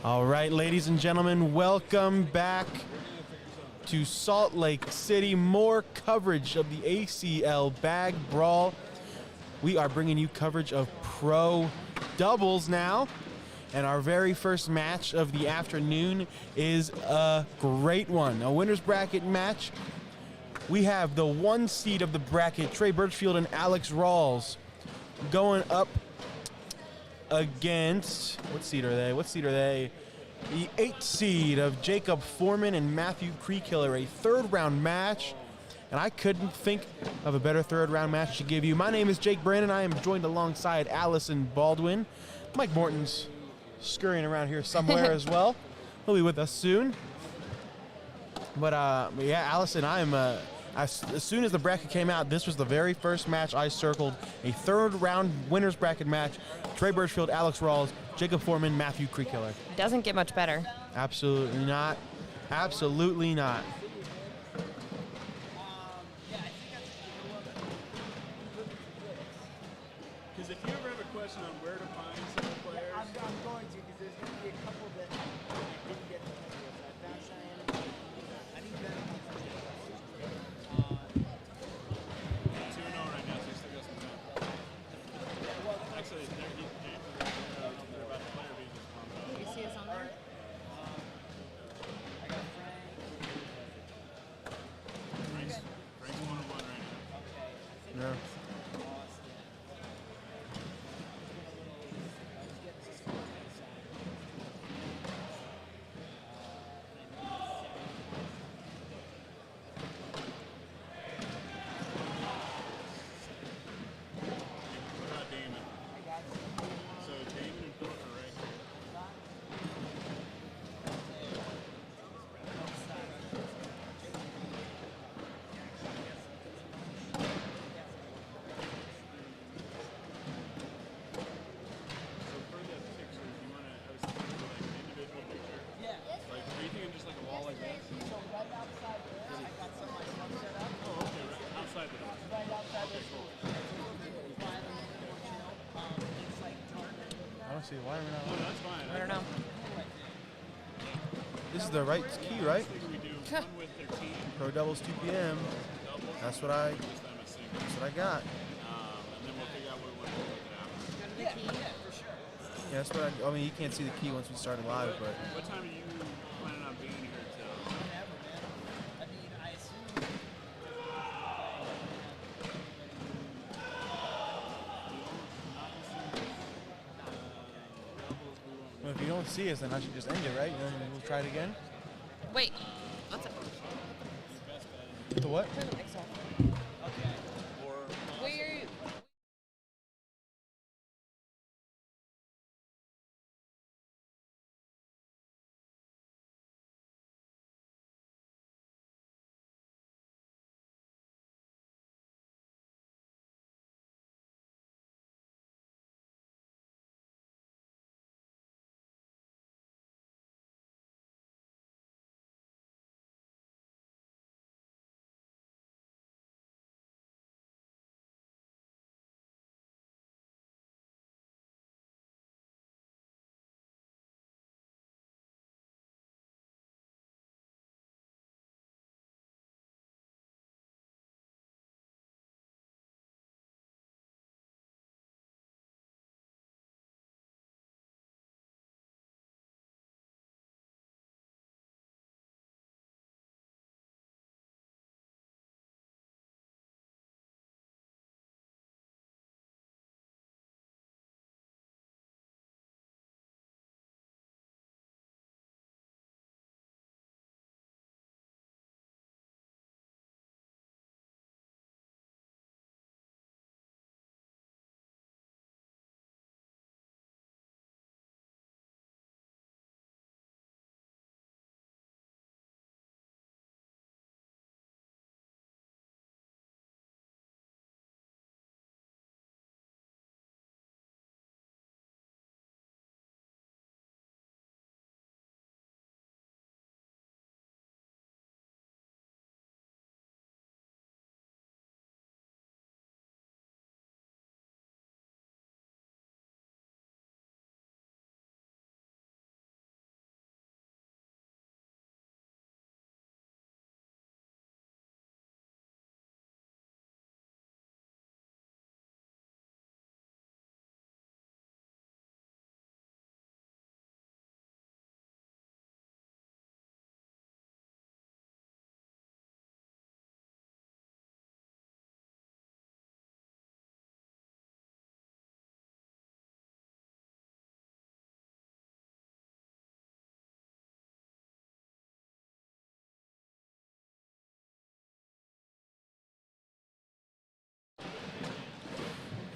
All right, ladies and gentlemen, welcome back to Salt Lake City. More coverage of the ACL Bag Brawl. We are bringing you coverage of pro doubles now. And our very first match of the afternoon is a great one, a winner's bracket match. We have the 1 seed of the bracket, Trey Birchfield and Alex Rawls, going up against, what seed are they? The 8th seed of Jacob Foreman and Matthew Creekiller, a third round match. And I couldn't think of a better third round match to give you. My name is Jake Brandon. I am joined alongside Allison Baldwin. Mike Morton's scurrying around here somewhere as well. He'll be with us soon. But yeah, Allison, as soon as the bracket came out, this was the very first match I circled. A third round winner's bracket match. Trey Birchfield, Alex Rawls, Jacob Foreman, Matthew Creekiller. Doesn't get much better. Absolutely not. Absolutely not. Because if you ever have a question on where to find some players, I'm going to, because there's going to be a couple that I didn't get to play with. I found Cheyenne. I didn't get them. 2-0 right now, so you still got some time. Actually, they're about to play or being just warmed up. You see us on there? I got Frank. Frank's 1-1 right now. Okay. No. See, why are we not? Oh, that's fine. I don't know. This is the right key, right? We do one with their team. Pro doubles 2 p.m. That's what I got. And then we'll figure out what we want to do with it after. Go to the key. Yeah, for sure. Yeah, that's what I mean, you can't see the key once we started live, but What time are you planning on being here till? Whenever, man. I mean, I assume. well, if you don't see us, then I should just end it, right? And then we'll try it again. Wait. What's up? The what? Turn the mix off.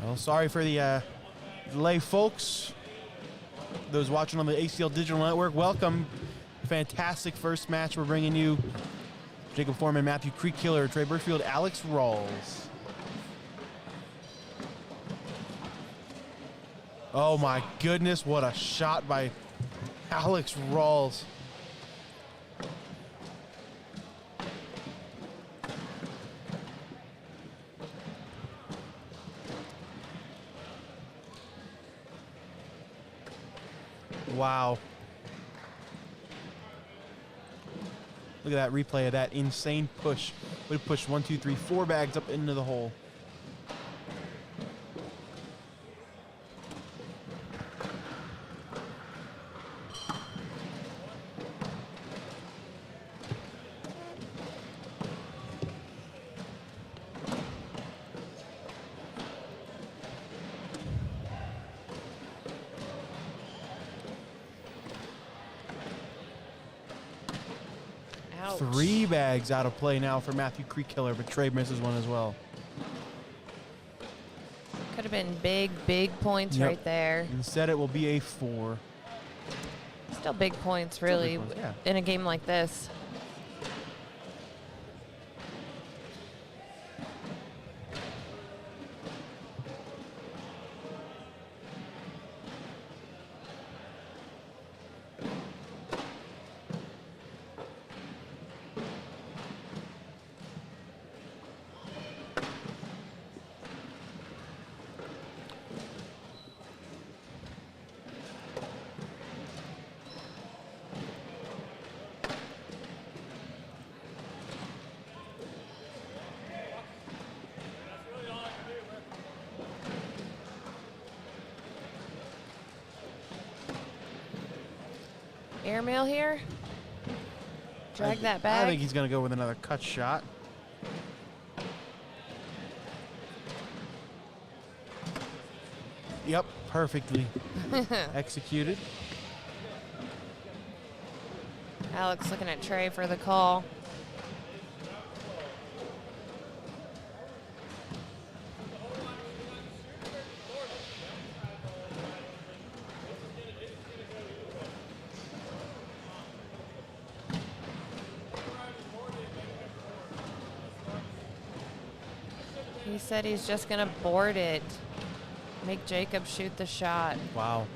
Well, sorry for the delay, folks. Those watching on the ACL Digital Network, welcome. Fantastic first match we're bringing you. Jacob Foreman, Matthew Creekkiller, Trey Birchfield, Alex Rawls. Oh my goodness, what a shot by Alex Rawls. Wow. Look at that replay of that insane push. We pushed 1, 2, 3, 4 bags up into the hole. Ouch. 3 bags out of play now for Matthew Creekkiller, but Trey misses one as well. Could have been big points Yep. right there. Instead, it will be a 4. Still big points, really, points, yeah. in a game like this. Airmail here. Drag that back. I think he's going to go with another cut shot. Yep, perfectly executed. Alex looking at Trey for the call. He said he's just going to board it. Make Jacob shoot the shot. Wow.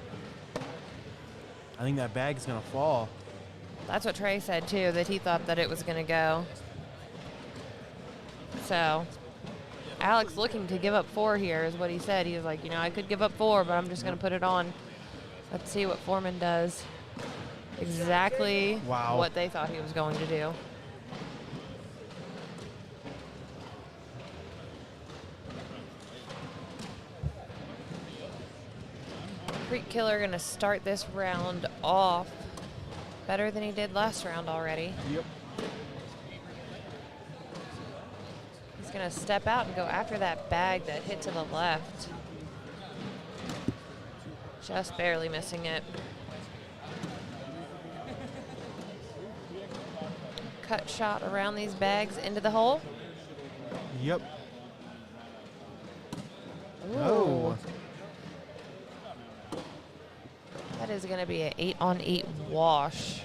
I think that bag's going to fall. That's what Trey said, too, that he thought that it was going to go. So, Alex looking to give up 4 here is what he said. He was like, you know, I could give up 4, but I'm just going to put it on. Let's see what Foreman does. Exactly Wow. what they thought he was going to do. Creekkiller going to start this round off better than he did last round already. Yep. He's going to step out and go after that bag that hit to the left. Just barely missing it. Cut shot around these bags into the hole. Yep. Ooh. Oh. That is going to be an 8-on-8 wash.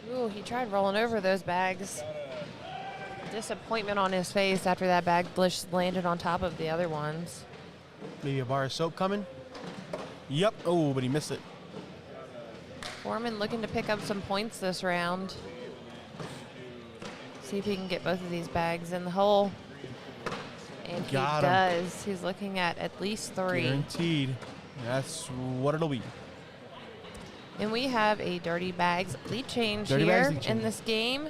Ooh, he tried rolling over those bags. Disappointment on his face after that bag just landed on top of the other ones. Maybe a bar of soap coming. Yep. Oh, but he missed it. Foreman looking to pick up some points this round. See if he can get both of these bags in the hole. And he Got him. does. He's looking at least 3. Guaranteed. That's what it'll be. And we have a Dirty Bags lead change Dirty Bags here lead in change. this game.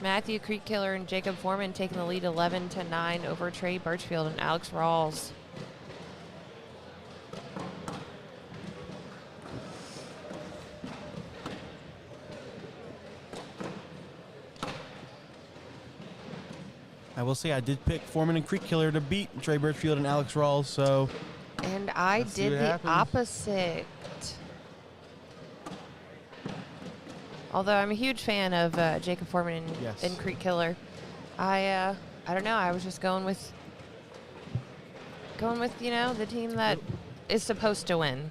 Matthew Creek Killer and Jacob Foreman taking the lead 11-9 over Trey Birchfield and Alex Rawls. I will say I did pick Foreman and Creek Killer to beat Trey Birchfield and Alex Rawls, so And I Let's see did what the happens. opposite. Although I'm a huge fan of Jacob Foreman and, Yes. and Creek Killer, I don't know. I was just going with the team that is supposed to win.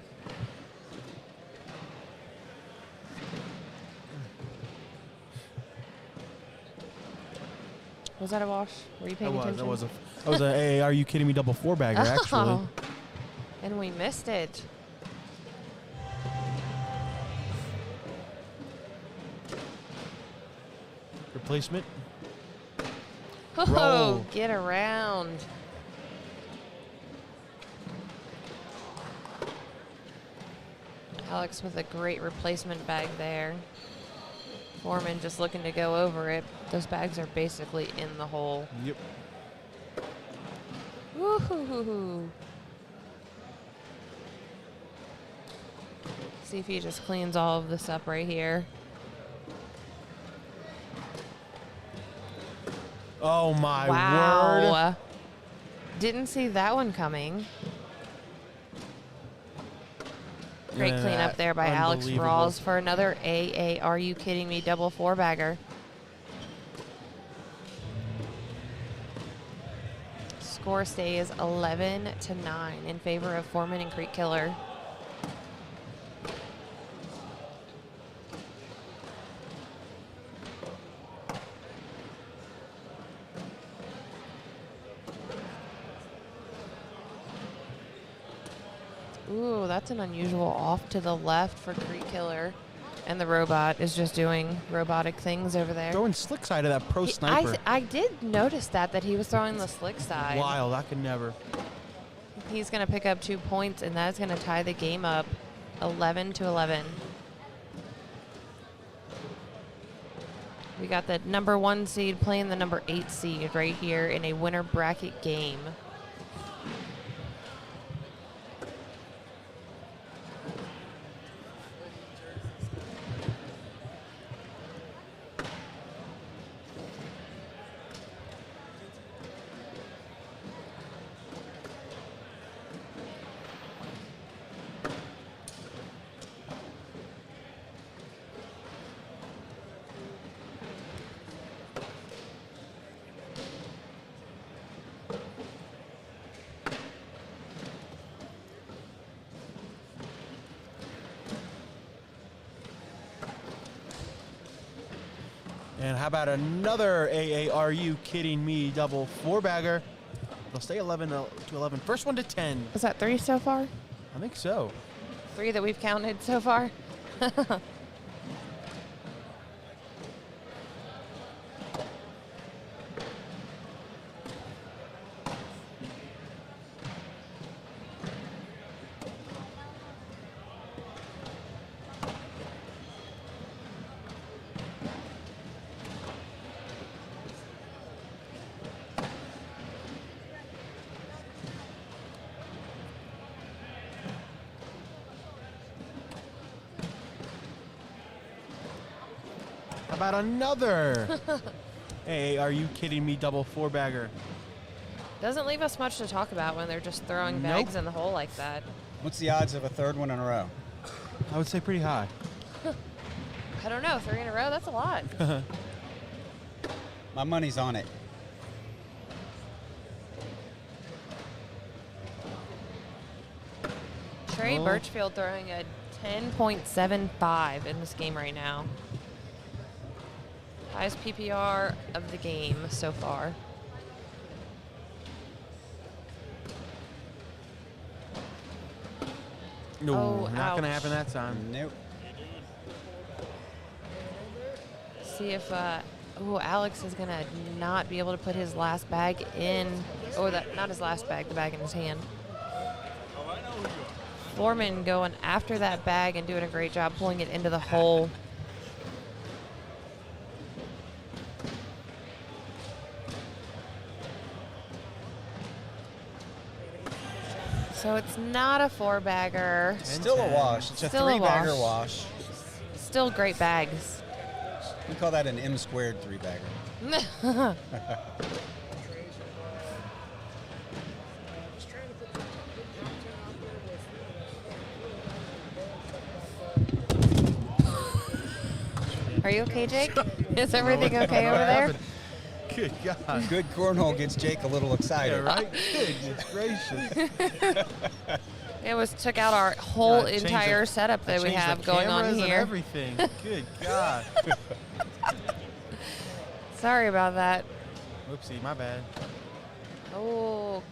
Was that a wash? Were you paying attention? that was a hey, are you kidding me double 4-bagger actually. Oh. And we missed it. Replacement. Oh, Roll. get around. Alex with a great replacement bag there. Foreman just looking to go over it. Those bags are basically in the hole. Yep. Woo-hoo-hoo-hoo. See if he just cleans all of this up right here. Oh my Wow. word. Didn't see that one coming. Great Yeah, cleanup there by Alex unbelievable. Rawls for another Are You Kidding Me double 4-bagger. Score stays 11-9 in favor of Foreman and Creek Killer. Ooh, that's an unusual off to the left for Creek Killer. And the robot is just doing robotic things over there. Throwing slick side of that pro sniper. I did notice that he was throwing the slick side. Wild. I could never. He's going to pick up 2 points, and that's going to tie the game up 11-11. We got the number 1 seed playing the number 8 seed right here in a winner bracket game. And how about another Are You Kidding Me double 4-bagger? They'll stay 11-11. First one to 10. Is that 3 so far? I think so. 3 that we've counted so far? How about another Are You Kidding Me double 4-bagger? Doesn't leave us much to talk about when they're just throwing bags in the hole like that. What's the odds of a third one in a row? I would say pretty high. I don't know, 3 in a row, that's a lot. My money's on it. Trey Oh. Birchfield throwing a 10.75 in this game right now. Highest PPR of the game so far. No, Oh, not going to ouch. happen that time. Nope. See if Alex is gonna not be able to put his last bag in, or not his last bag, the bag in his hand. Oh, I know who you are. Foreman going after that bag and doing a great job pulling it into the hole. So it's not a 4-bagger. Still a wash. It's a Still a 3-bagger wash. Still great bags. We call that an M-squared 3-bagger. Are you okay, Jake? Is everything okay over there? Good God. Good cornhole gets Jake a little Yeah, excited. right? Goodness gracious. It took out our whole Yeah, I changed entire the- setup I that we changed the have going on cameras and here. everything. Good God. Sorry about that. Whoopsie, my bad. Oh,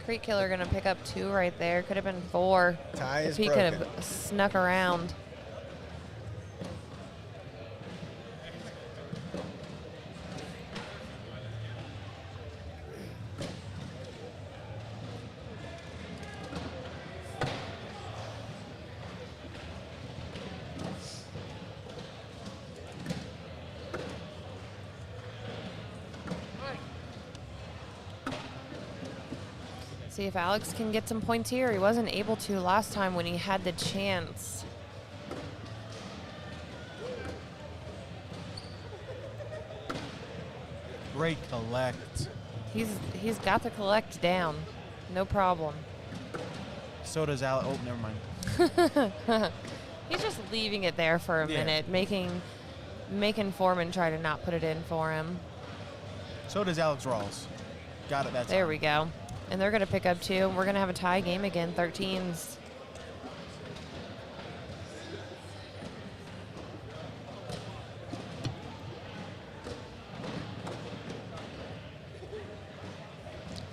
Creek Killer gonna pick up 2 right there. Could have been 4 Tie if is he could broken. have snuck around. See if Alex can get some points here. He wasn't able to last time when he had the chance. Great collect. He's got the collect down. No problem. So does Al. Oh, never mind. He's just leaving it there for a Yeah. minute, making Foreman try to not put it in for him. So does Alex Rawls. Got it that time. There we go. And they're going to pick up 2. We're going to have a tie game again, 13s.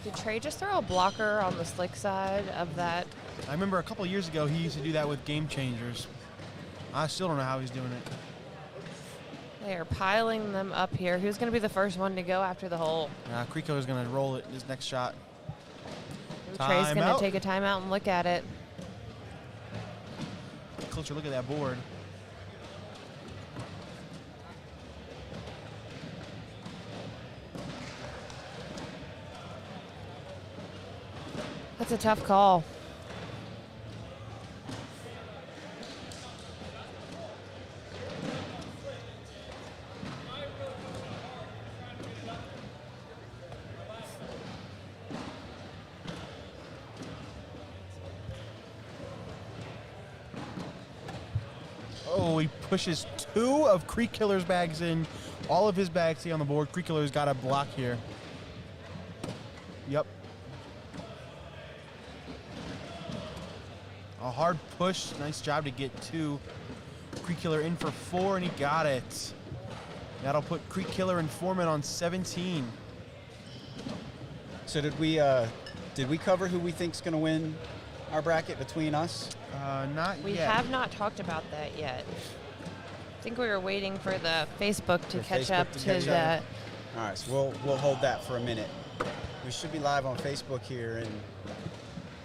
Did Trey just throw a blocker on the slick side of that? I remember a couple years ago he used to do that with Game Changers. I still don't know how he's doing it. They are piling them up here. Who's going to be the first one to go after the hole? Creeko is going to roll it his next shot. Trey's going Timeout. to take a timeout and look at it. Closer look at that board. That's a tough call. Oh, he pushes 2 of Creek Killer's bags in. All of his bags see on the board. Creek Killer's got a block here. Yep. A hard push. Nice job to get 2. Creek Killer in for 4, and he got it. That'll put Creek Killer and Foreman on 17. So did we cover who we think's going to win our bracket between us? Not We yet. have not talked about that yet. I think we were waiting for the Facebook to For catch Facebook up to to catch the. up. All right, so we'll hold that for a minute. We should be live on Facebook here in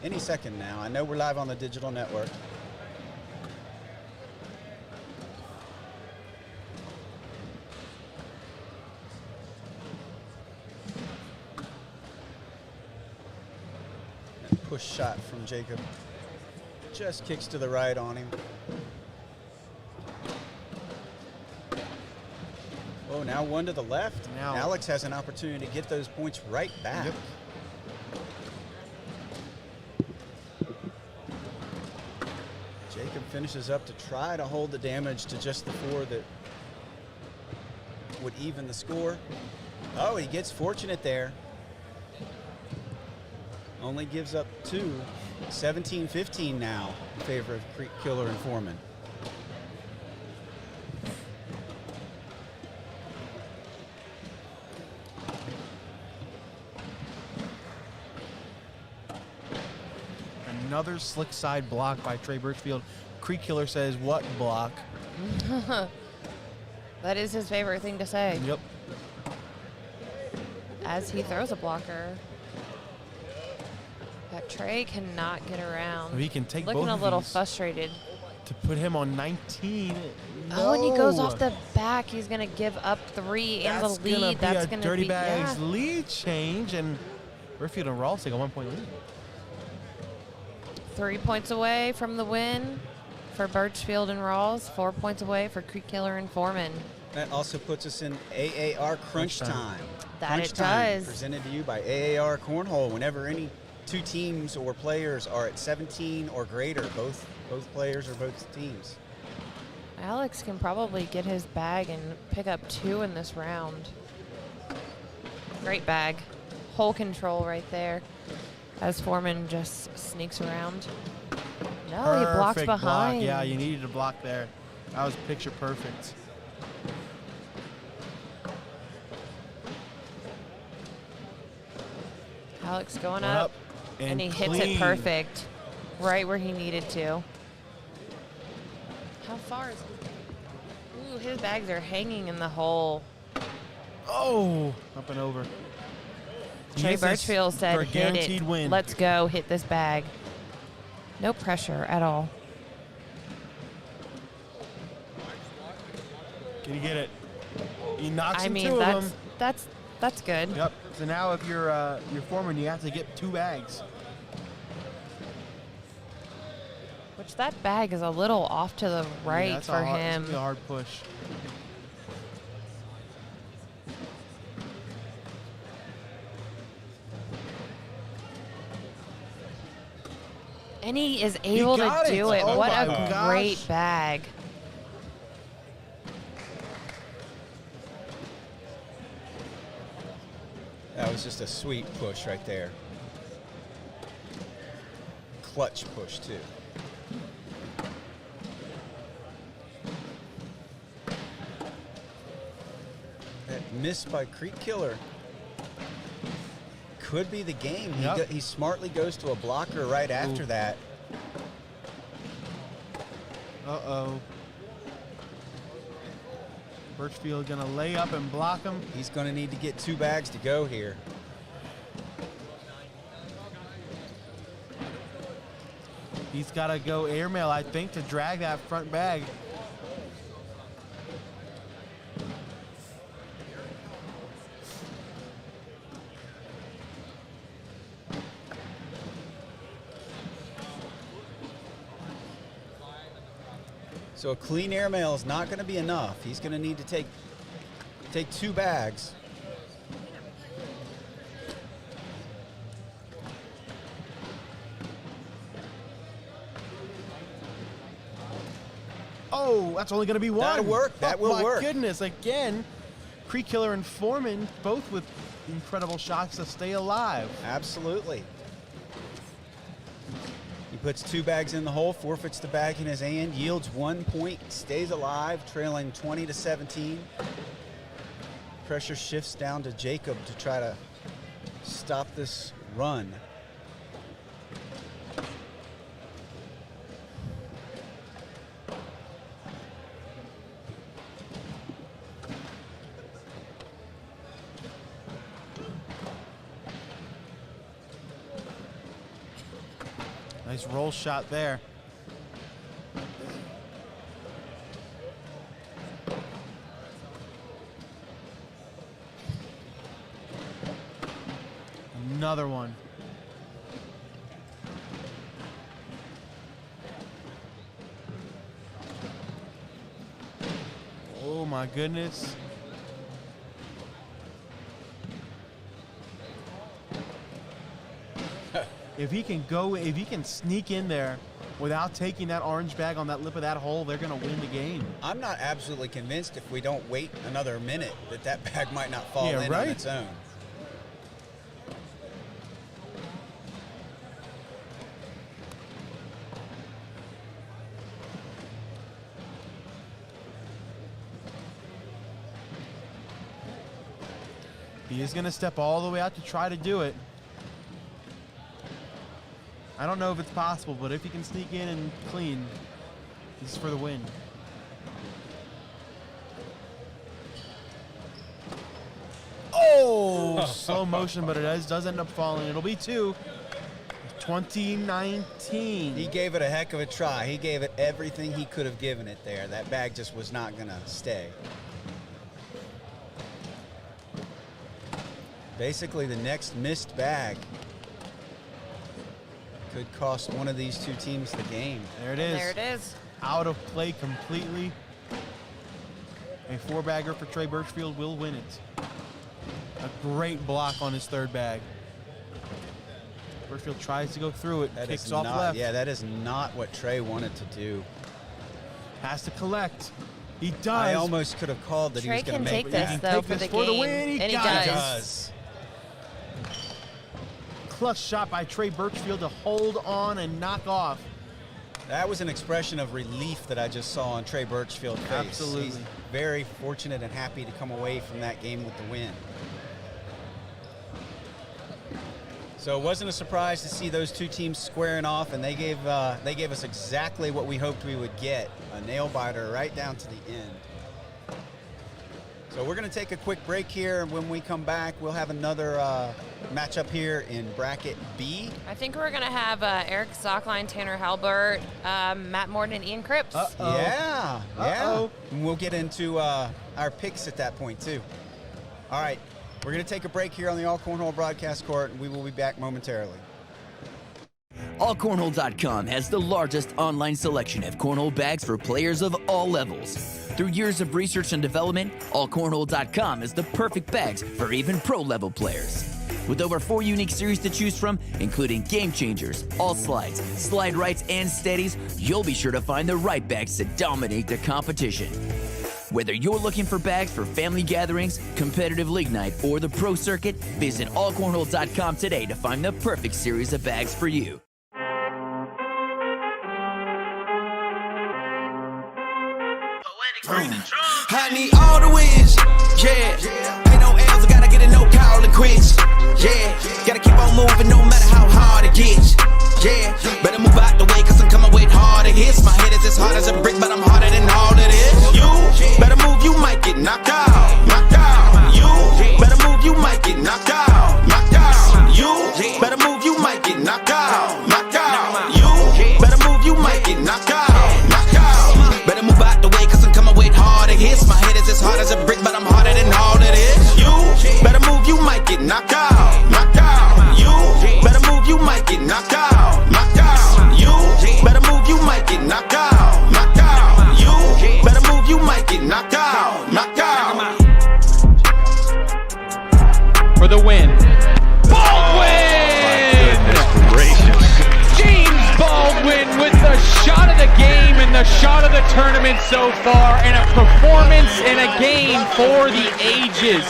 any second now. I know we're live on the digital network. And push shot from Jacob. Just kicks to the right on him. Oh, now one to the left. Now- Alex has an opportunity to get those points right back. Yep. Jacob finishes up to try to hold the damage to just the 4 that would even the score. Oh, he gets fortunate there. Only gives up 2. 17-15 now in favor of Creek Killer and Foreman. Another slick side block by Trey Birchfield. Creek Killer says, what block? That is his favorite thing to say. Yep. As he throws a blocker. That Trey cannot get around. If he can take Looking both a of little these frustrated. to put him on 19. Oh, and he goes No. off the back. He's going to give up 3 and the That's lead. gonna be That's a going to Dirty be Bags yeah. lead change, and Burfield and Rawls take a 1 point lead. 3 points away from the win for Birchfield and Rawls. 4 points away for Creek Killer and Foreman. That also puts us in AAR Crunch Crunch time. Time. That Crunch it Time, does. presented to you by AAR Cornhole. Whenever any 2 teams or players are at 17 or greater, both players or both teams. Alex can probably get his bag and pick up 2 in this round. Great bag. Hole control right there as Foreman just sneaks around. No, he blocks Perfect behind. Block. Yeah, you needed a block there. That was picture perfect. Alex going Going up, and and he hits clean. it perfect, right where he needed to. How far is he? Ooh, his bags are hanging in the hole. Oh, up and over. He Trey hits this Birchfield for said, a hit guaranteed it. win. Let's go, hit this bag. No pressure at all. Can he get it? He knocks I in mean, 2 of them. that's good. Yep. So now if you're Foreman, you have to get 2 bags. Which that bag is a little off to the right Yeah, that's for a hard, him. It's gonna be a hard push. And he is able to got it. do it. Oh What my a gosh. great bag. That was just a sweet push right there. Clutch push, too. That miss by Creek Killer could be the game. Yep. He smartly goes to a blocker right after Ooh. that. Uh-oh. Birchfield gonna lay up and block him. He's going to need to get 2 bags to go here. He's got to go airmail, I think, to drag that front bag. So a clean airmail is not going to be enough. He's going to need to take 2 bags. Oh, that's only going to be 1. That'll work. That Oh, will my work. goodness. Again, Creek Killer and Foreman, both with incredible shots to stay alive. Absolutely. He puts 2 bags in the hole, forfeits the bag in his hand, yields 1 point, stays alive, trailing 20-17. Pressure shifts down to Jacob to try to stop this run. Nice roll shot there. Another one. Oh my goodness. If he can sneak in there without taking that orange bag on that lip of that hole, they're going to win the game. I'm not absolutely convinced if we don't wait another minute that bag might not fall Yeah, in right. on its own. He is going to step all the way out to try to do it. I don't know if it's possible, but if he can sneak in and clean, this is for the win. Oh, slow motion, but it does end up falling. It'll be 2. 2019. He gave it a heck of a try. He gave it everything he could have given it there. That bag just was not going to stay. Basically, the next missed bag could cost one of these two teams the game. There it is. There it is. Out of play completely. A 4-bagger for Trey Birchfield will win it. A great block on his third bag. Birchfield tries to go through it, kicks off left. Yeah, that is not what Trey wanted to do. Has to collect. He does. I almost could have called that Trey he was going can to make take that. this, though, Take for this the for the game. win. He And he does. does. Clutch shot by Trey Birchfield to hold on and knock off. That was an expression of relief that I just saw on Trey Birchfield's face. Absolutely. He's very fortunate and happy to come away from that game with the win. So it wasn't a surprise to see those two teams squaring off, and they gave us exactly what we hoped we would get, a nail biter right down to the end. So we're going to take a quick break here, and when we come back, we'll have another matchup here in bracket B. I think we're going to have Eric Stockline, Tanner Halbert, Matt Morton, and Ian Crips. Yeah. And we'll get into our picks at that point, too. All right, we're going to take a break here on the All Cornhole broadcast court, and we will be back momentarily. AllCornhole.com has the largest online selection of cornhole bags for players of all levels. Through years of research and development, AllCornhole.com is the perfect bags for even pro-level players. With over 4 unique series to choose from, including Game Changers, All Slides, Slide Rights, and Steadies, you'll be sure to find the right bags to dominate the competition. Whether you're looking for bags for family gatherings, competitive league night, or the pro circuit, visit AllCornhole.com today to find the perfect series of bags for you. I need all the wins, yeah. Ain't no L's, I gotta get it, no call it quits, yeah. Gotta keep on moving no matter how hard it gets, yeah. Better move out the way, cause I'm coming with harder hits. My head is as hard as a brick, but I'm harder than all of this. You better move, you might get knocked out, knocked out. You better move, you might get knocked out, knocked out. You better move, you might get knocked out, knocked out. You better move, you might get knocked out, knocked out. Better move out the way, cause I'm coming with harder hits. My head is as hard as a brick, but I'm harder than all of this. You better move, you might get knocked out, knocked out. You better move, you might get knocked out, knocked out. You better move, you might get knocked out, knocked out. You better move, you might get knocked out, knocked out. For the win. Baldwin! James Baldwin with the shot of the game and the shot of the tournament so far, and a performance in a game for the ages.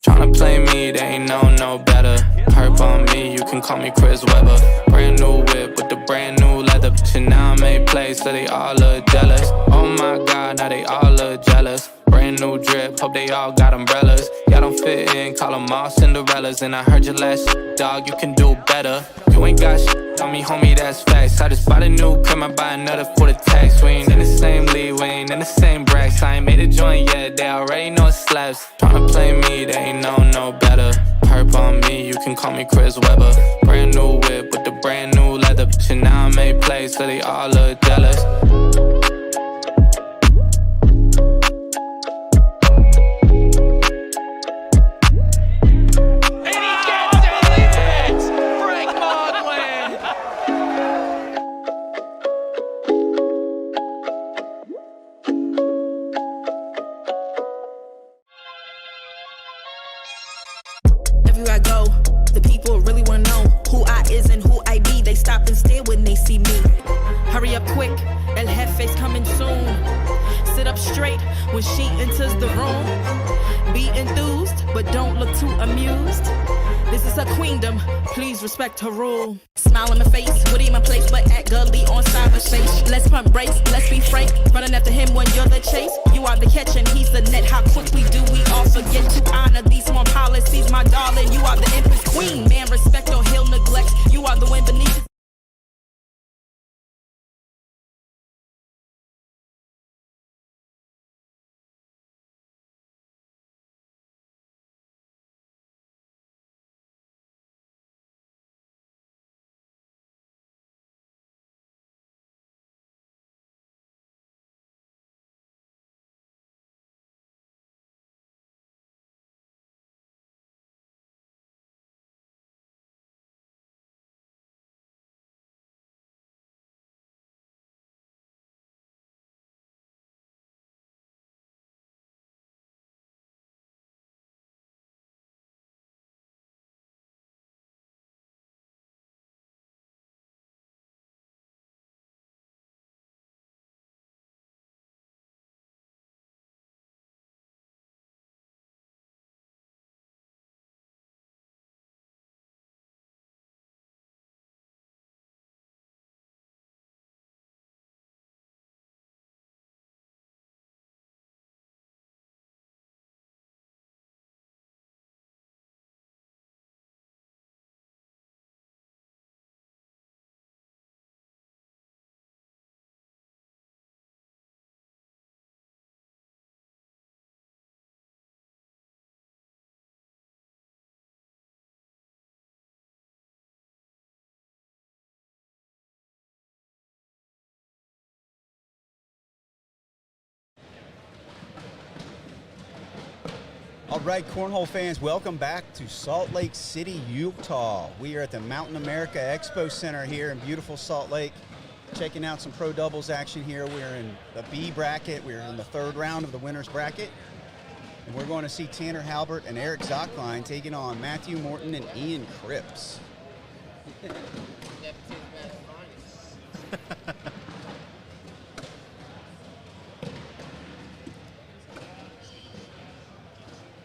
Tryna play me, they ain't no better. Perp on me, you can call me Chris Webber. Brand new whip with the brand new leather. Shit now I made plays, so they all look jealous. Oh my god, now they all look jealous. Brand new drip, hope they all got umbrellas. Y'all don't fit in, call them all Cinderellas. And I heard your last shit, dog, you can do better. You ain't got shit on me, homie, that's facts. I just bought a new crib, I buy another for the tax. We ain't in the same league, we ain't in the same brackets. I ain't made a joint yet, they already know it slaps. Tryna play me, they ain't no better. Perp on me, you can call me Chris Webber. Brand new whip with the brand new leather. Shit now I made plays, so they all look jealous. Everywhere I go, the people really wanna know who I is and who I be. They stop and stare when they see me. Hurry up quick, El Jefe's coming soon. Sit up straight when she enters the room. Be enthused, but don't look too amused. This is her queendom, please respect her rule. Smile on my face, Woody in my place, but act gully on cyberspace. Let's pump brakes, let's be frank. Running after him when you're the chase. You are the catch and he's the net. How quickly do we all forget to honor these small policies, my darling? You are the empress queen. Man, respect or he'll neglect. You are the wind beneath. All right, Cornhole fans, welcome back to Salt Lake City, Utah. We are at the Mountain America Expo Center here in beautiful Salt Lake, checking out some pro doubles action here. We're in the B bracket. We're in the third round of the winner's bracket. And we're going to see Tanner Halbert and Eric Yachtlin taking on Matthew Morton and Ian Crips.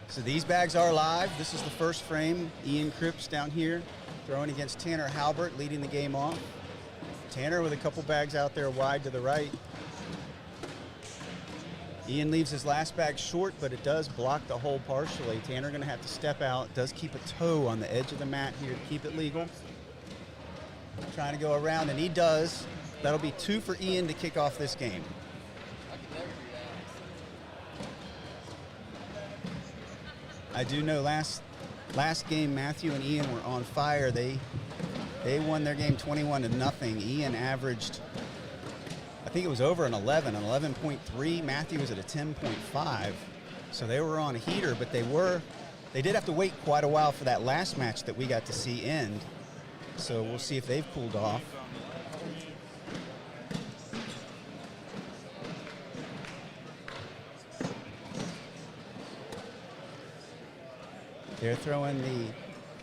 So these bags are live. This is the first frame. Ian Crips down here throwing against Tanner Halbert, leading the game off. Tanner with a couple bags out there wide to the right. Ian leaves his last bag short, but it does block the hole partially. Tanner going to have to step out. Does keep a toe on the edge of the mat here to keep it legal. Trying to go around, and he does. That'll be 2 for Ian to kick off this game. I do know last game Matthew and Ian were on fire. They won their game 21-0. Ian averaged, I think it was over an 11.3. Matthew was at a 10.5. So they were on a heater, but they did have to wait quite a while for that last match that we got to see end. So we'll see if they've cooled off. They're throwing the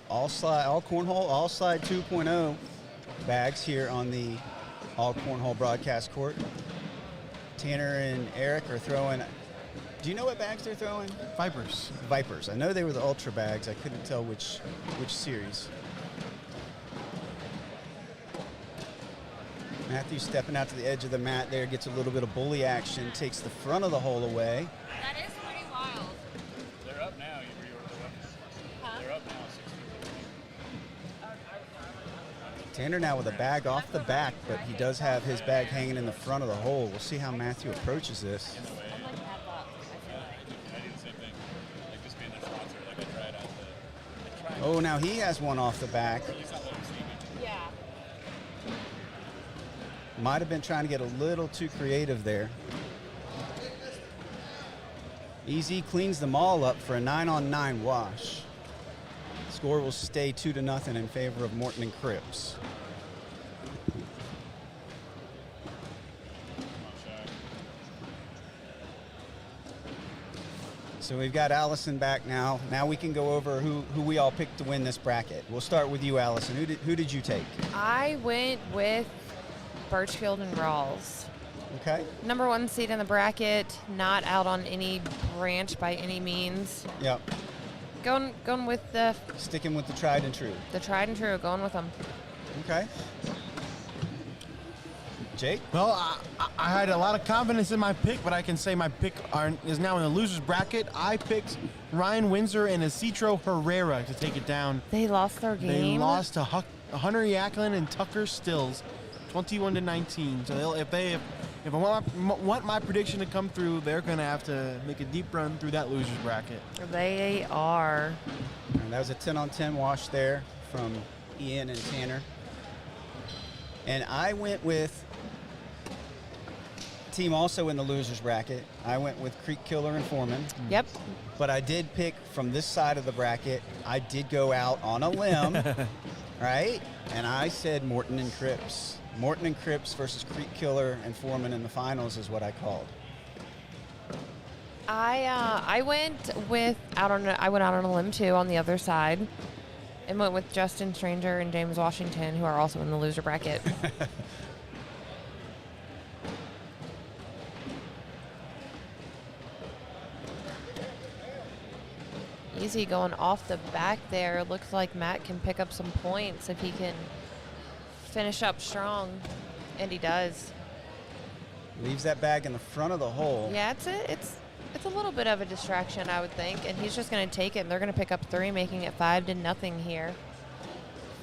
all cornhole, all slide 2.0 bags here on the all cornhole broadcast court. Tanner and Eric are throwing. Do you know what bags they're throwing? Vipers. Vipers. I know they were the ultra bags. I couldn't tell which series. Matthew stepping out to the edge of the mat there, gets a little bit of bully action, takes the front of the hole away. That is pretty wild. They're up now. You reorder the weapons. Huh? They're up now. 60. Tanner now with a bag off the back, but he does have his bag hanging in the front of the hole. We'll see how Matthew approaches this. I do the same thing. Like just being their sponsor. Like I tried out the. Oh, now he has one off the back. Yeah. Might have been trying to get a little too creative there. EZ cleans them all up for a 9-on-9 wash. Score will stay 2-0 in favor of Morton and Crips. So we've got Allison back now. Now we can go over who we all picked to win this bracket. We'll start with you, Allison. Who did you take? I went with Birchfield and Rawls. Okay. Number 1 seed in the bracket, not out on any branch by any means. Yep. Going with the Sticking with the tried and true. tried and true, going with them. Okay. Jake? Well, I had a lot of confidence in my pick, but I can say my pick is now in the loser's bracket. I picked Ryan Windsor and Isidro Herrera to take it down. They lost their game. They lost to Hunter Yachtlin and Tucker Stills, 21-19. So if I want my prediction to come through, they're going to have to make a deep run through that loser's bracket. They are. And that was a 10-on-10 wash there from Ian and Tanner. And I went with team also in the loser's bracket. I went with Creek Killer and Foreman. Yep. But I did pick from this side of the bracket. I did go out on a limb, right? And I said Morton and Crips. Morton and Crips versus Creek Killer and Foreman in the finals is what I called. I went out on a limb too on the other side, and went with Justin Stranger and James Washington, who are also in the loser bracket. Easy going off the back there. Looks like Matt can pick up some points if he can finish up strong, and he does. Leaves that bag in the front of the hole. Yeah, it's a little bit of a distraction, I would think, and he's just going to take it, and they're going to pick up 3, making it 5-0 here.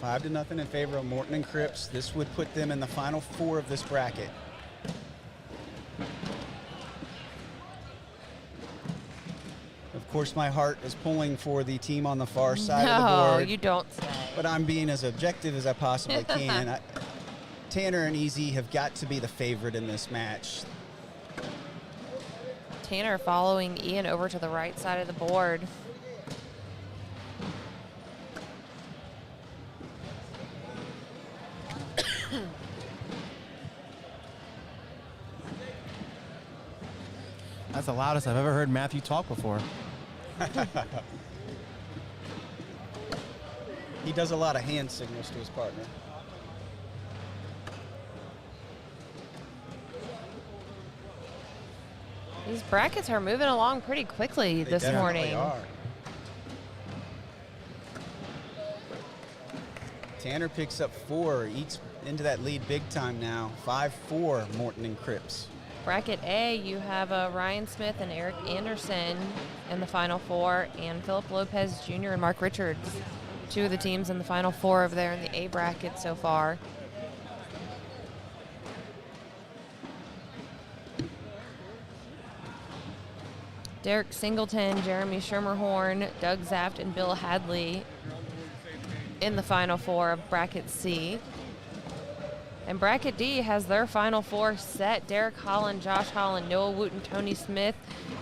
5-0 in favor of Morton and Crips. This would put them in the final 4 of this bracket. Of course, my heart is pulling for the team on the far side of the board. No, you don't say. But I'm being as objective as I possibly can. Tanner and EZ have got to be the favorite in this match. Tanner following Ian over to the right side of the board. That's the loudest I've ever heard Matthew talk before. He does a lot of hand signals to his partner. These brackets are moving along pretty quickly this morning. Are. Tanner picks up 4, eats into that lead big time now. 5-4, Morton and Crips. Bracket A, you have Ryan Smith and Eric Anderson in the Final Four, and Philip Lopez Jr. and Mark Richards, 2 of the teams in the Final Four over there in the A bracket so far. Derek Singleton, Jeremy Schermerhorn, Doug Zaft, and Bill Hadley in the Final Four of Bracket C. And Bracket D has their Final Four set. Derek Holland, Josh Holland, Noah Wooten, Tony Smith,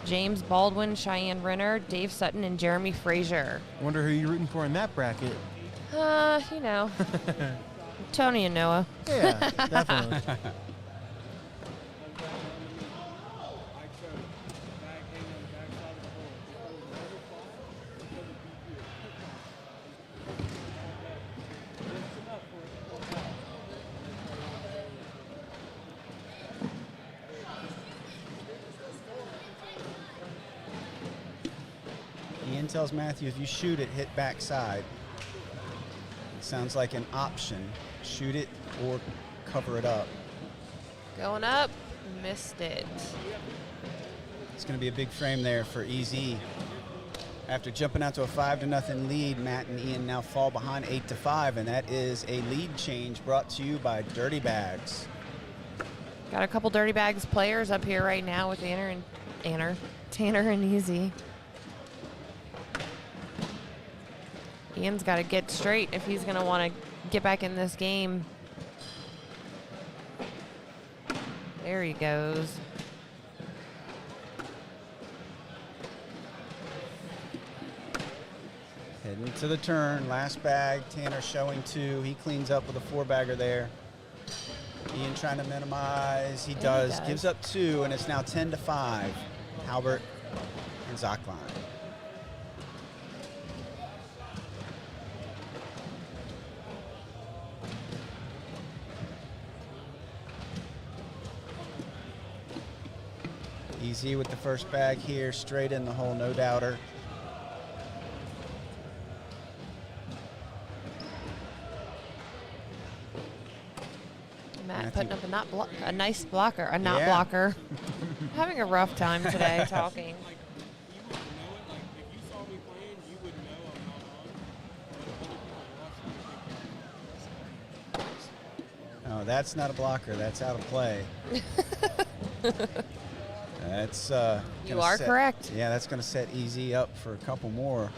James Baldwin, Cheyenne Renner, Dave Sutton, and Jeremy Frazier. Wonder who you're rooting for in that bracket. You know, Tony and Noah. Yeah, definitely. Ian tells Matthew, if you shoot it, hit backside. It sounds like an option. Shoot it or cover it up. Going up, missed it. It's going to be a big frame there for EZ. After jumping out to a 5-0 lead, Matt and Ian now fall behind 8-5, and that is a lead change brought to you by Dirty Bags. Got a couple Dirty Bags players up here right now with Tanner and Easy. Ian's got to get straight if he's going to want to get back in this game. There he goes. Heading to the turn, last bag, Tanner showing 2. He cleans up with a 4-bagger there. Ian trying to minimize, he does. Gives up 2, and it's now 10-5. Halbert and Yachtlin. Easy with the first bag here, straight in the hole, no doubter. Matt putting up a nice blocker, a not blocker. Having a rough time today talking. Oh, that's not a blocker. That's out of play. That's you are correct. Yeah, that's going to set EZ up for a couple more.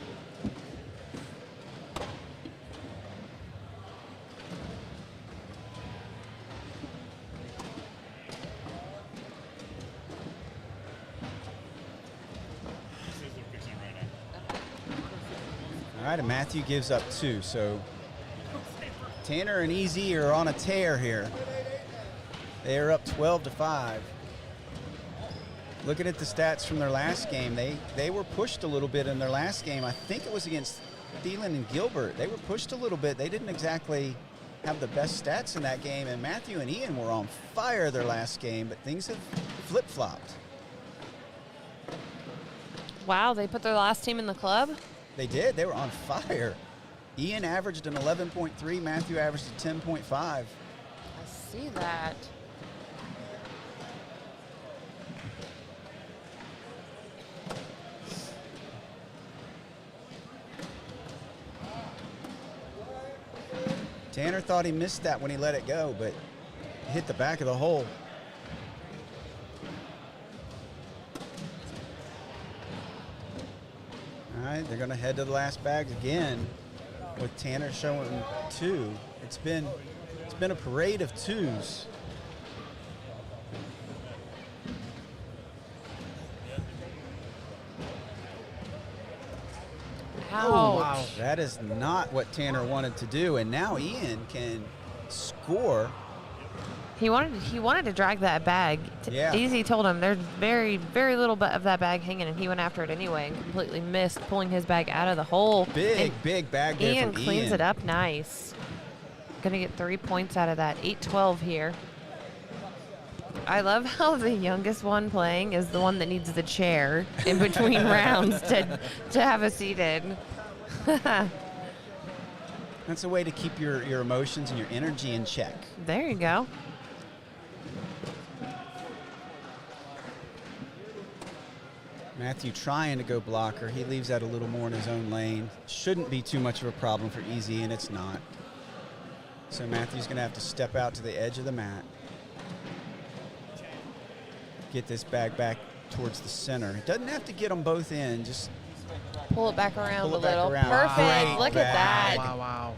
All right, and Matthew gives up 2. So Tanner and EZ are on a tear here. They are up 12-5. Looking at the stats from their last game, they were pushed a little bit in their last game. I think it was against Thielen and Gilbert. They were pushed a little bit. They didn't exactly have the best stats in that game, and Matthew and Ian were on fire their last game, but things have flip-flopped. Wow, they put their last team in the club? They did. They were on fire. Ian averaged an 11.3. Matthew averaged a 10.5. I see that. Tanner thought he missed that when he let it go, but hit the back of the hole. All right, they're going to head to the last bags again with Tanner showing 2. It's been a parade of 2s. Oh, wow. That is not what Tanner wanted to do, and now Ian can score He wanted to drag that bag. Yeah. Easy told him there's very, very little bit of that bag hanging, and he went after it anyway and completely missed pulling his bag out of the hole. Big bag there Ian from cleans Ian. it up nice. Gonna get 3 points out of that. 8-12 here. I love how the youngest one playing is the one that needs the chair in between rounds to have a seated. That's a way to keep your emotions and your energy in check. There you go. Matthew trying to go blocker. He leaves that a little more in his own lane. Shouldn't be too much of a problem for Easy, and it's not. So Matthew's going to have to step out to the edge of the mat. Get this bag back towards the center. It doesn't have to get them both in. Just pull it back around pull a it back little. around. Perfect. Great Look at that. bag. Wow.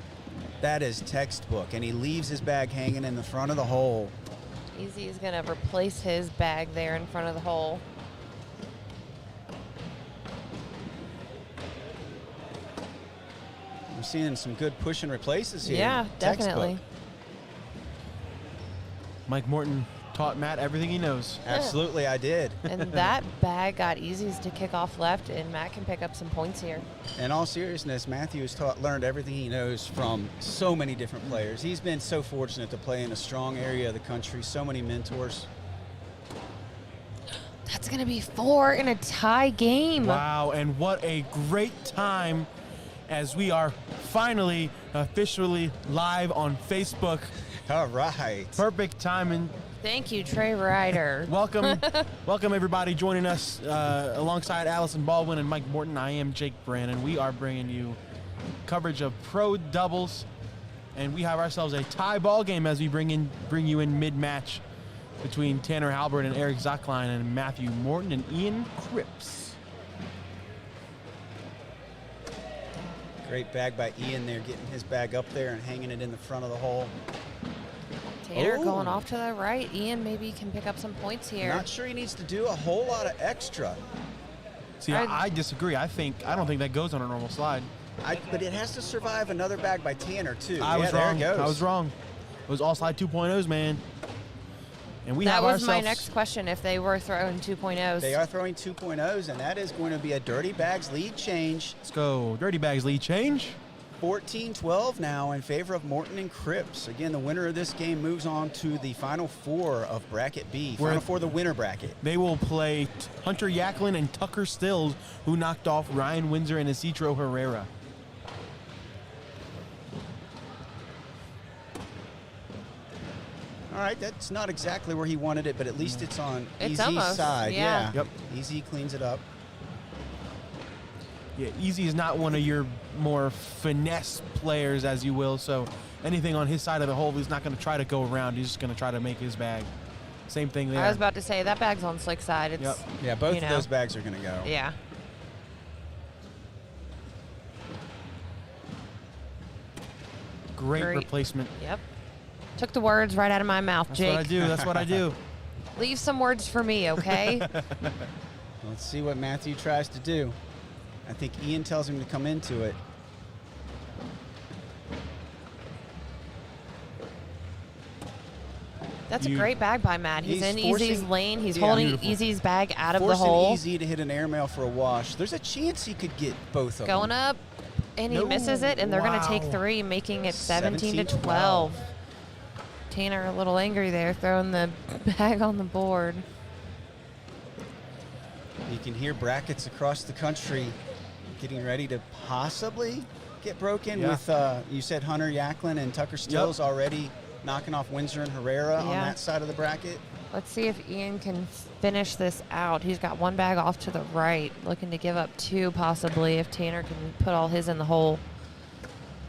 That is textbook. And he leaves his bag hanging in the front of the hole. Easy is going to replace his bag there in front of the hole. We're seeing some good push and replaces here. Yeah, definitely. Textbook. Mike Morton taught Matt everything he knows. Absolutely, I did. And that bag got Easy's to kick off left, and Matt can pick up some points here. In all seriousness, Matthew has learned everything he knows from so many different players. He's been so fortunate to play in a strong area of the country, so many mentors. That's going to be 4 in a tie game. Wow, and what a great time as we are finally officially live on Facebook. All right. Perfect timing. Thank you, Trey Ryder. Welcome everybody joining us alongside Allison Baldwin and Mike Morton. I am Jake Brannon. We are bringing you coverage of pro doubles, and we have ourselves a tie ball game as we bring you in mid-match between Tanner Halbert and Eric Yachtlin and Matthew Morton and Ian Crips. Great bag by Ian there, getting his bag up there and hanging it in the front of the hole. Tanner going off to the right. Ian maybe can pick up some points here. Not sure he needs to do a whole lot of extra. See, I disagree. I don't think that goes on a normal slide. But it has to survive another bag by Tanner, too. I was there wrong. it goes. I was wrong. It was all slide 2.0s, man. And we that have was ourselves. my next question, if they were throwing 2.0s. They are throwing 2.0s, and that is going to be a Dirty Bags lead change. Let's go. Dirty Bags lead change. 14-12 now in favor of Morton and Crips. Again, the winner of this game moves on to the Final Four of Bracket B. Final Four, the winner bracket. They will play Hunter Yachtlin and Tucker Stills, who knocked off Ryan Windsor and Isidro Herrera. All right, that's not exactly where he wanted it, but at least it's on It's Easy's almost, side. yeah. Yep. Easy cleans it up. Yeah, Easy is not one of your more finesse players, as you will, so anything on his side of the hole, he's not going to try to go around. He's just going to try to make his bag. Same thing there. I was about to say, that bag's on slick side. It's, Yep. Yeah, both you of know. those bags are going to go. Yeah. Great Great. replacement. Yep. Took the words right out of my mouth, That's Jake. what I do. That's what I do. Leave some words for me, okay? Let's see what Matthew tries to do. I think Ian tells him to come into it. That's a great bag by Matt. He's in forcing- Easy's lane. He's Yeah. holding Beautiful. Easy's bag out of the Forcing hole. Easy to hit an airmail for a wash. There's a chance he could get both of Going them. up, and he No. misses it, and they're going to take Wow. 3, making it 17 to 17-12. 12. Tanner a little angry there, throwing the bag on the board. You can hear brackets across the country getting ready to possibly get broken Yeah. with, you said Hunter Yachtlin and Tucker Stills already knocking off Windsor and Herrera on Yeah. that side of the bracket. Let's see if Ian can finish this out. He's got one bag off to the right, looking to give up 2 possibly if Tanner can put all his in the hole.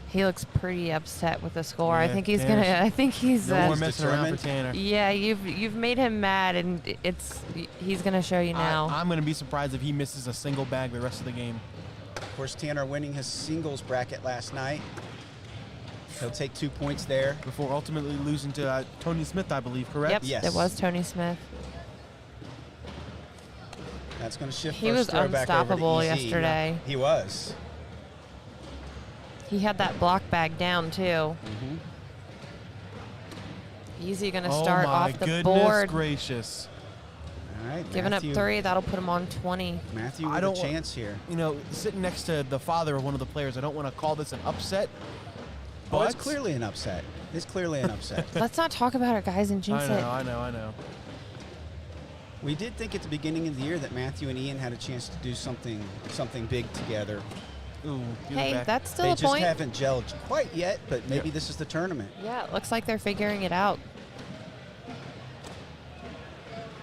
He looks pretty upset with the score. I Yeah, think he's Tanner's- gonna. I think he's. No more He's messing around for determined. Tanner. Yeah, you've made him mad, and he's gonna show you now. I'm going to be surprised if he misses a single bag the rest of the game. Of course, Tanner winning his singles bracket last night. He'll take 2 points there. Before ultimately losing to Tony Smith, I believe, correct? Yep, Yes. it was Tony Smith. That's going to shift He first was throw back over to unstoppable Easy. yesterday. He was. He had that block bag down too. Easy going to Oh start my off the goodness board. gracious. All right, Giving Matthew, up 3, that'll put him on 20. Matthew I with don't a chance here. You know, sitting next to the father of one of the players, I don't want to call this an upset. Oh, But it's clearly an upset. It's clearly an upset. Let's not talk about it, guys, and jinx it. I know. We did think at the beginning of the year that Matthew and Ian had a chance to do something big together. Ooh, Hey, that's still They a just point. haven't gelled quite yet, but maybe this is the tournament. Yeah, it looks like they're figuring it out.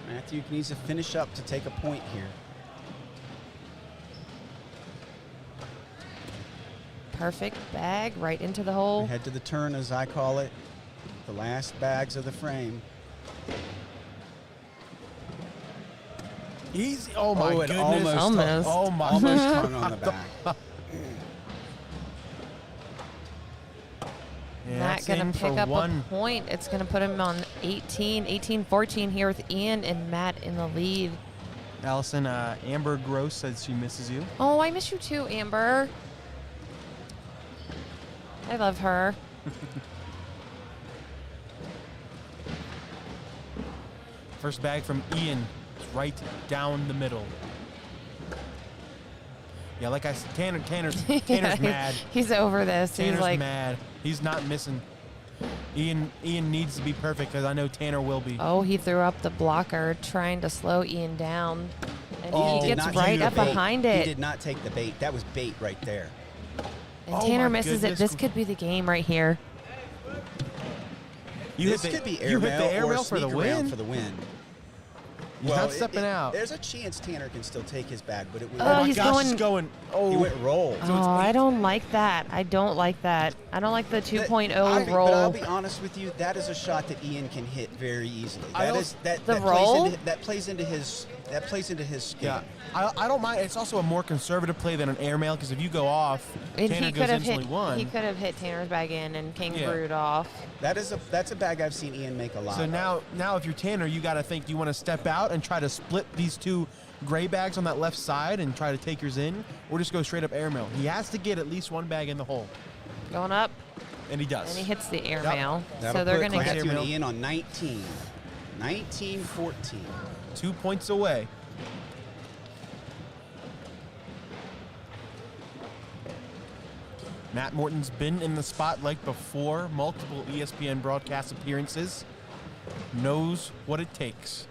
Matthew needs to finish up to take a point here. Perfect bag right into the hole. We head to the turn, as I call it. The last bags of the frame. Easy. Oh my it goodness. Almost. Oh my. Almost hung on the back. Yeah, Matt that's going in to for pick up one. a point. It's going to put him on 18-14 here with Ian and Matt in the lead. Allison, Amber Gross says she misses you. Oh, I miss you too, Amber. I love her. First bag from Ian. It's right down the middle. Yeah, like I said, Tanner's Yeah, mad. He's over this. Tanner's He's like, mad. He's not missing. Ian needs to be perfect because I know Tanner will be. oh, he threw up the blocker trying to slow Ian down. And Oh, he did gets not right take the up bait. behind He it. did not take the bait. That was bait right there. And Oh Tanner my misses it. goodness. This could be the game right here. You This hit the, could be you hit the airmail or airmail for the sneak around win. for the win. He's not stepping out. There's a chance Tanner can still take his bag, but it would. Oh, Oh my he's gosh, going- he's going. He Oh, went roll. So it's Oh, I eight. don't like that. I don't like that. I don't like the 2.0 But I'll roll. be honest with you, that is a shot that Ian can hit very easily. I That don't- is that The that roll? plays into his skill. Yeah, I don't mind. It's also a more conservative play than an airmail because if you go off, And Tanner he goes could have instantly hit. one. He could have hit Tanner's bag in and kangarooed off. That's a bag I've seen Ian make a lot. So of. now if you're Tanner, you got to think, do you want to step out and try to split these two gray bags on that left side and try to take yours in, or just go straight up airmail? He has to get at least one bag in the hole, Going up, and he does. and he hits the airmail. That'll So they're put going to get. Matthew and Airmail. Ian on 19-14. 2 points away. Matt Morton's been in the spotlight before, multiple ESPN broadcast appearances, knows what it takes.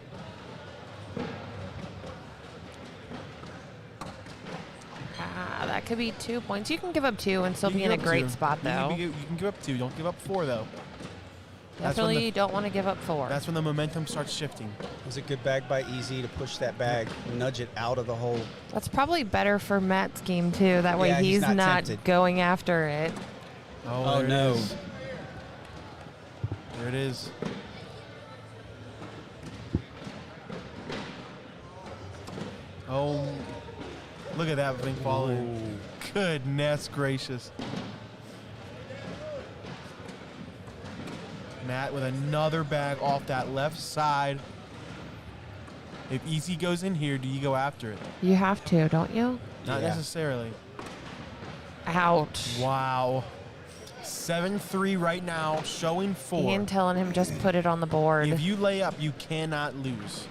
That could be 2 points. You can give up 2 and still You be can in a give up great 2. spot, though. You can give up 2. Don't give up 4, though. That's when Definitely don't want to give up 4. That's when the momentum starts shifting. It was a good bag by Easy to push that bag, nudge it out of the hole. That's probably better for Matt's game, too. That way Yeah, he's he's not tempted. going after it. Oh, there it no. is. There it is. Oh, look at that thing falling. Goodness gracious. Matt with another bag off that left side. If Easy goes in here, do you go after it? You have to, don't you? Not Yeah. necessarily. Ouch. Wow. 7-3 right now, showing 4. Ian telling him just put it on the board. If you lay up, you cannot lose.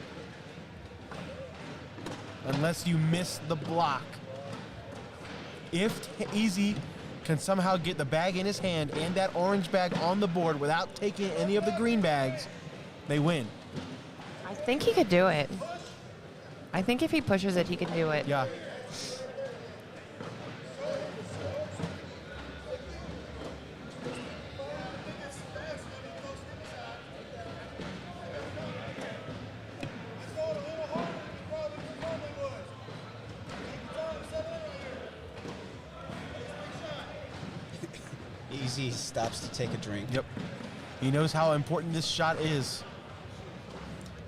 Unless you miss the block. If Easy can somehow get the bag in his hand and that orange bag on the board without taking any of the green bags, they win. I think he could do it. I think if he pushes it, he can do it. Yeah. Easy stops to take a drink. Yep. He knows how important this shot is.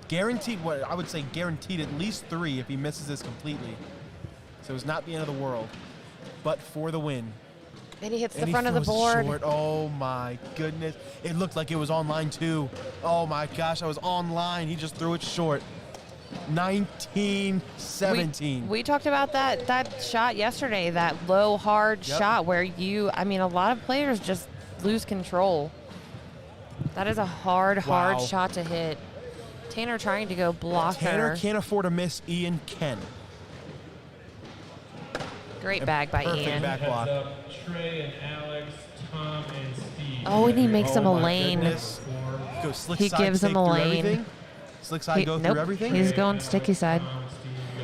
Guaranteed, what I would say guaranteed at least 3 if he misses this completely. So it's not the end of the world. But for the win. And he hits And the he front of the throws it board. short. Oh my goodness. It looked like it was online too. Oh my gosh, I was online. He just threw it short. 19-17. We talked about that shot yesterday, that low, hard Yep. shot where a lot of players just lose control. That is a hard Wow. shot to hit. Tanner trying to go block Tanner her. can't afford to miss. Ian can. Great bag by Perfect Ian. back block. Trey and Alex, Tom and Steve. Oh, and he makes him a my lane. goodness. Go slick He side, gives him take a through lane. everything. Slick side, go Nope, through everything. he's going sticky side.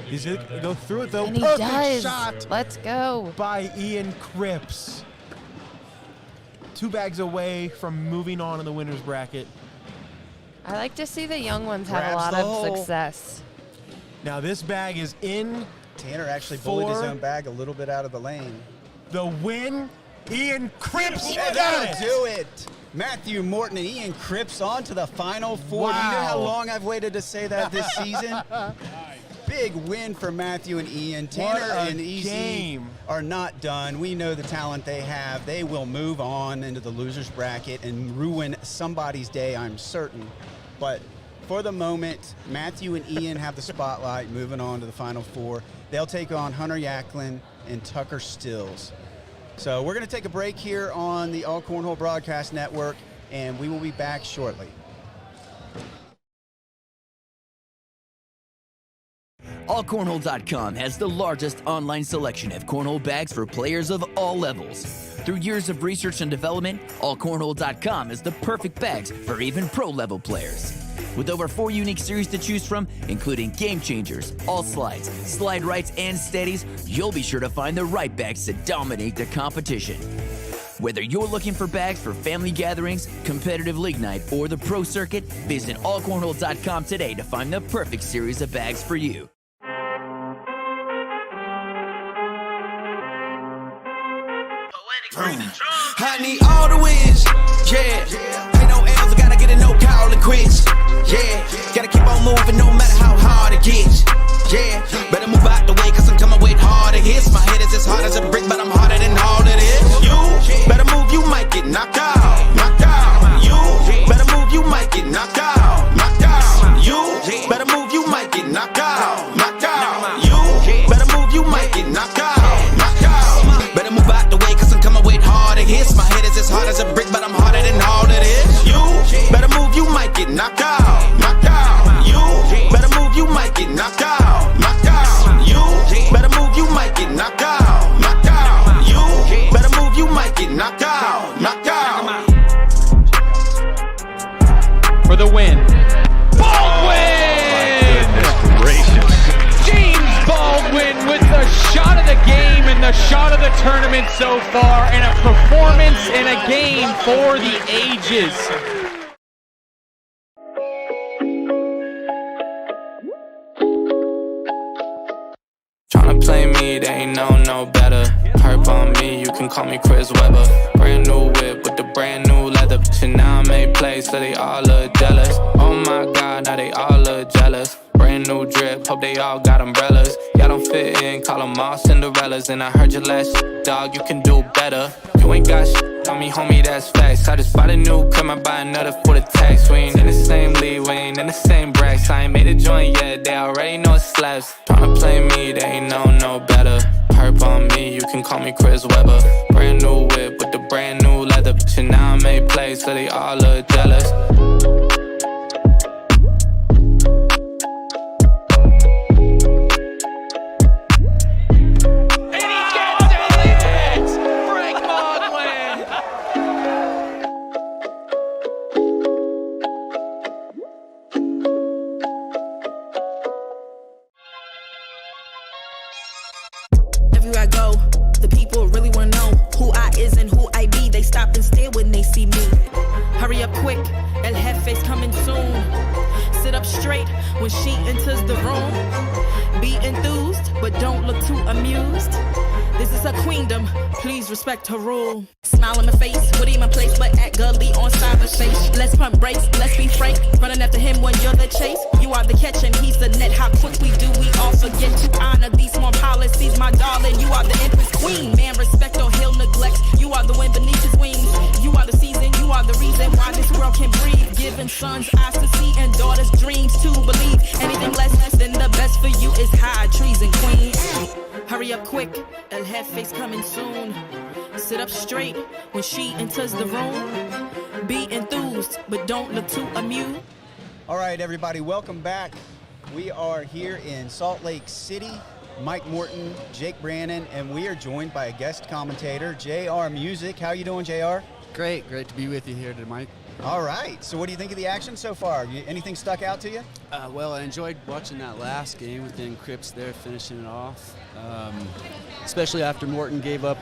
He's going to go through it, though. And he Perfect does. shot Let's go. by Ian Crips. 2 bags away from moving on in the winner's bracket. I like to see the young ones have a Grabs lot the of hole. success. Now this bag is in. Tanner actually bullied his For- own bag a little bit out of the lane. The win. Ian Crips And got that'll it. do it. Matthew Morton and Ian Crips on to the Final Four. Do you know how Wow. long I've waited to say that this season? Big win for Matthew and Ian. Tanner What a and Easy game. are not done. We know the talent they have. They will move on into the loser's bracket and ruin somebody's day, I'm certain. But for the moment, Matthew and Ian have the spotlight moving on to the Final Four. They'll take on Hunter Yachtlin and Tucker Stills. So we're going to take a break here on the All Cornhole Broadcast Network, and we will be back shortly. AllCornhole.com has the largest online selection of cornhole bags for players of all levels. Through years of research and development, AllCornhole.com is the perfect bags for even pro-level players. With over 4 unique series to choose from, including Game Changers, All Slides, Slide Rights, and Steadies, you'll be sure to find the right bags to dominate the competition. Whether you're looking for bags for family gatherings, competitive league night, or the pro circuit, visit AllCornhole.com today to find the perfect series of bags for you. I need all the wins, yeah. Ain't no L's, I gotta get a no call and quits, yeah. Gotta keep on moving no matter how hard it gets, yeah. Better move out the way, cause I'm coming with harder hits. My head is as hard as a brick, but I'm harder than all it is. You better move, you might get knocked out, knocked out. You better move, you might get knocked out, knocked out. You better move, you might get knocked out, knocked out. You better move, you might get knocked out, knocked out. Better move out the way, cause I'm coming with harder hits. My head is as hard as a brick, but I'm harder than all it is. You better move, you might get knocked out, knocked out. You better move, you might get knocked out, knocked out. You better move, you might get knocked out, knocked out. You better move, you might get knocked out, knocked out. For the win. Baldwin! James Baldwin with the shot of the game and the shot of the tournament so far, and a performance in a game for the ages. Tryna play me, they ain't no better. Perp on me, you can call me Chris Webber. Brand new whip with the brand new leather. Shit, now I made plays, so they all look jealous. Oh my god, now they all look jealous. Brand new drip, hope they all got umbrellas. Y'all don't fit in, call them all Cinderellas. And I heard your last shit, dog, you can do better. You ain't got shit on me, homie, that's facts. I just bought a new crib, I buy another for the tax. We ain't in the same league, we ain't in the same brackets. I ain't made a joint yet, they already know it slaps. Tryna play me, they ain't no better. Perp on me, you can call me Chris Webber. Brand new whip with the brand new leather. Shit, now I made plays, so they all look jealous. Everywhere I go, the people really wanna know who I is and who I be. They stop and stare when they see me. Hurry up quick, El Jefe's coming soon. Sit up straight when she enters the room. Be enthused, but don't look too amused. This is her queendom, please respect her rule. Smile on my face, put him in place, but act gully on cyberspace. Let's pump brakes, let's be frank. Running after him when you're the chase. You are the catch and he's the net. How quickly do we all forget to honor these small policies, my darling? You are the empress queen. Man, respect or he'll neglect. You are the wind beneath his wings. You are the season, you are the reason why this world can breathe. Giving sons eyes to see and daughters dreams to believe. Anything less than the best for you is high treason, queen. Hurry up quick, El Jefe's coming soon. Sit up straight when she enters the room. Be enthused, but don't look too amused. All right, everybody, welcome back. We are here in Salt Lake City. Mike Morton, Jake Brannon, and we are joined by a guest commentator, JR Music. How you doing, JR? Great to be with you here today, Mike. All right, so what do you think of the action so far? Anything stuck out to you? Well, I enjoyed watching that last game with the Crips there finishing it off, especially after Morton gave up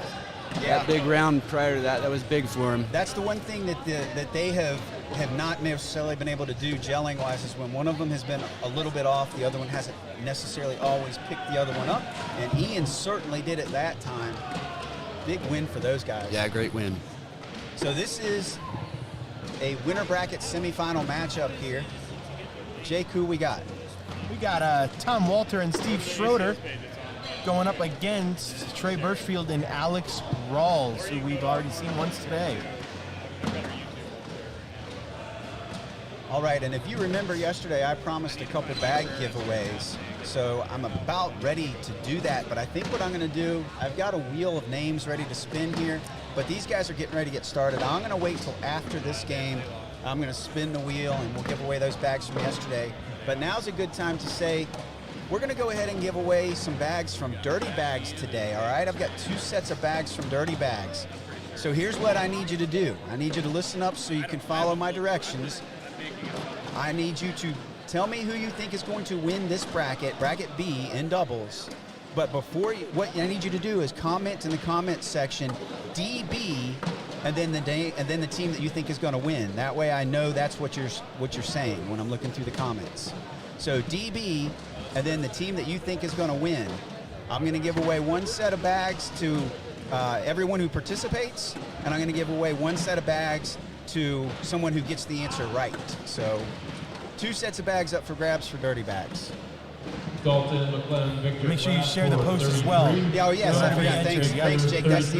that big round prior to that. That was big for him. That's the one thing that they have not necessarily been able to do gelling-wise is when one of them has been a little bit off, the other one hasn't necessarily always picked the other one up, and Ian certainly did it that time. Big win for those guys. Yeah, great win. So this is a winner bracket semifinal matchup here. Jake, who we got? We got Tom Walter and Steve Schroeder going up against Trey Birchfield and Alex Rawls, who we've already seen once today. All right, and if you remember yesterday, I promised a couple bag giveaways. So I'm about ready to do that, but I think what I'm going to do, I've got a wheel of names ready to spin here, but these guys are getting ready to get started. I'm going to wait till after this game. I'm going to spin the wheel, and we'll give away those bags from yesterday. But now's a good time to say, we're going to go ahead and give away some bags from Dirty Bags today, all right? I've got 2 sets of bags from Dirty Bags. So here's what I need you to do. I need you to listen up so you can follow my directions. I need you to tell me who you think is going to win this bracket, bracket B in doubles. But before you, what I need you to do is comment in the comment section DB and then the team that you think is going to win. That way I know that's what you're saying when I'm looking through the comments. So DB and then the team that you think is going to win. I'm going to give away 1 set of bags to everyone who participates, and I'm going to give away 1 set of bags to someone who gets the answer right. So 2 sets of bags up for grabs for Dirty Bags. Dalton, McClellan, Victor. Make sure you share the post as well. Yeah, oh yes, I forgot. Thanks, Jake. That's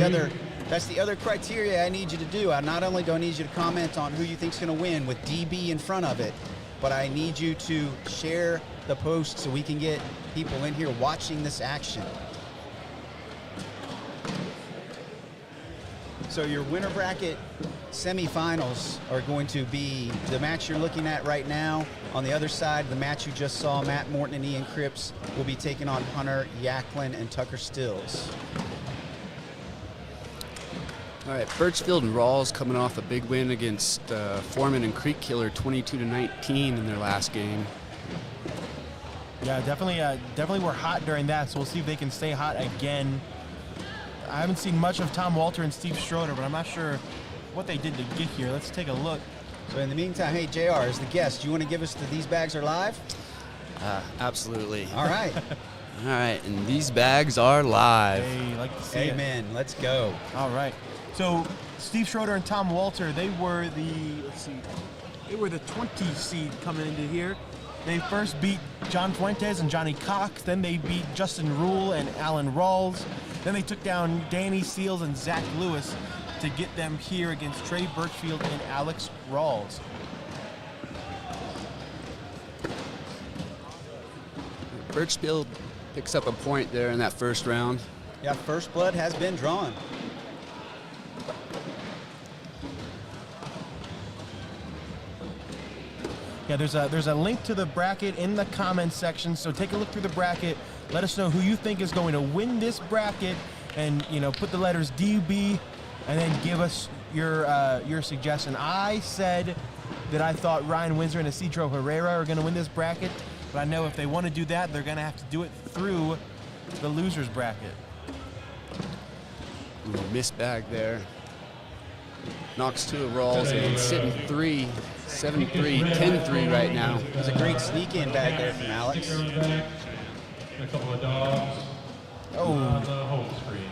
That's the other criteria I need you to do. Not only do I need you to comment on who you think's going to win with DB in front of it, but I need you to share the post so we can get people in here watching this action. So your winner bracket semifinals are going to be the match you're looking at right now. On the other side, the match you just saw, Matt Morton and Ian Crips will be taking on Hunter Yachtlin and Tucker Stills. All right, Birchfield and Rawls coming off a big win against Foreman and Creek Killer, 22-19 in their last game. Yeah, definitely were hot during that, so we'll see if they can stay hot again. I haven't seen much of Tom Walter and Steve Schroeder, but I'm not sure what they did to get here. Let's take a look. So in the meantime, hey, JR, as the guest, do you want to give us these bags are live? Absolutely. All right. All right, and these bags are live. Hey, like to see it. Amen. Let's go. All right. So Steve Schroeder and Tom Walter, they were the 20 seed coming into here. They first beat John Fuentes and Johnny Cox. Then they beat Justin Rule and Alan Rawls. Then they took down Danny Seals and Zach Lewis to get them here against Trey Birchfield and Alex Rawls. Birchfield picks up a point there in that first round. Yeah, first blood has been drawn. Yeah, there's a link to the bracket in the comments section, so take a look through the bracket. Let us know who you think is going to win this bracket, and put the letters DB, and then give us your suggestion. I said that I thought Ryan Windsor and Isidro Herrera are going to win this bracket, but I know if they want to do that, they're going to have to do it through the losers bracket. Ooh, missed bag there. Knocks 2 of Rawls and sitting 3, 7-3, 10-3 right now. It was a great sneak-in bag there from Alex. A couple of dogs. Oh. The home screen.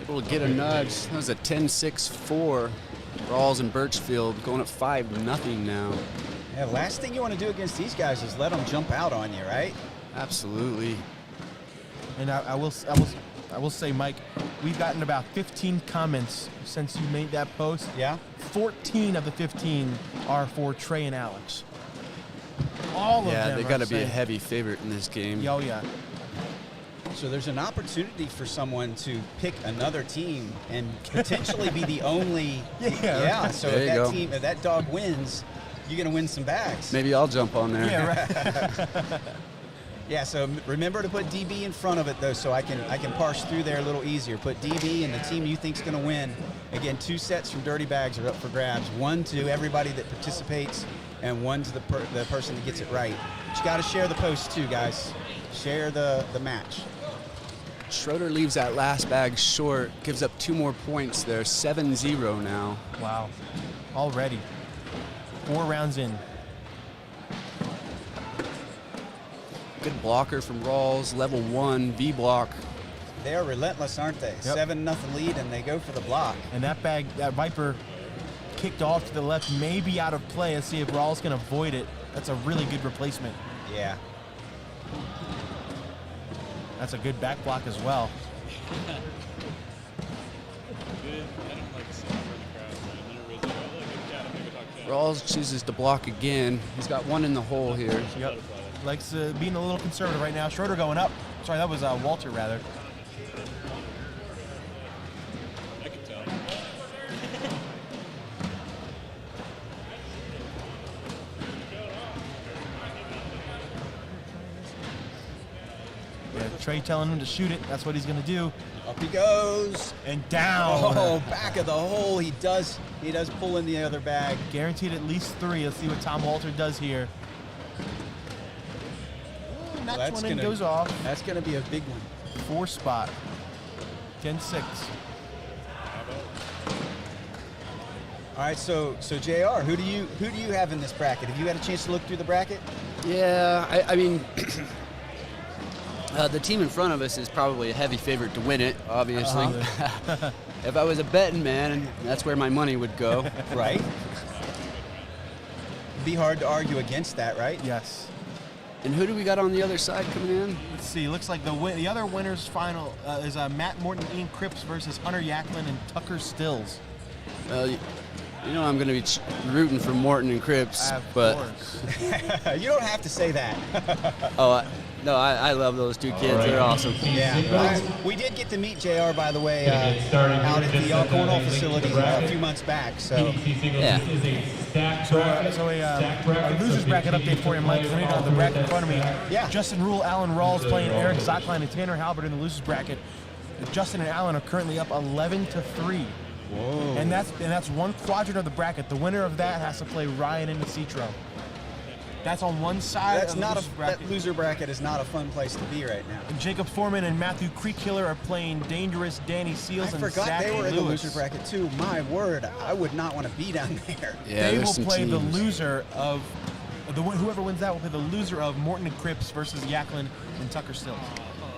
Able to get a nudge. That was a 10-6-4. Rawls and Birchfield going up 5-0 now. Yeah, last thing you want to do against these guys is let them jump out on you, right? Absolutely. And I will say, Mike, we've gotten about 15 comments since you made that post. Yeah. 14 of the 15 are for Trey and Alex. All of them. Yeah, they got to be a saying, heavy favorite in this game. Oh yeah. So there's an opportunity for someone to pick another team and potentially be the only. Yeah. So There if you that go. team, if that dog wins, you're gonna win some bags. Maybe I'll jump on there. Yeah, right. Yeah. So remember to put DB in front of it though, so I can parse through there a little easier. Put DB and the team you think's gonna win. Again, 2 sets from Dirty Bags are up for grabs. 1 to everybody that participates, and 1 to the person that gets it right. But you got to share the post too, guys. Share the match. Schroeder leaves that last bag short, gives up 2 more points there, 7-0 now. Wow. Already. 4 rounds in. Good blocker from Rawls, level 1, V block. They are relentless, aren't they? Yep. 7-0 lead, and they go for the block. And that Viper kicked off to the left, maybe out of play. Let's see if Rawls can avoid it. That's a really good replacement. Yeah. That's a good back block as well. Rawls chooses to block again. He's got 1 in the hole here. Yep. Likes being a little conservative right now. Schroeder going up. Sorry, that was Walter, rather. I can tell. Yeah, Trey telling him to shoot it. That's what he's going to do. Up he goes. And down. Oh, back of the hole. He does pull in the other bag. Guaranteed at least 3. Let's see what Tom Walter does here. Well, Next one in goes off. That's going to be a big one. 4 spot. 10-6. All right, so JR, who do you have in this bracket? Have you had a chance to look through the bracket? Yeah, I mean, the team in front of us is probably a heavy favorite to win it, obviously. If I was a betting man, that's where my money would go. Right. Be hard to argue against that, right? Yes. And who do we got on the other side coming in? Let's see. Looks like the other winner's final is Matt Morton, Ian Crips versus Hunter Yachtlin and Tucker Stills. You know I'm going to be rooting for Morton and Crips, Of but course. You don't have to say that. I love those 2 kids. Right. They're awesome. Yeah. We did get to meet JR, by the way, out at the AllCornhole facility a few months back. So Yeah. A loser's bracket update for you, Mike. I need on the bracket in front of me. Yeah. Justin Rule, Alan Rawls playing Eric Yachtlin and Tanner Halbert in the loser's bracket. Justin and Alan are currently up 11-3. Whoa. And that's one quadrant of the bracket. The winner of that has to play Ryan and Citro. That's on one side. That's of the not loser's bracket. that loser bracket is not a fun place to be right now. And Jacob Foreman and Matthew Creekkiller are playing Dangerous Danny Seals I and forgot Zach they were in the Lewis. loser bracket too. My word, I would not want to be down there. Yeah, They there's will some play the teams. loser of whoever wins that will play the loser of Morton and Crips versus Yachtlin and Tucker Stills.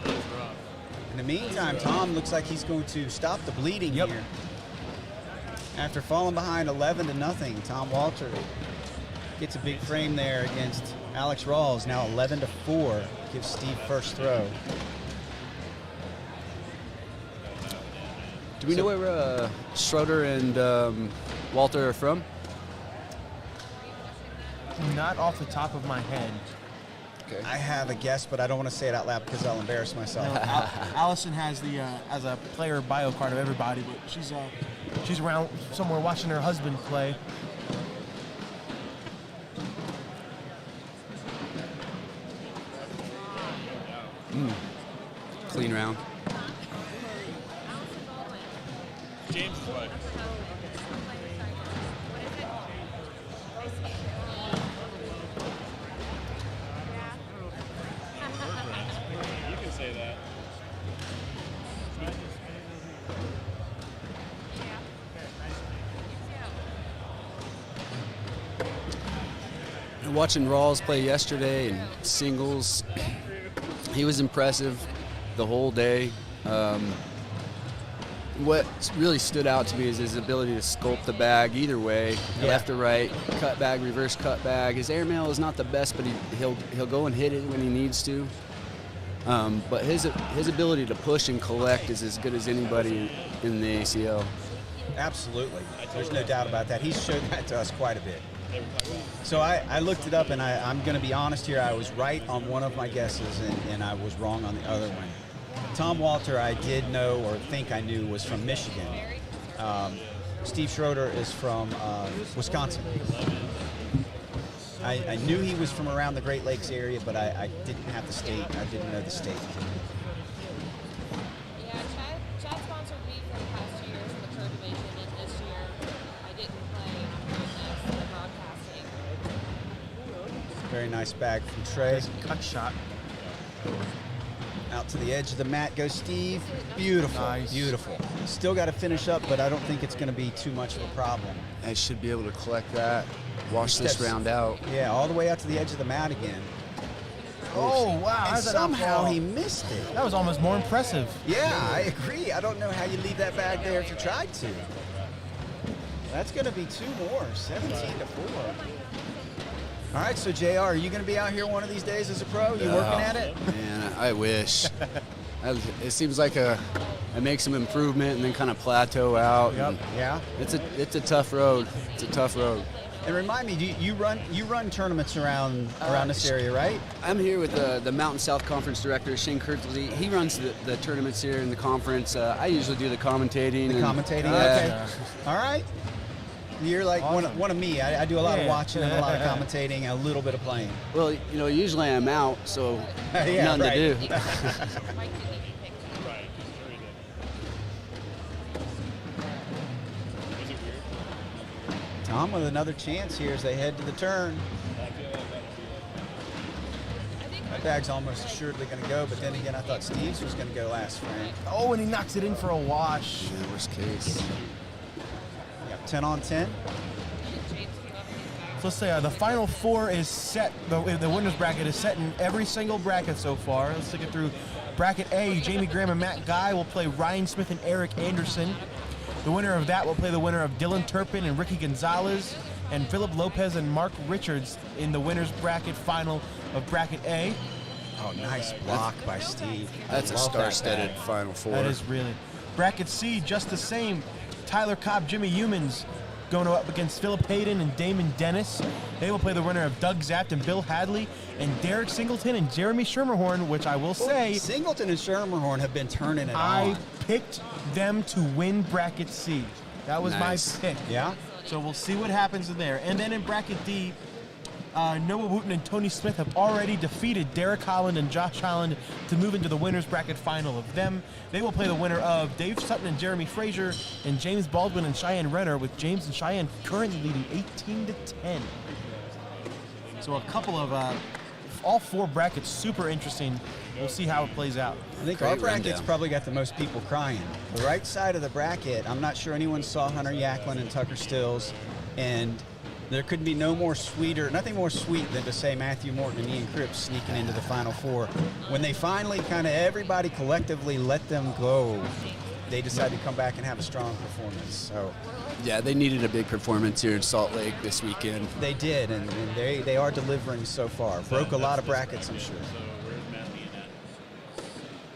In the meantime, Tom looks like he's going to stop the bleeding Yep. here. After falling behind 11-0, Tom Walter gets a big frame there against Alex Rawls. Now 11-4. Gives Steve first throw. Do we know where Schroeder and Walter are from? Not off the top of my head. Okay. I have a guess, but I don't want to say it out loud because I'll embarrass myself. Allison has the as a player bio card of everybody, but she's around somewhere watching her husband play. Clean round. James' wife. You can say that. Watching Rawls play yesterday and singles, he was impressive the whole day. What really stood out to me is his ability to sculpt the bag either way, left or right, cut bag, reverse cut bag. His airmail is not the best, but he'll go and hit it when he needs to. But his ability to push and collect is as good as anybody in the ACL. Absolutely. There's no doubt about that. He's showed that to us quite a bit. So I looked it up, and I'm going to be honest here. I was right on one of my guesses, and I was wrong on the other one. Tom Walter, I did know or think I knew was from Michigan. Steve Schroeder is from Wisconsin. I knew he was from around the Great Lakes area, but I didn't have the state. I didn't know the state. Yeah, Chad sponsored me for the past 2 years in the pro division, and this year I didn't play. I'm doing this, the broadcasting. Very nice bag from Trey. Cut shot. Out to the edge of the mat goes Steve. Beautiful, Nice. beautiful. Still got to finish up, but I don't think it's going to be too much of a problem. I should be able to collect that, wash this Steps- round out. Yeah, all the way out to the edge of the mat again. Oh, wow. And How's that not somehow fall? he missed it. That was almost more impressive. Yeah, I agree. I don't know how you leave that bag there if you tried to. That's going to be 2 more, 17-4. All right, so JR, are you going to be out here one of these days as a pro? You working at it? Man, I wish. It seems like I make some improvement and then kind of plateau out. Yep. and Yeah. It's a tough road. It's a tough road. And remind me, you run tournaments around this area, right? I'm here with the Mountain South Conference director, Shane Kirtley. He runs the tournaments here in the conference. I usually do the commentating. Commentating. Yeah. Okay. All right. You're like one of me. I do a lot of watching and a lot of commentating and a little bit of playing. Well, usually I'm out, so Yeah, nothing right. to do. Tom with another chance here as they head to the turn. That bag's almost assuredly going to go, but then again, I thought Steve's was going to go last frame. Oh, and he knocks it in for a wash. Yeah, worst case. We got 10 on 10. So let's say the final 4 is set. The winner's bracket is set in every single bracket so far. Let's take it through. Bracket A, Jamie Graham and Matt Guy will play Ryan Smith and Eric Anderson. The winner of that will play the winner of Dylan Turpin and Ricky Gonzalez, and Philip Lopez and Mark Richards in the winner's bracket final of Bracket A. Oh, nice block by Steve. That's a Love that star-studded bag. Final Four. That is really. Bracket C, just the same. Tyler Cobb, Jimmy Humans going up against Philip Hayden and Damon Dennis. They will play the winner of Doug Zapt and Bill Hadley, and Derek Singleton and Jeremy Schermerhorn, which I will say, Singleton and Schermerhorn have been turning it I on. picked them to win Bracket C. That was Nice. my pick. Yeah? So we'll see what happens in there. And then in Bracket D, Noah Wooten and Tony Smith have already defeated Derek Holland and Josh Holland to move into the winner's bracket final of them. They will play the winner of Dave Sutton and Jeremy Frazier and James Baldwin and Cheyenne Renner, with James and Cheyenne currently leading 18-10. So a couple of, all 4 brackets super interesting. We'll see how it plays out. I think Great our bracket's rundown. probably got the most people crying. The right side of the bracket, I'm not sure anyone saw Hunter Yachtlin and Tucker Stills, and there could be nothing more sweet than to say Matthew Morton and Ian Crips sneaking into the Final Four. When they finally kind of everybody collectively let them go, they decided to come back and have a strong performance. So Yeah, they needed a big performance here in Salt Lake this weekend. they did, and they are delivering so far. Broke a lot of brackets, I'm sure.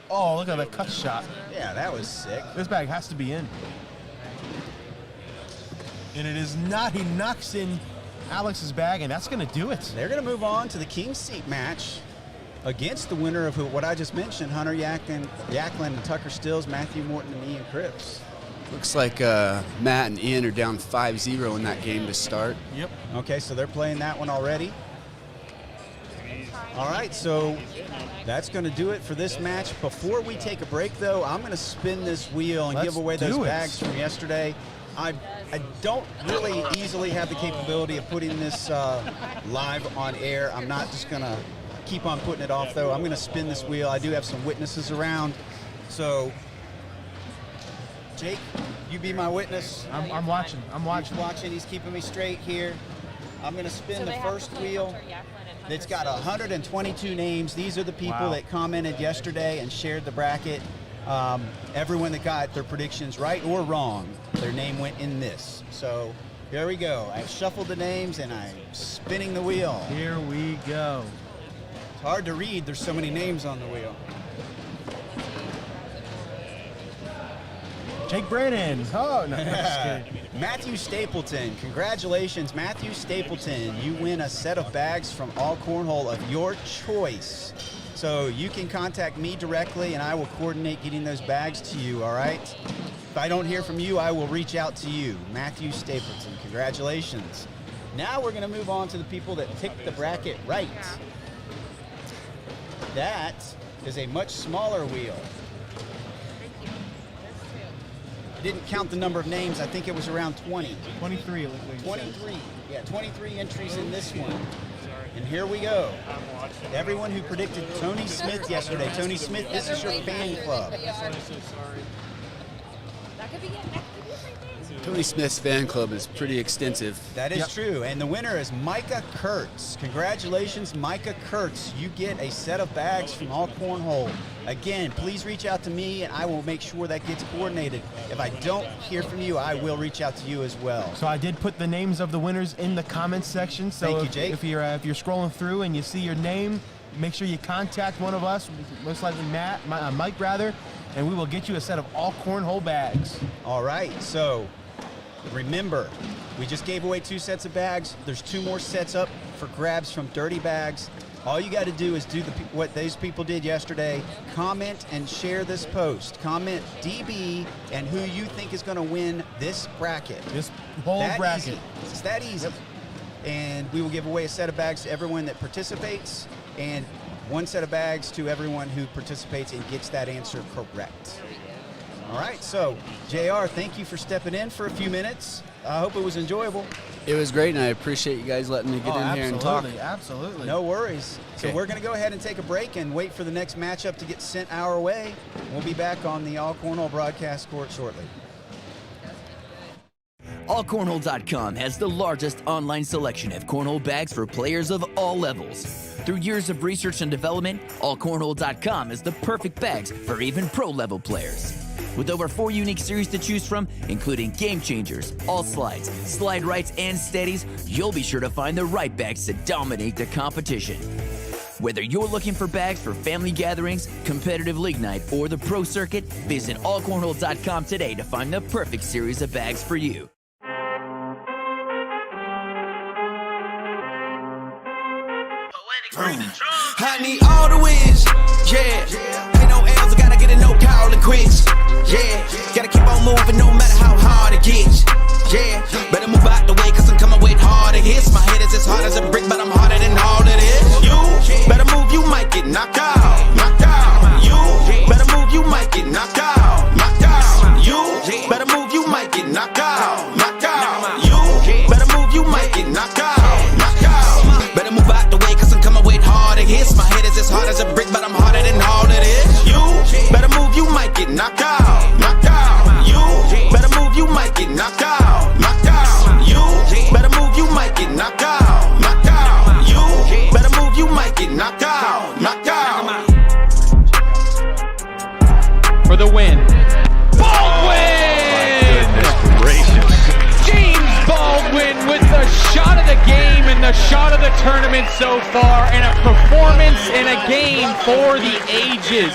Oh, look at that cut shot. Yeah, that was sick. This bag has to be in. And it is not. He knocks in Alex's bag, and that's going to do it. They're going to move on to the King's Seat match against the winner of what I just mentioned, Hunter Yachtlin and Tucker Stills, Matthew Morton and Ian Crips. Looks like Matt and Ian are down 5-0 in that game to start. Yep. Okay, so they're playing that one already. All right, so that's going to do it for this match. Before we take a break, though, I'm going to spin this wheel and Let's give away those do it. bags from yesterday. I don't really easily have the capability of putting this live on air. I'm not just going to keep on putting it off, though. I'm going to spin this wheel. I do have some witnesses around. So, Jake, you be my witness. I'm watching. He's watching. He's keeping me straight here. I'm going to spin the first wheel. It's got 122 names. These are the people that commented yesterday and shared the bracket. Everyone that got their predictions right or wrong, their name went in this. So here we go. I've shuffled the names and I'm spinning the wheel. Here we go. It's hard to read. There's so many names on the wheel. Jake Brennan. Oh, no. Just kidding. Matthew Stapleton. Congratulations, Matthew Stapleton. You win a set of bags from All Cornhole of your choice. So you can contact me directly, and I will coordinate getting those bags to you, all right? If I don't hear from you, I will reach out to you. Matthew Stapleton, congratulations. Now we're going to move on to the people that picked the bracket right. That is a much smaller wheel. I didn't count the number of names. I think it was around 20. 23. 23. Yeah, 23 entries in this one. And here we go. Everyone who predicted Tony Smith yesterday. Tony Smith, this is your fan club. Tony Smith's fan club is pretty extensive. That is true. And the winner is Micah Kurtz. Congratulations, Micah Kurtz. You get a set of bags from All Cornhole. Again, please reach out to me, and I will make sure that gets coordinated. If I don't hear from you, I will reach out to you as well. So I did put the names of the winners in the comments section. So Thank you, Jake. If you're scrolling through and you see your name, make sure you contact one of us, most likely Mike rather, and we will get you a set of All Cornhole bags. All right, so remember, we just gave away 2 sets of bags. There's 2 more sets up for grabs from Dirty Bags. All you got to do is do what those people did yesterday. Comment and share this post. Comment DB and who you think is going to win this bracket. This whole bracket. Easy. It's that easy. Yep. And we will give away a set of bags to everyone that participates, and 1 set of bags to everyone who participates and gets that answer correct. All right, so JR, thank you for stepping in for a few minutes. I hope it was enjoyable. It was great, and I appreciate you guys letting me get in here and talk. Absolutely. No worries. Okay. So we're going to go ahead and take a break and wait for the next matchup to get sent our way. We'll be back on the All Cornhole broadcast court shortly. AllCornhole.com has the largest online selection of cornhole bags for players of all levels. Through years of research and development, AllCornhole.com is the perfect bags for even pro-level players. With over 4 unique series to choose from, including Game Changers, All Slides, Slide Rights, and Steadies, you'll be sure to find the right bags to dominate the competition. Whether you're looking for bags for family gatherings, competitive league night, or the pro circuit, visit AllCornhole.com today to find the perfect series of bags for you. I need all the wins, yeah. Ain't no L's, I gotta get a no call and quits, yeah. Gotta keep on moving no matter how hard it gets, yeah. Better move out the way, cause I'm coming with harder hits. My head is as hard as a brick, but I'm harder than all of this. You better move, you might get knocked out, knocked out. You better move, you might get knocked out, knocked out. You better move, you might get knocked out, knocked out. You better move, you might get knocked out, knocked out. Better move out the way, cause I'm coming with harder hits. My head is as hard as a brick, but I'm harder than all of this. You better move, you might get knocked out, knocked out. You better move, you might get knocked out, knocked out. You better move, you might get knocked out, knocked out. You better move, you might get knocked out, knocked out. For the win, Baldwin! Gracious. James Baldwin with the shot of the game and the shot of the tournament so far, and a performance in a game for the ages.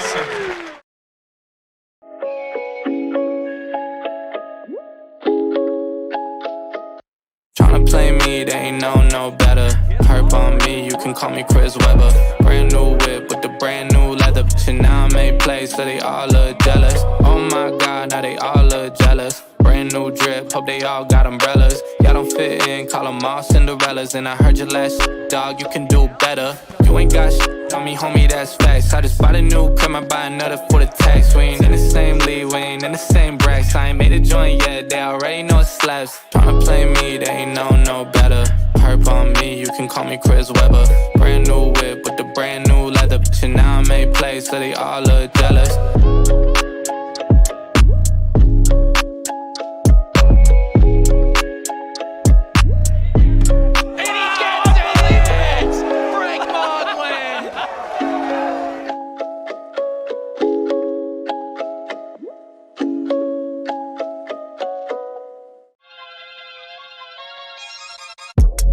Tryna play me, they ain't know no better. Herp on me, you can call me Chris Webber. Brand new whip with the brand new leather. Shit now I made plays, so they all look jealous. Oh my god, now they all look jealous. Brand new drip, hope they all got umbrellas. Y'all don't fit in, call them all Cinderellas. And I heard your last dog, you can do better. You ain't got shit on me, homie, that's facts. I just bought a new crib, I buy another for the tax. We ain't in the same league, we ain't in the same brackets. I ain't made a joint yet, they already know it slaps. Tryna play me, they ain't know no better. Herp on me, you can call me Chris Webber. Brand new whip with the brand new leather. Shit now I made plays, so they all look jealous.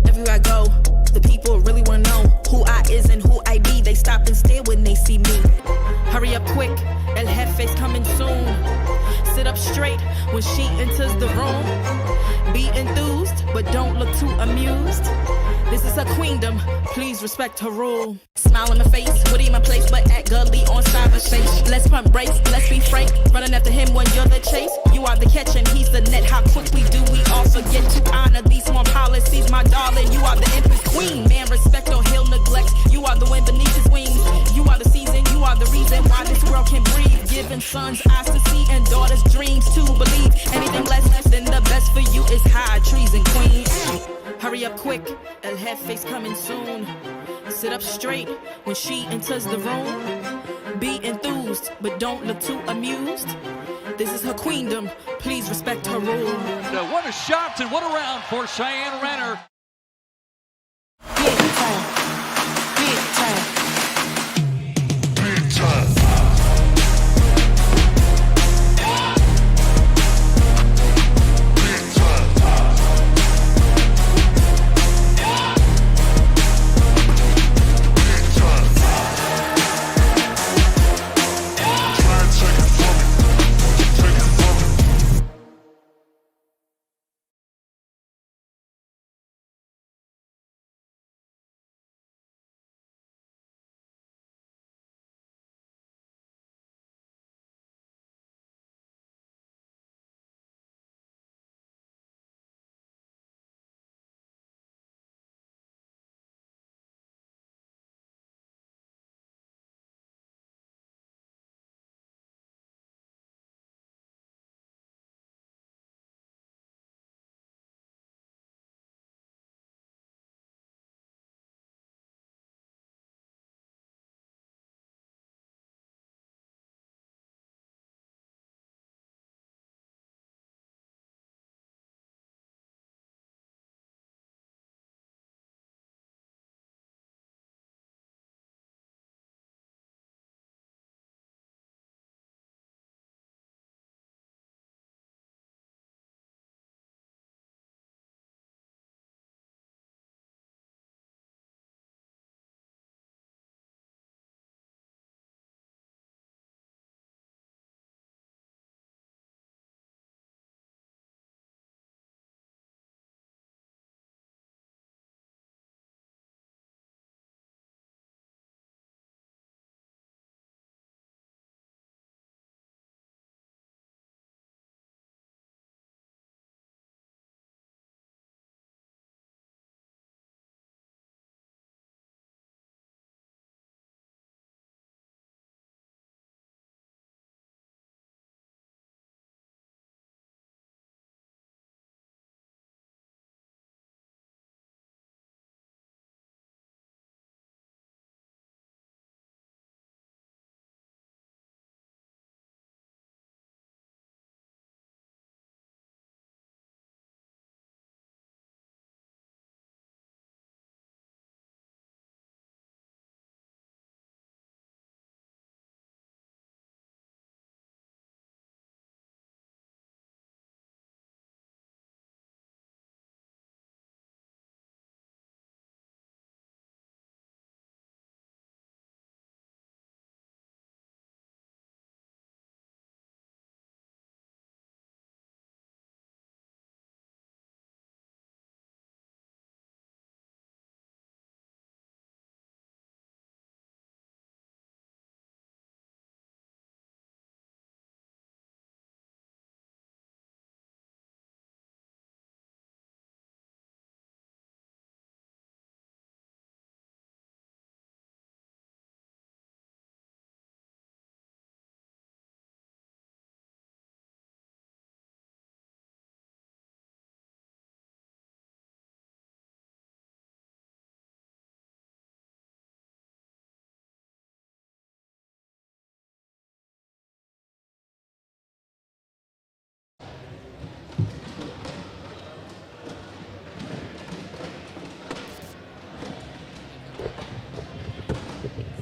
Everywhere I go, the people really wanna know who I is and who I be. They stop and stare when they see me. Hurry up quick, El Jefe's coming soon. Sit up straight when she enters the room. Be enthused, but don't look too amused. This This is her queendom, please respect her rule. Smile in my face, what in my place, but act gully on cyberspace. Let's pump brakes, let's be frank. Running after him when you're the chase. You are the catch and he's the net. How quickly do we all forget to honor these small policies, my darling? You are the empress queen. Man, respect or he'll neglect. You are the wind beneath his wings. You are the season, you are the reason why this world can breathe. Giving sons eyes to see and daughters dreams to believe. Anything less than the best for you is high treason, queen. Hurry up quick, El Jefe's coming soon. Sit up straight when she enters the room. Be enthused, but don't look too amused. This is her queendom, please respect her rule. What a shot and what a round for Cheyenne Renner. Big time, big time.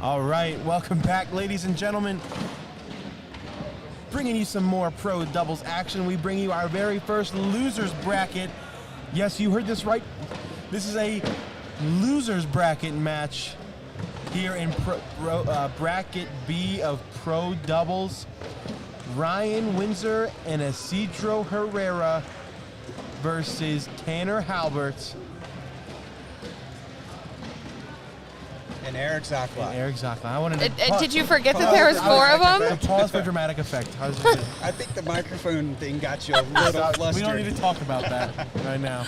All right, welcome back, ladies and gentlemen. Bringing you some more pro doubles action. We bring you our very first losers bracket. Yes, you heard this right. This is a losers bracket match here in bracket B of pro doubles. Ryan Windsor and Isidro Herrera versus Tanner Halbert. And Eric Yachtlin. Eric Yachtlin. I wanted to Did you forget that there was 4 of them? Pause for dramatic effect. I think the microphone thing got you a little flustered. We don't need to talk about that right now.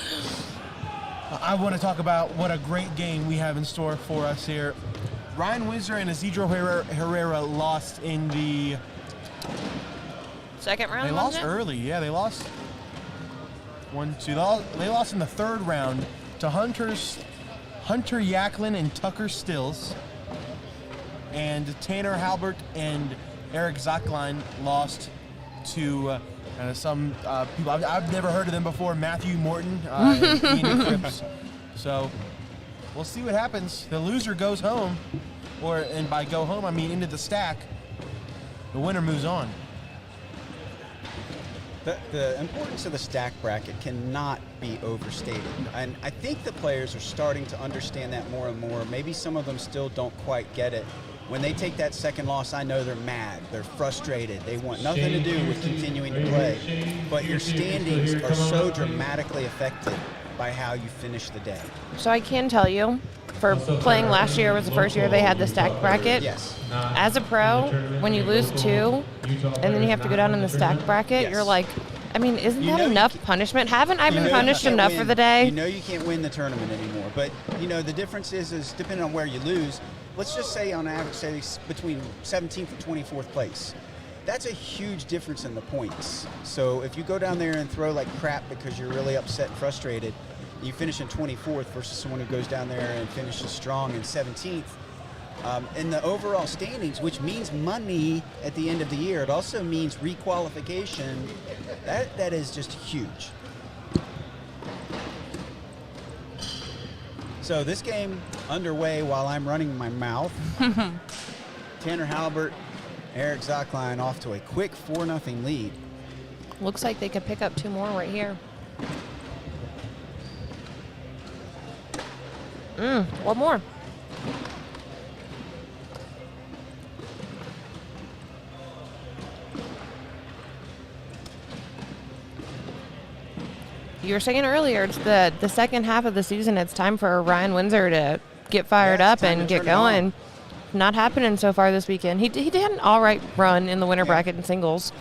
I want to talk about what a great game we have in store for us here. Ryan Windsor and Isidro Herrera lost in the second round. They lost early. Yeah, they lost 1-2. They lost in the third round to Hunter Yachtlin and Tucker Stills. And Tanner Halbert and Eric Yachtlin lost to some people I've never heard of them before. Matthew Morton and Ian Crips. So we'll see what happens. The loser goes home, and by go home I mean into the stack. The winner moves on. The importance of the stack bracket cannot be overstated. And I think the players are starting to understand that more and more. Maybe some of them still don't quite get it. When they take that second loss, I know they're mad, they're frustrated, they want nothing to do with continuing to play. But your standings are so dramatically affected by how you finish the day. So I can tell you, for playing last year was the first year they had the stack bracket. Yes. As a pro, when you lose 2, and then you have to go down in the stack bracket, yes. You're like, I mean, isn't that enough punishment? Haven't I been punished enough for the day? You know you can't win the tournament anymore. But, the difference is depending on where you lose, let's just say on average, say between 17th and 24th place. That's a huge difference in the points. So if you go down there and throw like crap because you're really upset and frustrated, you finish in 24th versus someone who goes down there and finishes strong in 17th. In the overall standings, which means money at the end of the year, it also means requalification. That is just huge. So this game underway while I'm running my mouth. Tanner Halbert, Eric Yachtlin off to a quick 4-0 lead. Looks like they could pick up 2 more right here. One more. You were saying earlier, it's the second half of the season. It's time for Ryan Windsor to get fired up and get going. Not happening so far this weekend. He did an all right run in the winter bracket in singles.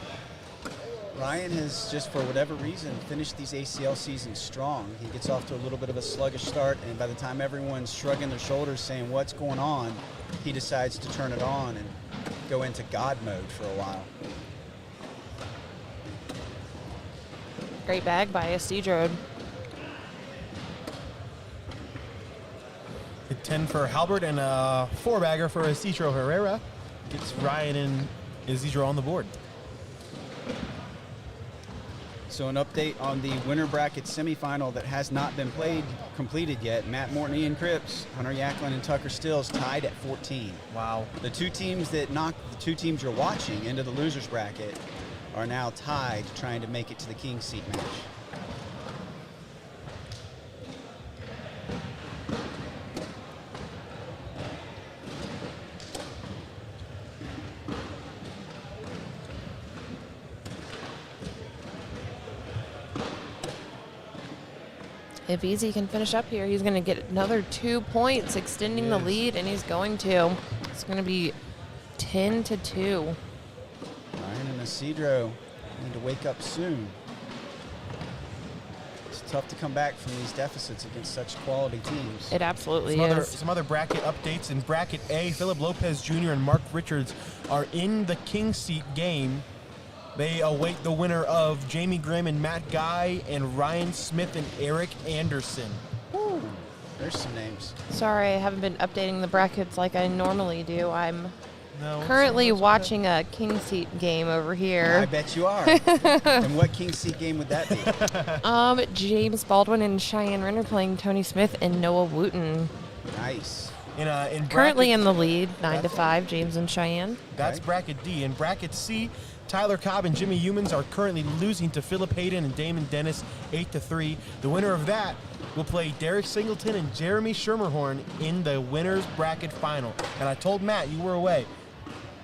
Ryan has just, for whatever reason, finished these ACL seasons strong. He gets off to a little bit of a sluggish start, and by the time everyone's shrugging their shoulders saying, what's going on, he decides to turn it on and go into God mode for a while. Great bag by Isidro. A 10 for Halbert and a 4-bagger for Isidro Herrera. Gets Ryan and Isidro on the board. So an update on the winter bracket semifinal that has not been completed yet. Matt Morton, Ian Crips, Hunter Yachtlin, and Tucker Stills tied at 14. Wow. The 2 teams that knocked the 2 teams you're watching into the losers bracket are now tied, trying to make it to the King's Seat match. If Easy can finish up here, he's going to get another 2 points, extending the lead, and he's going to. It's going to be 10-2. Ryan and Isidro need to wake up soon. It's tough to come back from these deficits against such quality teams. It absolutely is. Some other bracket updates. In bracket A, Philip Lopez Jr. and Mark Richards are in the King's Seat game. They await the winner of Jamie Grimm and Matt Guy and Ryan Smith and Eric Anderson. Woo. There's some names. Sorry, I haven't been updating the brackets like I normally do. I'm currently watching a King's Seat game over here. I bet you are. And what King's Seat game would that be? James Baldwin and Cheyenne Renner playing Tony Smith and Noah Wooten. Nice. Currently in the lead, 9-5, James and Cheyenne. That's bracket D. In bracket C, Tyler Cobb and Jimmy Humans are currently losing to Philip Hayden and Damon Dennis 8-3. The winner of that will play Derek Singleton and Jeremy Schermerhorn in the winner's bracket final. And I told Matt, you were away,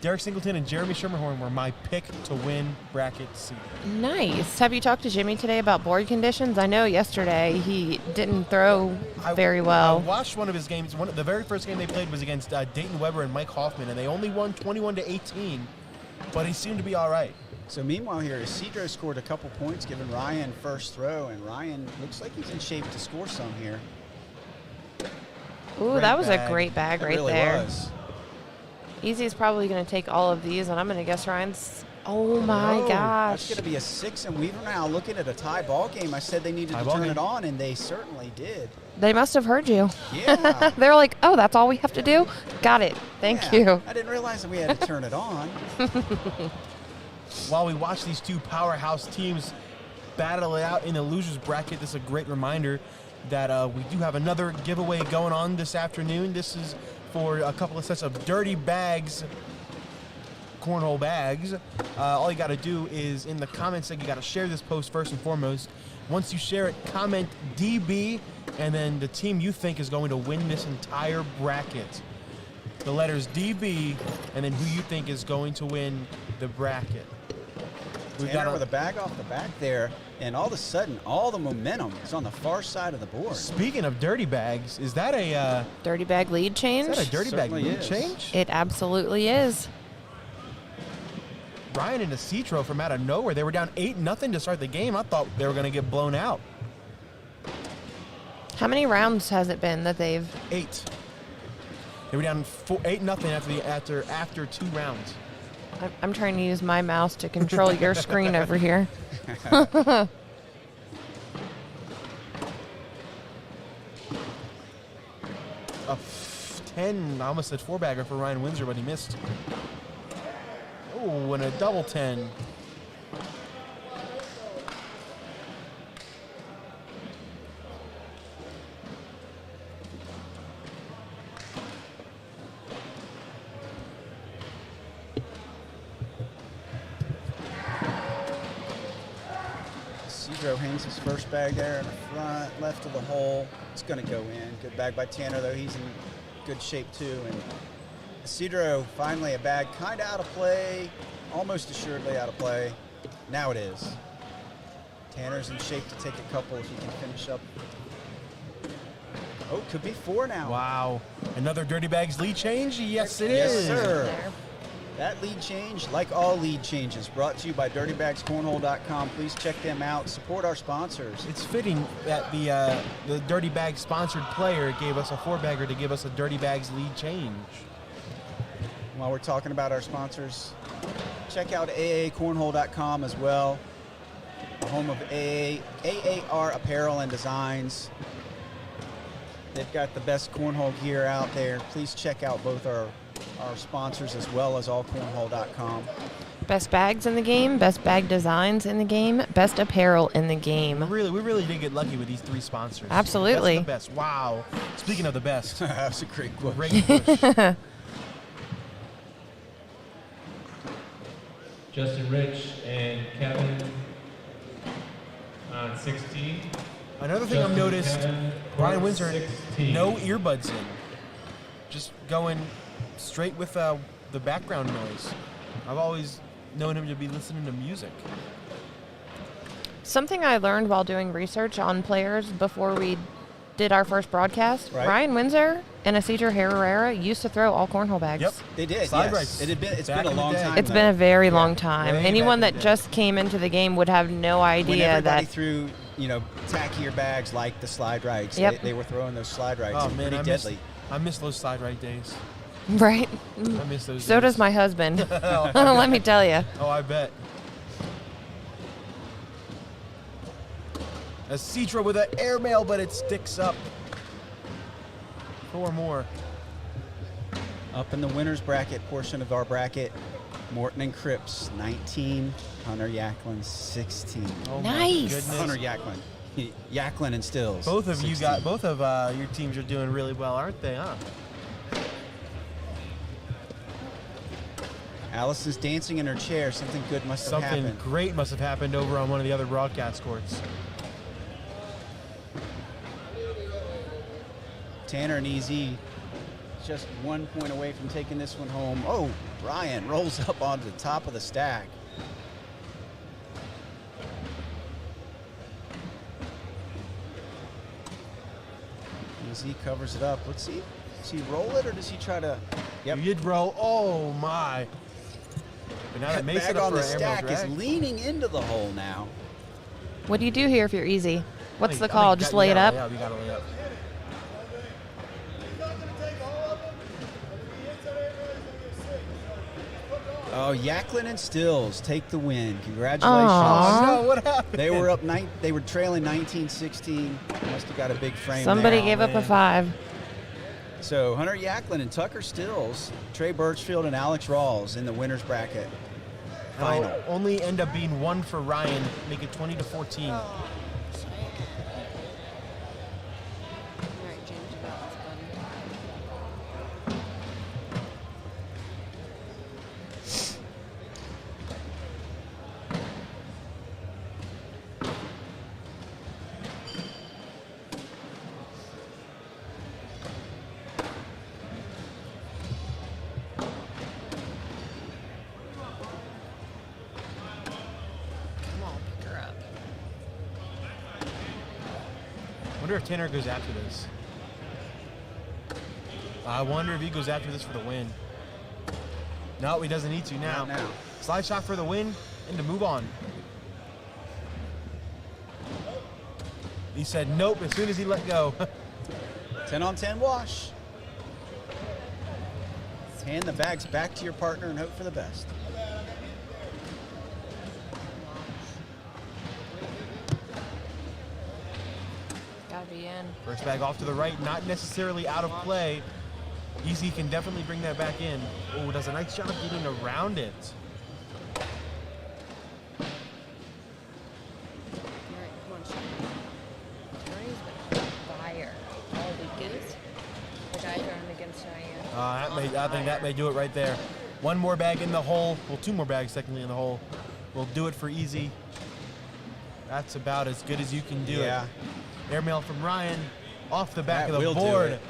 Derek Singleton and Jeremy Schermerhorn were my pick to win bracket C. Nice. Have you talked to Jimmy today about board conditions? I know yesterday he didn't throw very I well. watched one of his games. The very first game they played was against Dayton Weber and Mike Hoffman, and they only won 21-18, but he seemed to be all right. So meanwhile here, Isidro scored a couple points, giving Ryan first throw, and Ryan looks like he's in shape to score some here. Ooh, that was a great bag It right really there. was. Easy's probably going to take all of these, and I'm going to guess Ryan's. Oh my gosh. That's going to be a 6, and Weaver now looking at a tie ball game. I said they needed to turn it on, and they certainly did. They must have heard you. Yeah. They're like, oh, that's all we have to do? Got it. Thank you. I didn't realize that we had to turn it on. While we watch these two powerhouse teams battle it out in the losers bracket, this is a great reminder that we do have another giveaway going on this afternoon. This is for a couple of sets of Dirty Bags cornhole bags. All you got to do is in the comments section, you got to share this post first and foremost. Once you share it, comment DB, and then the team you think is going to win this entire bracket. The letters DB, and then who you think is going to win the bracket. We've got with a bag off the back there, and all of a sudden, all the momentum is on the far side of the board. Speaking of dirty bags, is that a dirty bag lead change? Is that a dirty bag Certainly lead is. change? It absolutely is. Ryan and Isidro from out of nowhere. They were down 8-0 to start the game. I thought they were going to get blown out. How many rounds has it been that they've? 8. They were down 8-0 after 2 rounds. I'm trying to use my mouse to control your screen over here. A 10, I almost said 4-bagger for Ryan Windsor, but he missed. Oh, and a double 10. Isidro hangs his first bag there in the front, left of the hole. It's going to go in. Good bag by Tanner, though. He's in good shape, too. And Isidro, finally a bag kind of out of play, almost assuredly out of play. Now it is. Tanner's in shape to take a couple if he can finish up. Oh, could be 4 now. Wow. Another Dirty Bags lead change? Yes, it Yes, is. sir. That lead change, like all lead changes, brought to you by DirtyBagsCornhole.com. Please check them out. Support our sponsors. It's fitting that the Dirty Bags sponsored player gave us a 4-bagger to give us a Dirty Bags lead change. While we're talking about our sponsors, check out AACornhole.com as well, the home of AAR Apparel and Designs. They've got the best cornhole gear out there. Please check out both our sponsors as well as AllCornhole.com. Best bags in the game, best bag designs in the game, best apparel in the game. We really did get lucky with these 3 sponsors. Absolutely. That's the best. Wow. Speaking of the best. That's a great quote. Great push. Justin Rich and Kevin on 16. Another thing I've noticed, Ryan Windsor, no earbuds in. Just going straight with the background noise. I've always known him to be listening to music. Something I learned while doing research on players before we did our first broadcast, Right. Ryan Windsor and Isidro Herrera used to throw all cornhole bags. Yep. They did, Slide yes. rights. It's Back been a in the long day. time. It's though. been a very long time. Way Anyone back that in the day. just came into the game would have no When idea everybody that. threw, tackier bags like the slide rights, Yep. they were throwing those slide rights. Oh, and man, pretty deadly. I miss those slide right days. Right? I miss those So days. does my husband. Let me tell you. Oh, I bet. A Citra with an airmail, but it sticks up. 4 more. Up in the winner's bracket portion of our bracket, Morton and Crips, 19. Hunter Yachtlin, 16. Oh Nice. My goodness. Hunter Yachtlin. Yachtlin and Stills. Both of 16. your teams are doing really well, aren't they, huh? Alice is dancing in her chair. Something good must have Something happened. great must have happened over on one of the other broadcast courts. Tanner and EZ just 1 point away from taking this one home. Oh, Ryan rolls up onto the top of the stack. As he covers it up, let's see. Does he roll it or does he try to? Yep. You did roll. Oh my! But now that makes bag it up on for the an airmail stack is drag. leaning into the hole now. What do you do here if you're easy? What's the I call? think Just you lay it gotta up? lay you gotta lay up. Oh, Yachtlin and Stills take the win. Congratulations. Aw. Oh, no, what happened? They were up they were trailing 19-16. Must have got a big frame Somebody there. gave up a 5. So Hunter Yachtlin and Tucker Stills, Trey Birchfield and Alex Rawls in the winner's bracket final. It'll only end up being 1 for Ryan, make it 20-14. I wonder if Tanner goes after this. I wonder if he goes after this for the win. No, he doesn't need to now. Not now. Slide shot for the win and to move on. He said nope as soon as he let go. 10-on-10 wash. Hand the bags back to your partner and hope for the best. Gotta be in. First bag off to the right, not necessarily out of play. Easy can definitely bring that back in. Oh, does a nice job of getting around it. Fire all weekend. The guy throwing against Cheyenne. I think that may do it right there. One more bag in the hole. Well, 2 more bags technically in the hole. We'll do it for easy. That's about as good as you can do it. Airmail from Ryan off the back That of the will do board. it.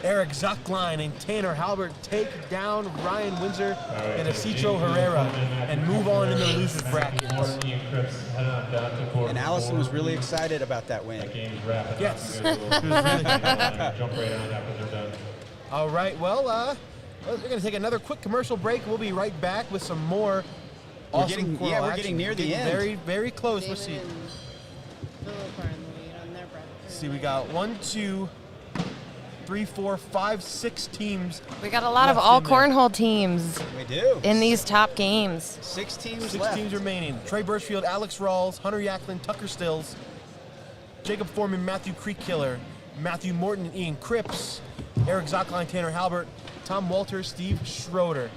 Eric Yachtlin and Tanner Halbert take down Ryan Windsor and Acitro Herrera and move on in the losers bracket. And Allison was really excited about that win. Yes. All right, well, we're going to take another quick commercial break. We'll be right back with some more We're awesome getting- yeah, we're getting near the end. Very, very close. Let's see. See, we got 1, 2, 3, 4, 5, 6 teams. We got a lot of left all in there. cornhole teams We do. in these top games. 6 teams 6 left. teams remaining. Trey Birchfield, Alex Rawls, Hunter Yachtlin, Tucker Stills, Jacob Foreman, Matthew Creekkiller, Matthew Morton, and Ian Crips, Eric Yachtlin, Tanner Halbert, Tom Walter, Steve Schroeder.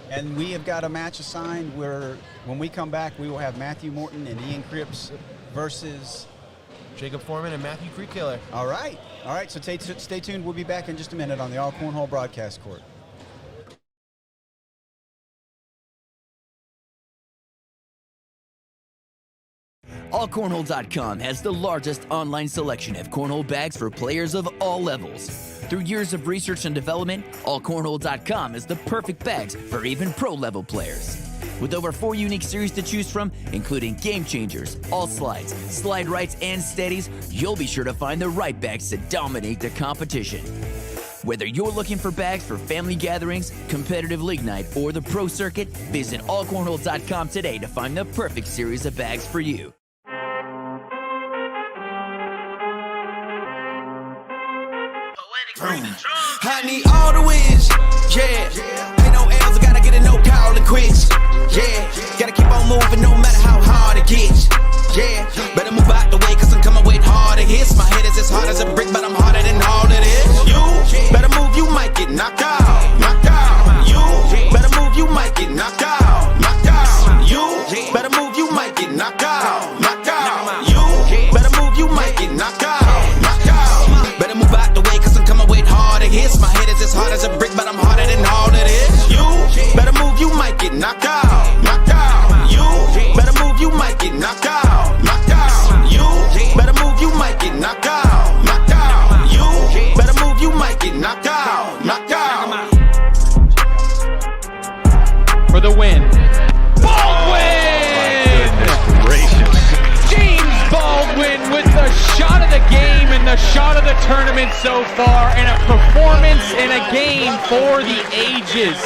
And we have got a match assigned where when we come back, we will have Matthew Morton and Ian Cripps versus Jacob Foreman and Matthew Creekkiller. All right. So stay tuned. We'll be back in just a minute on the All Cornhole broadcast court. AllCornhole.com has the largest online selection of cornhole bags for players of all levels. Through years of research and development, AllCornhole.com is the perfect bags for even pro-level players. With over 4 unique series to choose from, including Game Changers, All Slides, Slide Rights, and Steadies, you'll be sure to find the right bags to dominate the competition. Whether you're looking for bags for family gatherings, competitive league night, or the pro circuit, visit AllCornhole.com today to find the perfect series of bags for you. I need all the wins, yeah. Ain't no L's, I gotta get a no call and quits, yeah. Gotta keep on moving no matter how hard it gets, yeah. Better move out the way, cause I'm coming with harder hits. My head is as hard as a brick, but I'm harder than all it is. You better move, you might get knocked out, knocked out. You better move, you might get knocked out, knocked out. You better move, you might get knocked out, knocked out. You better move, you might get knocked out, knocked out. Better move out the way, cause I'm coming with harder hits. My head is as hard as a brick, but I'm harder than all it is. You better move, you might get knocked out, knocked out. You better move, you might get knocked out, knocked out. You better move, you might get knocked out, knocked out. You better move, you might get knocked out, knocked out. tournament so far, and a performance in a game for the ages.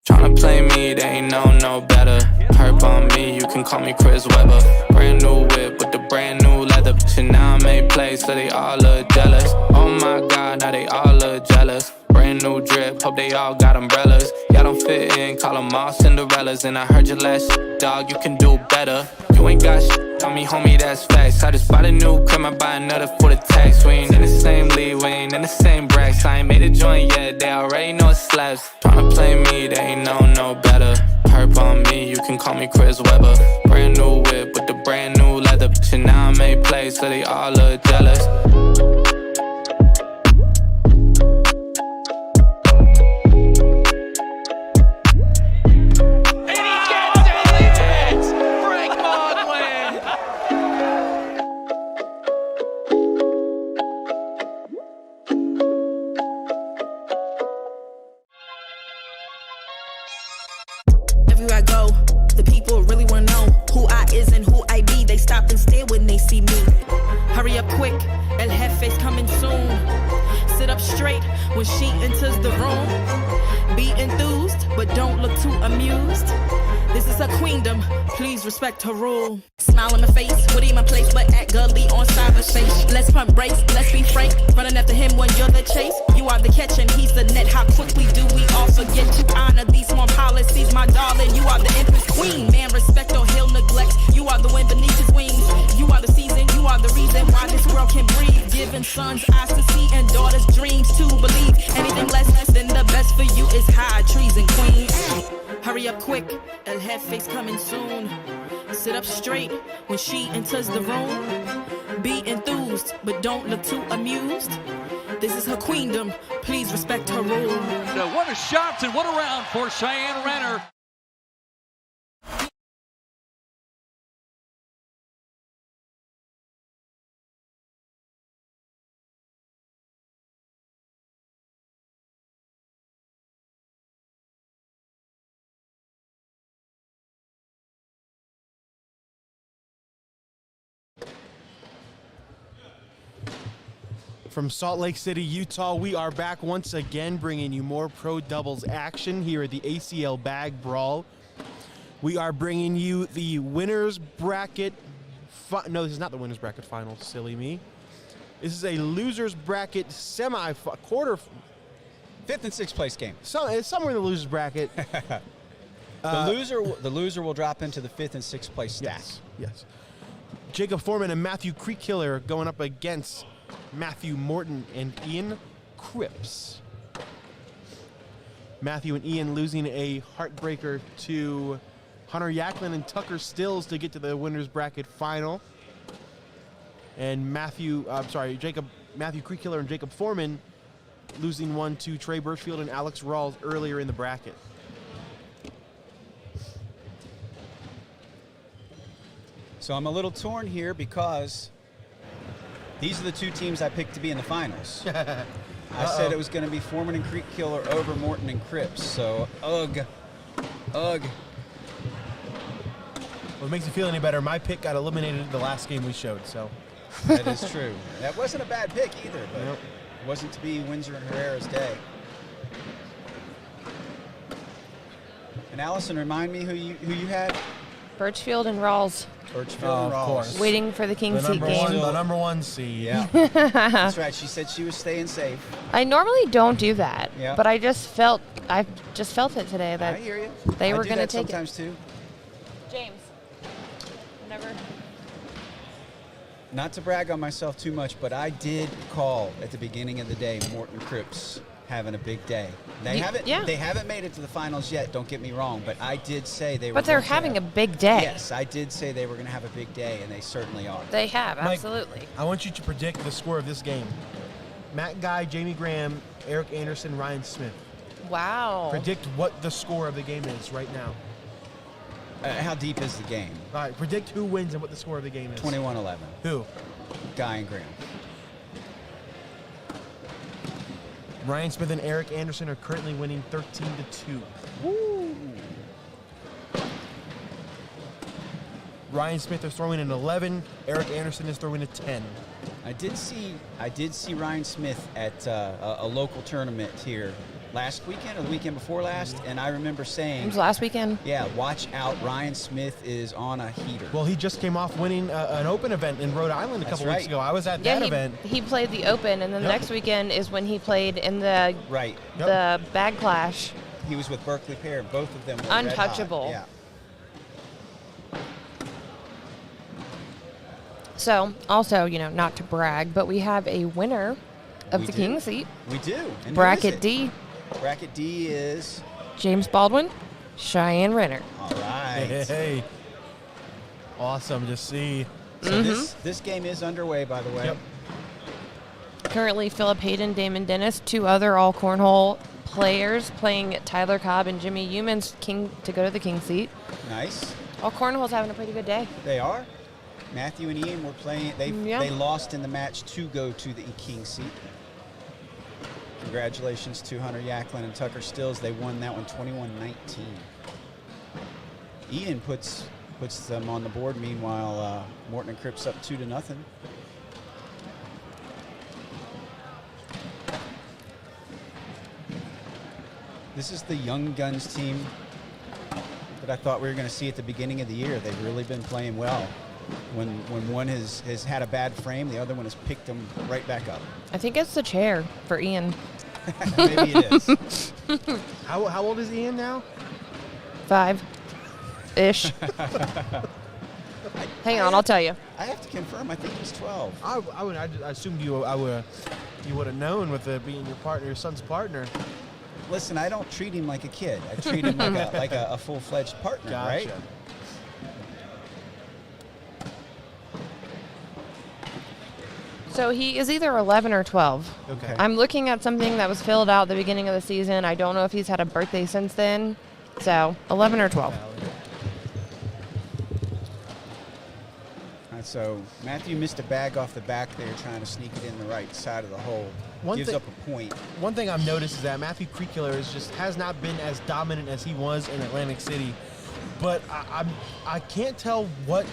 Tryna play me, they ain't no better. Herb on me, you can call me Chris Webber. Brand new whip with the brand new leather. Shit, now I make plays, so they all look jealous. Oh my God, now they all look jealous. Brand new drip, hope they all got umbrellas. Y'all don't fit in, call them all Cinderellas. And I heard your last shit, dog, you can do better. You ain't got shit on me, homie, that's facts. I just bought a new crib, I buy another for the tax. We ain't in the same league, we ain't in the same brackets. I ain't made a joint yet, they already know it slaps. Tryna play me, they ain't no better. Herb on me, you can call me Chris Webber. Brand new whip with the brand new leather. Shit, now I make plays, so they all look jealous. Everywhere I go, the people really wanna know who I is and who I be. They stop and stare when they see me. Hurry up quick, El Jefe's coming soon. Sit up straight when she enters the room. Be enthused, but don't look too amused. This is her queendom, please respect her rule. Smile in my face, what in my place, but act gully on cyberspace. Let's pump brakes, let's be frank. Running after him when you're the chase. You are the catch and he's the net. How quickly do we all forget to honor these small policies, my darling? You are the empress queen. Man, respect or he'll neglect. You are the wind beneath his wings. You are the season, you are the reason why this world can breathe. Giving sons eyes to see and daughters dreams to believe. Anything less than the best for you is high treason, queen. Hurry up quick, El Jefe's coming soon. Sit up straight when she enters the room. Be enthused, but don't look too amused. This is her queendom, please respect her rule. What a shot and what a round for Cheyenne Renner. From Salt Lake City, Utah, we are back once again bringing you more pro doubles action here at the ACL Bag Brawl. We are bringing you the winners bracket. No, this is not the winners bracket final, silly me. This is a losers bracket quarter. Fifth and sixth place game. It's somewhere in the losers bracket. The loser will drop into the fifth and sixth place stack. Yes. Jacob Foreman and Matthew Creekkiller going up against Matthew Morton and Ian Crips. Matthew and Ian losing a heartbreaker to Hunter Yachtlin and Tucker Stills to get to the winners bracket final. And Matthew Creekkiller and Jacob Foreman losing one to Trey Birchfield and Alex Rawls earlier in the bracket. So I'm a little torn here because these are the two teams I picked to be in the finals. I said it was going to be Foreman and Creekkiller over Morton and Crips. So, ugh. Well, it makes you feel any better. My pick got eliminated the last game we showed, so. That is true. That wasn't a bad pick either, but it wasn't to be Windsor and Herrera's day. And Allison, remind me who you had? Birchfield and Rawls. Birchfield and Rawls. Of course. Waiting for the King Seat game. The number one seed. Yeah. That's right. She said she was staying safe. I normally don't do that, Yeah. but I just felt it today that I hear you. they were do going to that take sometimes too. James, whenever. Not to brag on myself too much, but I did call at the beginning of the day Morton Crips having a big day. They haven't made it to the finals yet, don't get me wrong, but I did say they were. But they're having a big day. Yes, I did say they were going to have a big day, and they certainly are. They have, Mike, absolutely. I want you to predict the score of this game. Matt Guy, Jamie Graham, Eric Anderson, Ryan Smith. Wow. Predict what the score of the game is right now. How deep is the game? All right, predict who wins and what the score of the game is. 21-11. Who? Guy and Graham. Ryan Smith and Eric Anderson are currently winning 13-2. Woo! Ryan Smith is throwing an 11. Eric Anderson is throwing a 10. I did see Ryan Smith at a local tournament here last weekend or the weekend before last, and I remember saying... It was last weekend. Yeah, watch out. Ryan Smith is on a heater. Well, he just came off winning an Open event in Rhode Island a couple weeks ago. I was at that event. He played the Open, and then the next weekend is when he played in the the Bag Clash. He was with Berkeley Pair. Both of them were untouchable. Red hot. Yeah. So, also, not to brag, but we have a winner of the King seat. We do. And Bracket D. Bracket D is James Baldwin, Cheyenne Renner. All right. Hey. Awesome to see. So this game is underway, by the way. Yep. Currently, Philip Hayden, Damon Dennis, 2 other All Cornhole players playing Tyler Cobb and Jimmy Humans to go to the King seat. Nice. All Cornhole's having a pretty good day. They are. Matthew and Ian were playing. They lost in the match to go to the King seat. Congratulations to Hunter Yachtlin and Tucker Stills. They won that one 21-19. Ian puts them on the board. Meanwhile, Morton and Crips up 2-0. This is the Young Guns team that I thought we were going to see at the beginning of the year. They've really been playing well. When one has had a bad frame, the other one has picked them right back up. I think it's the chair for Ian. Maybe it is. How old is Ian now? 5-ish. Hang on, I'll tell you. I have to confirm. I think he's 12. I assumed you would have known with it being your son's partner. Listen, I don't treat him like a kid. I treat him like a full-fledged partner, right? So he is either 11 or 12. Okay. I'm looking at something that was filled out at the beginning of the season. I don't know if he's had a birthday since then. So 11 or 12. All right, so Matthew missed a bag off the back there trying to sneak it in the right side of the hole. Gives up a point. One thing I've noticed is that Matthew Creekkiller has not been as dominant as he was in Atlantic City. But I can't tell what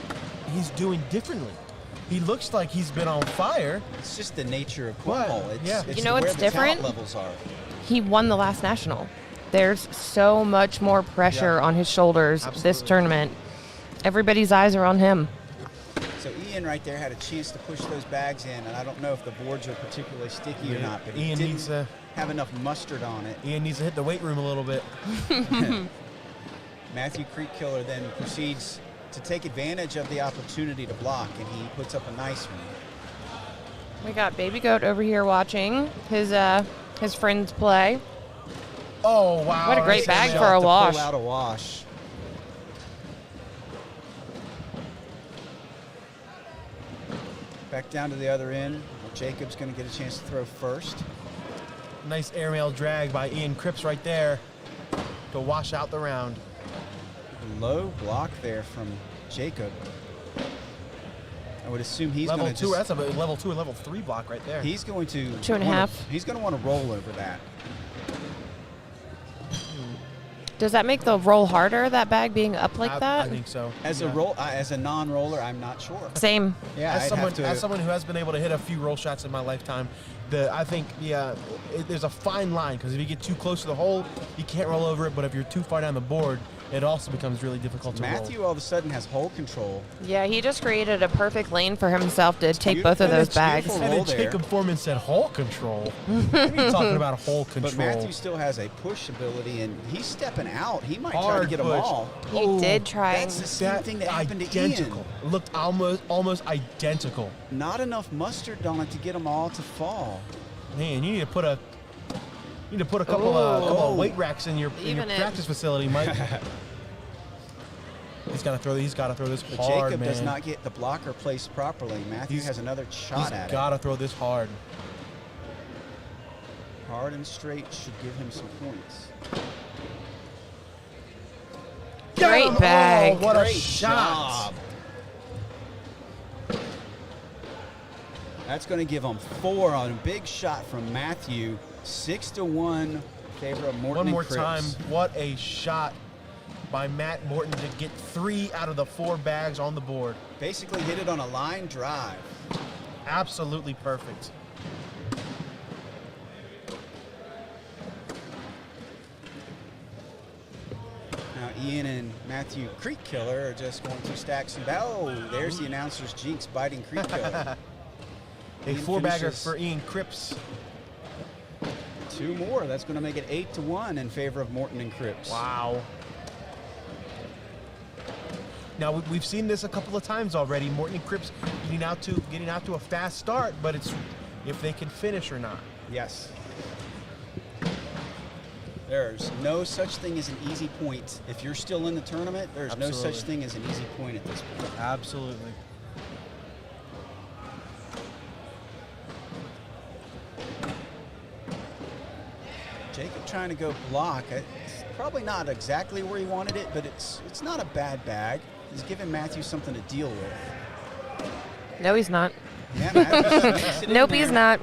he's doing differently. He looks like he's been on fire. It's just the nature of cornhole. It's you know what's different? Levels are. He won the last national. There's so much more pressure on his shoulders this tournament. Everybody's eyes are on him. So Ian right there had a chance to push those bags in, and I don't know if the boards are particularly sticky or not, but Ian he needs didn't have enough mustard on it. Ian needs to hit the weight room a little bit. Matthew Creekkiller then proceeds to take advantage of the opportunity to block, and he puts up a nice one. We got Baby Goat over here watching his friends play. Oh, wow. What a great bag for a wash. Pull out a wash. Back down to the other end. Jacob's going to get a chance to throw first. Nice airmail drag by Ian Crips right there to wash out the round. Low block there from Jacob. I would assume he's level going to 2. That's a level 2 and level 3 block right there. He's going to 2.5. He's going to want to roll over that. Does that make the roll harder, that bag being up like that? I think so. As a non-roller, I'm not sure. Same. Yeah, as someone who has been able to hit a few roll shots in my lifetime, I think there's a fine line, because if you get too close to the hole, you can't roll over it. But if you're too far down the board, it also becomes really difficult to roll. Matthew all of a sudden has hole control. Yeah, he just created a perfect lane for himself to take both of those bags. And then Jacob Foreman said hole control. What are you talking about, hole control? But Matthew still has a push ability, and he's stepping out. He might try to get them all. He did try. That's the same thing that happened to Ian. It looked almost identical. Not enough mustard on it to get them all to fall. Man, you need to put a couple of weight racks in your practice facility, Mike. He's got to throw this But hard, Jacob man. does not get the blocker placed properly. Matthew has another shot at it. He's got to throw this hard. Hard and straight should give him some points. Great bag. Oh, what Great a shot. job. That's going to give him 4 on a big shot from Matthew. 6-1 in favor of Morton. One more and Crips. time. What a shot by Matt Morton to get 3 out of the 4 bags on the board. Basically hit it on a line drive. Absolutely perfect. Now Ian and Matthew Creek Killer are just going to stack some. Oh, there's the announcer's jinx biting Creek Killer. A 4-bagger for Ian Crips. 2 more. That's going to make it 8-1 in favor of Morton and Crips. Wow. Now we've seen this a couple of times already. Morton and Crips getting out to a fast start, but it's if they can finish or not. Yes. There's no such thing as an easy point. If you're still in the tournament, there's no such thing as an easy point at this point. Absolutely. Jacob trying to go block. It's probably not exactly where he wanted it, but it's not a bad bag. He's giving Matthew something to deal with. No, he's not. Yeah, Matthew makes it in Nope, there. he's not.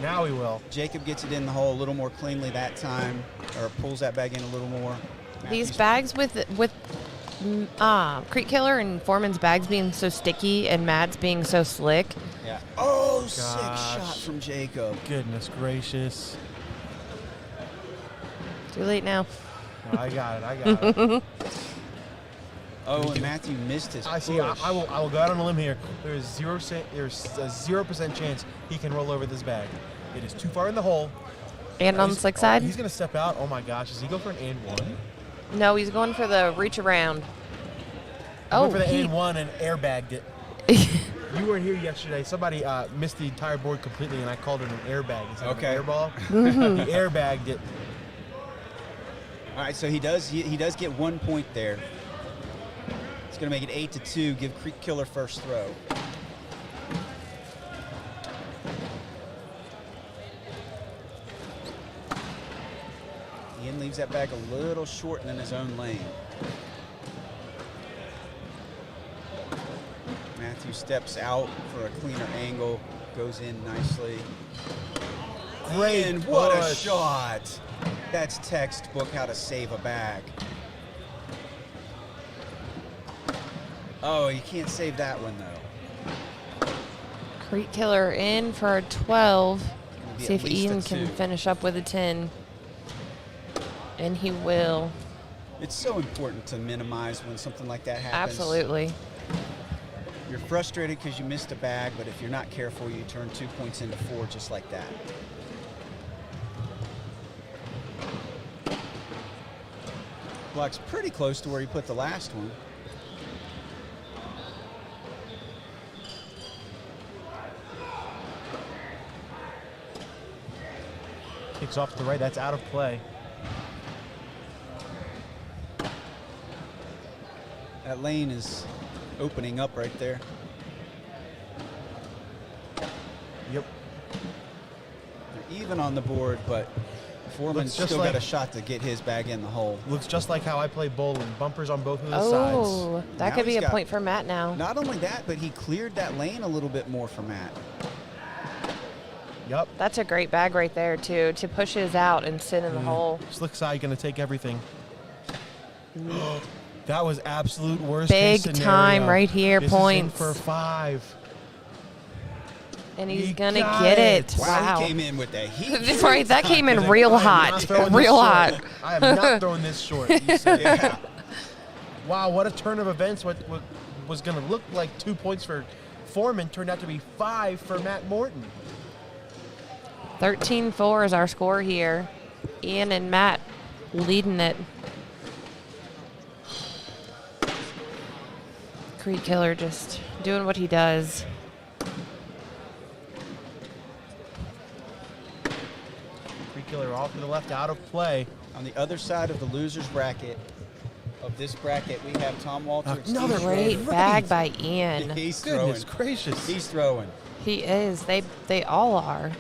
Now he will. Jacob gets it in the hole a little more cleanly that time, or pulls that bag in a little more. These bags with Creek Killer and Foreman's bags being so sticky and Matt's being so slick. Yeah. Oh, Gosh. sick shot from Jacob. Goodness gracious. Too late now. No, I got it. Oh, and Matthew missed his I push. see. I will go out on a limb here. There's a 0% chance he can roll over this bag. It is too far in the hole. And on the slick side? He's going to step out. Oh my gosh. Does he go for an and one? No, he's going for the reach around. He went for the and one and airbagged it. You weren't here yesterday. Somebody missed the entire board completely, and I called it an airbag instead of an airball. He airbagged it. All right, so he does get 1 point there. It's going to make it 8-2. Give Creek Killer first throw. Ian leaves that bag a little short and in his own lane. Matthew steps out for a cleaner angle, goes in nicely. Great and what a push. shot. That's textbook how to save a bag. Oh, you can't save that one though. Creek Killer in for a 12. Be See at if least a Ian can 2. finish up with a 10. And he will. It's so important to minimize when something like that happens. Absolutely. You're frustrated because you missed a bag, but if you're not careful, you turn 2 points into 4 just like that. Block's pretty close to where he put the last one. Kicks off to the right. That's out of play. That lane is opening up right there. Yep. They're even on the board, but Foreman's Looks just still like- got a shot to get his bag in the hole. Looks just like how I play bowling. Bumpers on both of the Oh, sides. that Now could be he's a got- point for Matt now. Not only that, but he cleared that lane a little bit more for Matt. Yep. That's a great bag right there, too, to push his out and sit in the hole. Slick side going to take everything. That was absolute worst Big case scenario. time right here, This is in points. for 5. And he's He going to got get it. Wow, Wow. he came in with that heat. Right, that came in He's real like, I am hot. not throwing this Real short. hot. I am not throwing this short. He said. Yeah. Wow, what a turn of events. What was going to look like 2 points for Foreman turned out to be 5 for Matt Morton. 13-4 is our score here. Ian and Matt leading it. Creek Killer just doing what he does. Creek Killer off to the left, out of play. On the other side of the loser's bracket, of this bracket, we have Tom Walter. and Another Steve Great Schroeder. bag by Ian. He's Goodness throwing. gracious. He's throwing. He is. They all are.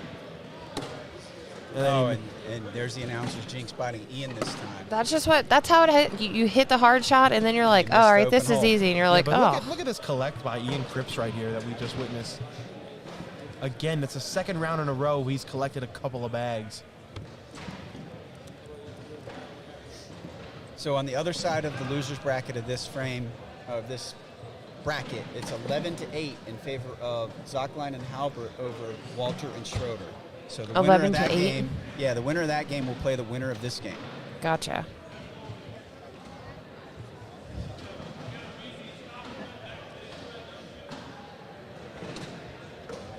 Oh, and there's the announcer's jinx biting Ian this time. That's how it hit. You hit the hard shot and then you're like, You oh, missed all the right, this open is hole. easy. And you're Yeah, like, but oh. look at this collect by Ian Crips right here that we just witnessed. Again, that's the second round in a row he's collected a couple of bags. So on the other side of the loser's bracket of this frame, of this bracket, it's 11-8 in favor of Yachtlin and Halbert over Walter and Schroeder. So the winner of that game, the winner of that game will play the winner of this game. Gotcha.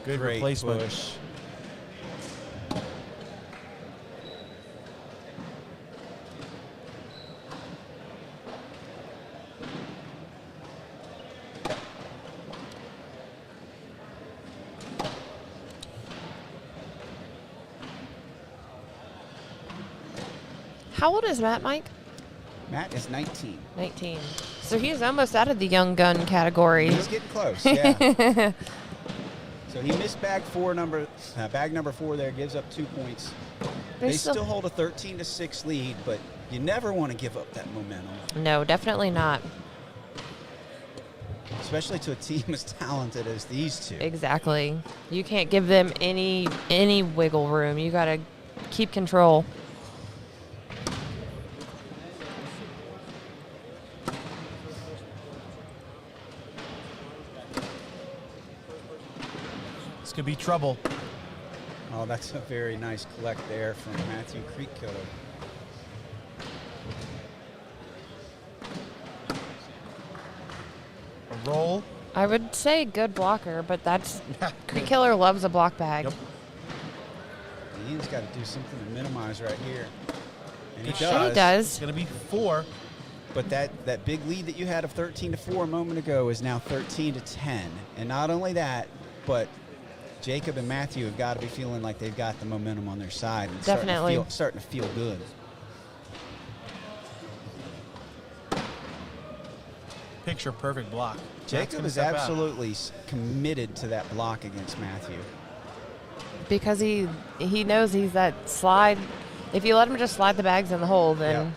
Good Great replacement. push. How old is Matt, Mike? Matt is 19. 19. So he's almost out of the young gun category. He's getting close, yeah. So he missed bag number 4 there, gives up 2 points. They still hold a 13-6 lead, but you never want to give up that momentum. No, definitely not. Especially to a team as talented as these two. Exactly. You can't give them any wiggle room. You got to keep control. This could be trouble. Oh, that's a very nice collect there from Matthew Creekkiller. A roll. I would say good blocker, but that's Creekkiller loves a block bag. Yep. Ian's got to do something to minimize right here. And he He does. does. It's going to be 4. But that big lead that you had of 13-4 a moment ago is now 13-10. And not only that, but Jacob and Matthew have got to be feeling like they've got the momentum on their side. And Definitely. Starting to feel good. Picture perfect block. Jacob is absolutely committed to that block against Matthew. Because he knows he's that slide. If you let him just slide the bags in the hole, then.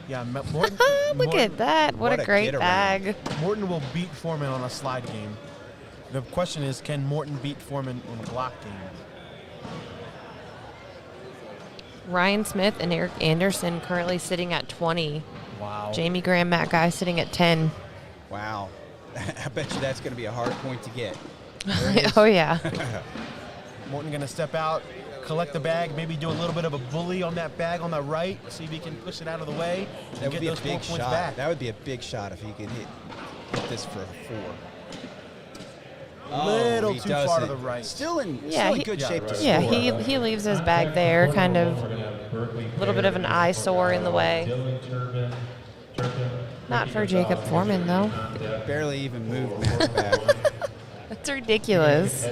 Yeah, Morton. Look at that. What a great bag. Morton will beat Foreman on a slide game. The question is, can Morton beat Foreman in a block game? Ryan Smith and Eric Anderson currently sitting at 20. Wow. Jamie Graham, Matt Guy sitting at 10. Wow. I bet you that's going to be a hard point to get. Oh, yeah. Morton going to step out, collect the bag, maybe do a little bit of a bully on that bag on the right, see if he can push it out of the way and That would get be a those 4 big points shot. back. That would be a big shot if he could hit this for a 4. A little he too far to doesn't. the right. Still in he- good shape to Yeah, score. he leaves his bag there, kind of a little bit of an eyesore in the way. Not for Jacob Foreman, though. Barely even moved Matt's bag. That's ridiculous.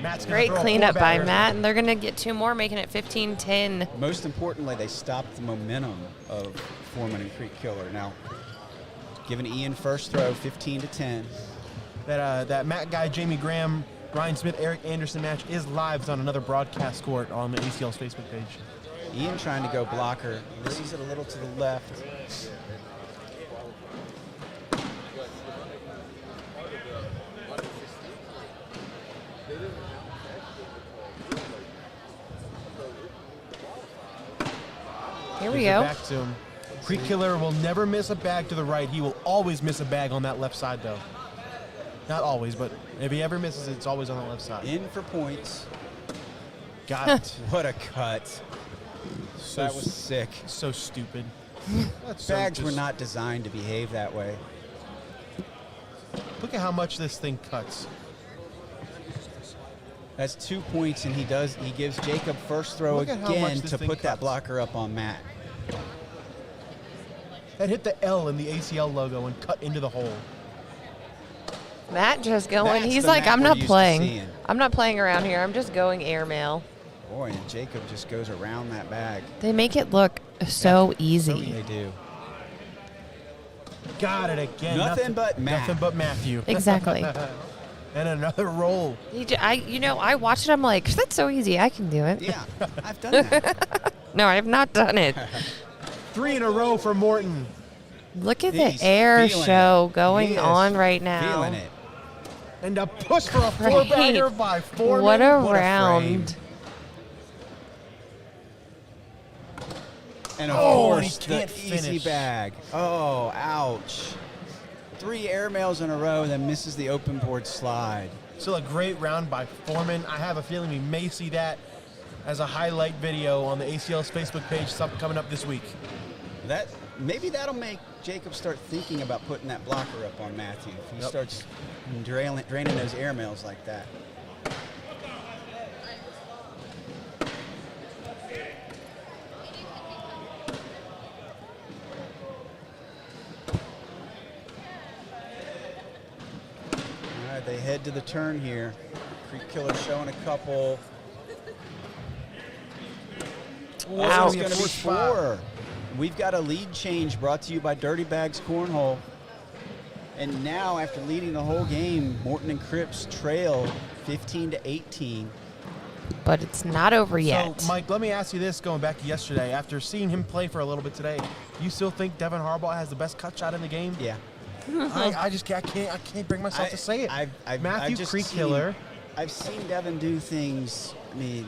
Matt's gonna Great throw a cleanup by 4-bagger. Matt, and they're going to get 2 more, making it 15-10. Most importantly, they stopped the momentum of Foreman and Creekkiller. Now, giving Ian first throw, 15-10. That Matt Guy, Jamie Graham, Ryan Smith, Eric Anderson match is live on another broadcast court on the ACL's Facebook page. Ian trying to go blocker. He sees it a little to the left. Here we Gives it go. Back to him. Creekkiller will never miss a bag to the right. He will always miss a bag on that left side, though. Not always, but if he ever misses, it's always on the left side. In for points. Got it. What a cut. That was sick. So stupid. Bags were not designed to behave that way. Look at how much this thing cuts. That's 2 points, and he gives Jacob first throw Look at how much again this to thing put that cuts. blocker up on Matt. That hit the L in the ACL logo and cut into the hole. Matt just going. That's He's the like, Matt I'm we're not used to playing. seeing." I'm not playing around here. I'm just going airmail. Boy, and Jacob just goes around that bag. They make it look so easy. They do. Got it again. Nothing but Matt. Nothing but Matthew. Exactly. And another roll. I watched it. I'm like, that's so easy. I can do it. Yeah, I've done that. No, I have not done it. 3 in a row for Morton. Look at He's the air feeling show it. going He is on right now. Feeling it. And a push for a Great. 4-bagger by Foreman. What a What a round. And of Oh, course, he the can't easy finish. bag. Oh, ouch. 3 airmails in a row, then misses the open board slide. Still a great round by Foreman. I have a feeling we may see that as a highlight video on the ACL's Facebook page coming up this week. Maybe that'll make Jacob start thinking about putting that blocker up on Matthew if he starts draining those airmails like that. All right, they head to the turn here. Creek Killer showing a couple. Wow. This is going to be 4. We've got a lead change brought to you by Dirty Bags Cornhole. And now, after leading the whole game, Morton and Crips trail 15-18. But it's not over yet. So, Mike, let me ask you this, going back to yesterday. After seeing him play for a little bit today, you still think Devin Harbaugh has the best cut shot in the game? Yeah. I can't bring myself to say it. Matthew Creek Killer. I've seen Devin do things, I mean,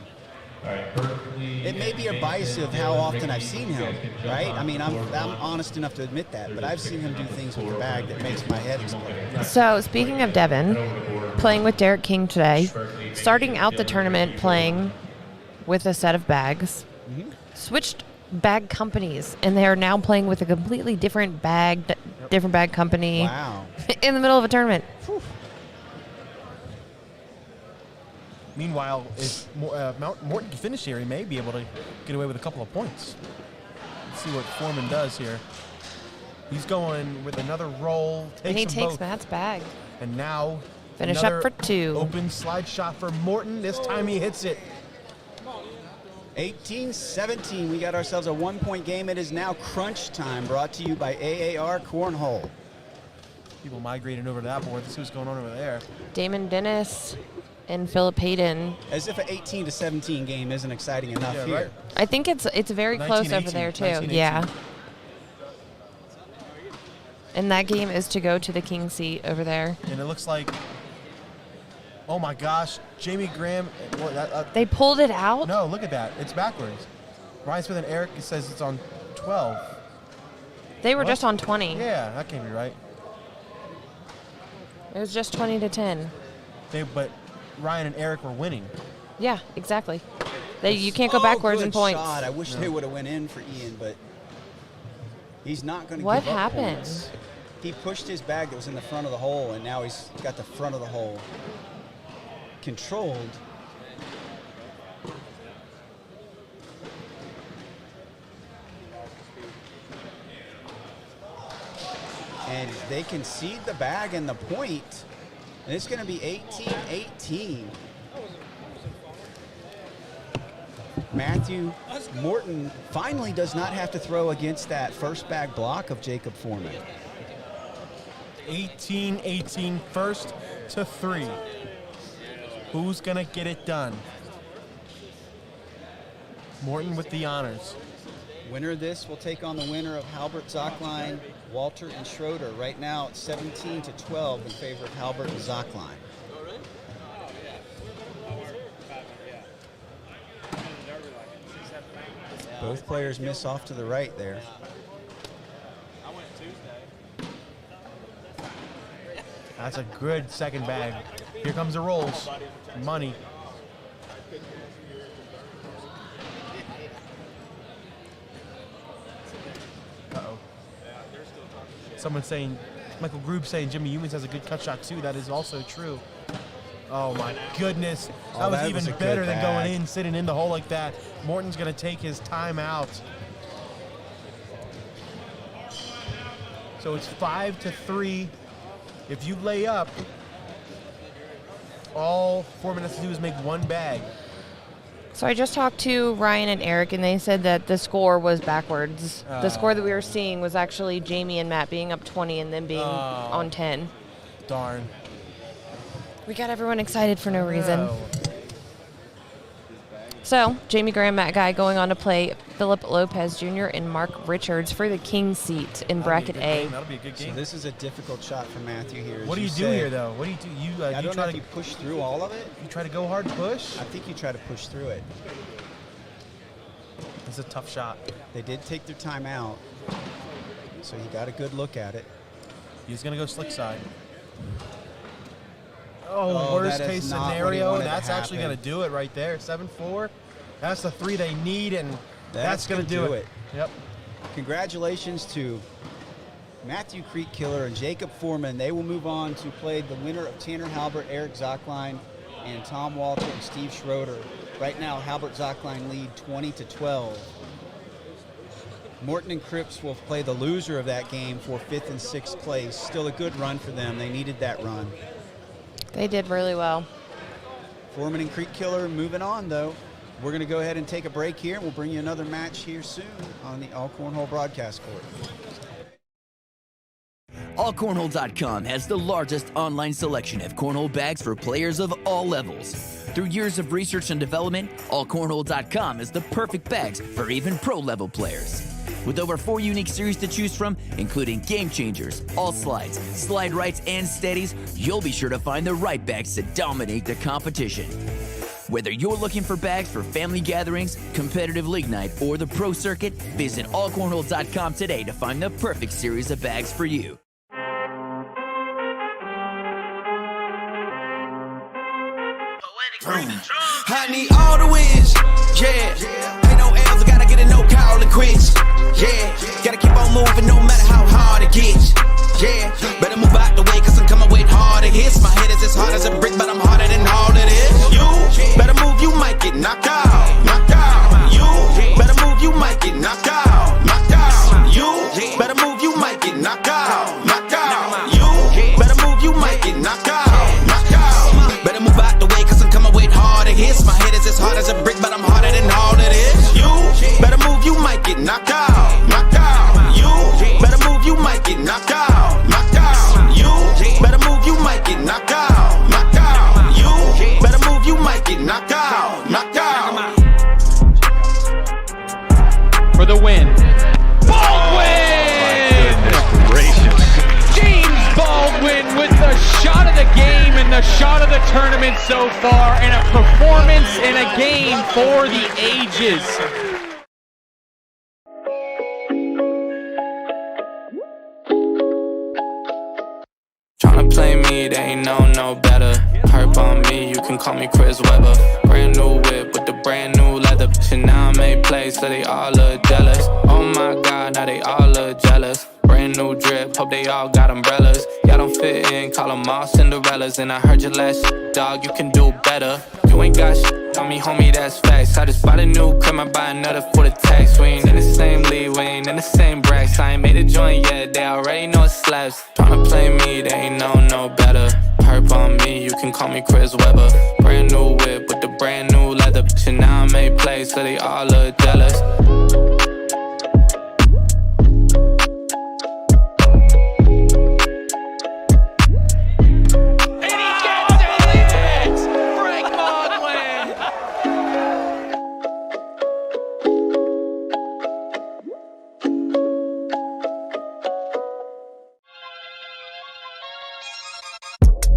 it may be a bias of how often I've seen him, right? I mean, I'm honest enough to admit that, but I've seen him do things with the bag that makes my head explode. So, speaking of Devin, playing with Derek King today, starting out the tournament playing with a set of bags, switched bag companies, and they are now playing with a completely different bag company in the middle of a tournament. Meanwhile, if Morton can finish here, he may be able to get away with a couple of points. Let's see what Foreman does here. He's going with another roll. And he takes both. Matt's bag. And now finish up for 2. Open slide shot for Morton. This time he hits it. 18-17. We got ourselves a 1-point game. It is now crunch time, brought to you by AAR Cornhole. People migrating over to that board. Let's see what's going on over there. Damon Dennis and Philip Hayden. As if an 18-17 game isn't exciting enough here. Right. I think it's very close over there too. Yeah. And that game is to go to the king seat over there. And it looks like, oh my gosh, Jamie Graham. They pulled it out? No, look at that. It's backwards. Ryan Smith and Eric, it says it's on 12. They were just on 20. Yeah, that can't be right. It was just 20-10. But Ryan and Eric were winning. Yeah, exactly. You can't go backwards in points. Shot. I wish they would have went in for Ian, but he's not going to What give up happened? points. He pushed his bag that was in the front of the hole, and now he's got the front of the hole controlled. And they concede the bag and the point. And it's going to be 18-18. Matthew Morton finally does not have to throw against that first bag block of Jacob Foreman. 18-18, first to 3. Who's going to get it done? Morton with the honors. Winner of this will take on the winner of Halbert, Zockline, Walter, and Schroeder. Right now, it's 17-12 in favor of Halbert and Zockline. Both players miss off to the right there. That's a good second bag. Here comes the rolls. Money. Uh-oh. Someone's saying, Michael Groob saying Jimmy Humans has a good cut shot too. That is also true. Oh my goodness. That was even better than going in, sitting in the hole like that. Morton's going to take his time out. So it's 5-3. If you lay up, all Foreman has to do is make one bag. So I just talked to Ryan and Eric, and they said that the score was backwards. The score that we were seeing was actually Jamie and Matt being up 20 and then being on 10. Darn. We got everyone excited for no reason. So, Jamie Graham, Matt Guy going on to play Philip Lopez Jr. and Mark Richards for the king seat in bracket A. That'll be a good game. So this is a difficult shot for Matthew here. What do you do here, though? What do you do? I don't know if you push through all of it. You try to go hard push? I think you try to push through it. It's a tough shot. They did take their time out, so he got a good look at it. He's going to go slick side. Worst that is case not what he scenario. wanted to That's actually happen. going to do it right there. 7-4. That's the 3 they need, and that's going to do it. Yep. Congratulations to Matthew Creek Killer and Jacob Foreman. They will move on to play the winner of Tanner Halbert, Eric Zockline, and Tom Walter and Steve Schroeder. Right now, Halbert Zockline lead 20-12. Morton and Crips will play the loser of that game for 5th and 6th place. Still a good run for them. They needed that run. They did really well. Foreman and Creek Killer moving on, though. We're going to go ahead and take a break here, and we'll bring you another match here soon on the All Cornhole broadcast court. AllCornhole.com has the largest online selection of cornhole bags for players of all levels. Through years of research and development, AllCornhole.com is the perfect bags for even pro-level players. With over 4 unique series to choose from, including Game Changers, All Slides, Slide Rights, and Steadies, you'll be sure to find the right bags to dominate the competition. Whether you're looking for bags for family gatherings, competitive league night, or the pro circuit, visit AllCornhole.com today to find the perfect series of bags for you. I need all the wins, yeah. Ain't no L's, I gotta get a no call and quits, yeah. Gotta keep on moving no matter how hard it gets, yeah. Better move out the way, cause I'm coming with harder hits. My head is as hard as a brick, but I'm harder than all of this. You better move, you might get knocked out, knocked out. You better move, you might get knocked out, knocked out. You better move, you might get knocked out, knocked out. You better move, you might get knocked out, knocked out. Better move out the way, cause I'm coming with harder hits. My head is as hard as a brick, but I'm harder than all of this. You better move, you might get knocked out, knocked out. You better move, you might get knocked out, knocked out. You better move, you might get knocked out, knocked out. You better move, you might get knocked out, knocked out. For the win. Baldwin! Gracious. James Baldwin with the shot of the game and the shot of the tournament so far, and a performance in a game for the ages. Tryna play me, they ain't no better. Herb on me, you can call me Chris Webber. Brand new whip with the brand new leather. Shit now I made plays, so they all look jealous. Oh my god, now they all look jealous. Brand new drip, hope they all got umbrellas. Y'all don't fit in, call them all Cinderellas. And I heard your last shit, dog, you can do better. You ain't got shit on me, homie, that's facts. I just bought a new crib, I buy another for the tax. We ain't in the same league, we ain't in the same brackets. I ain't made a joint yet, they already know it slaps. Tryna play me, they ain't no better. Herb on me, you can call me Chris Webber. Brand new whip with the brand new leather. Shit now I made plays, so they all look jealous.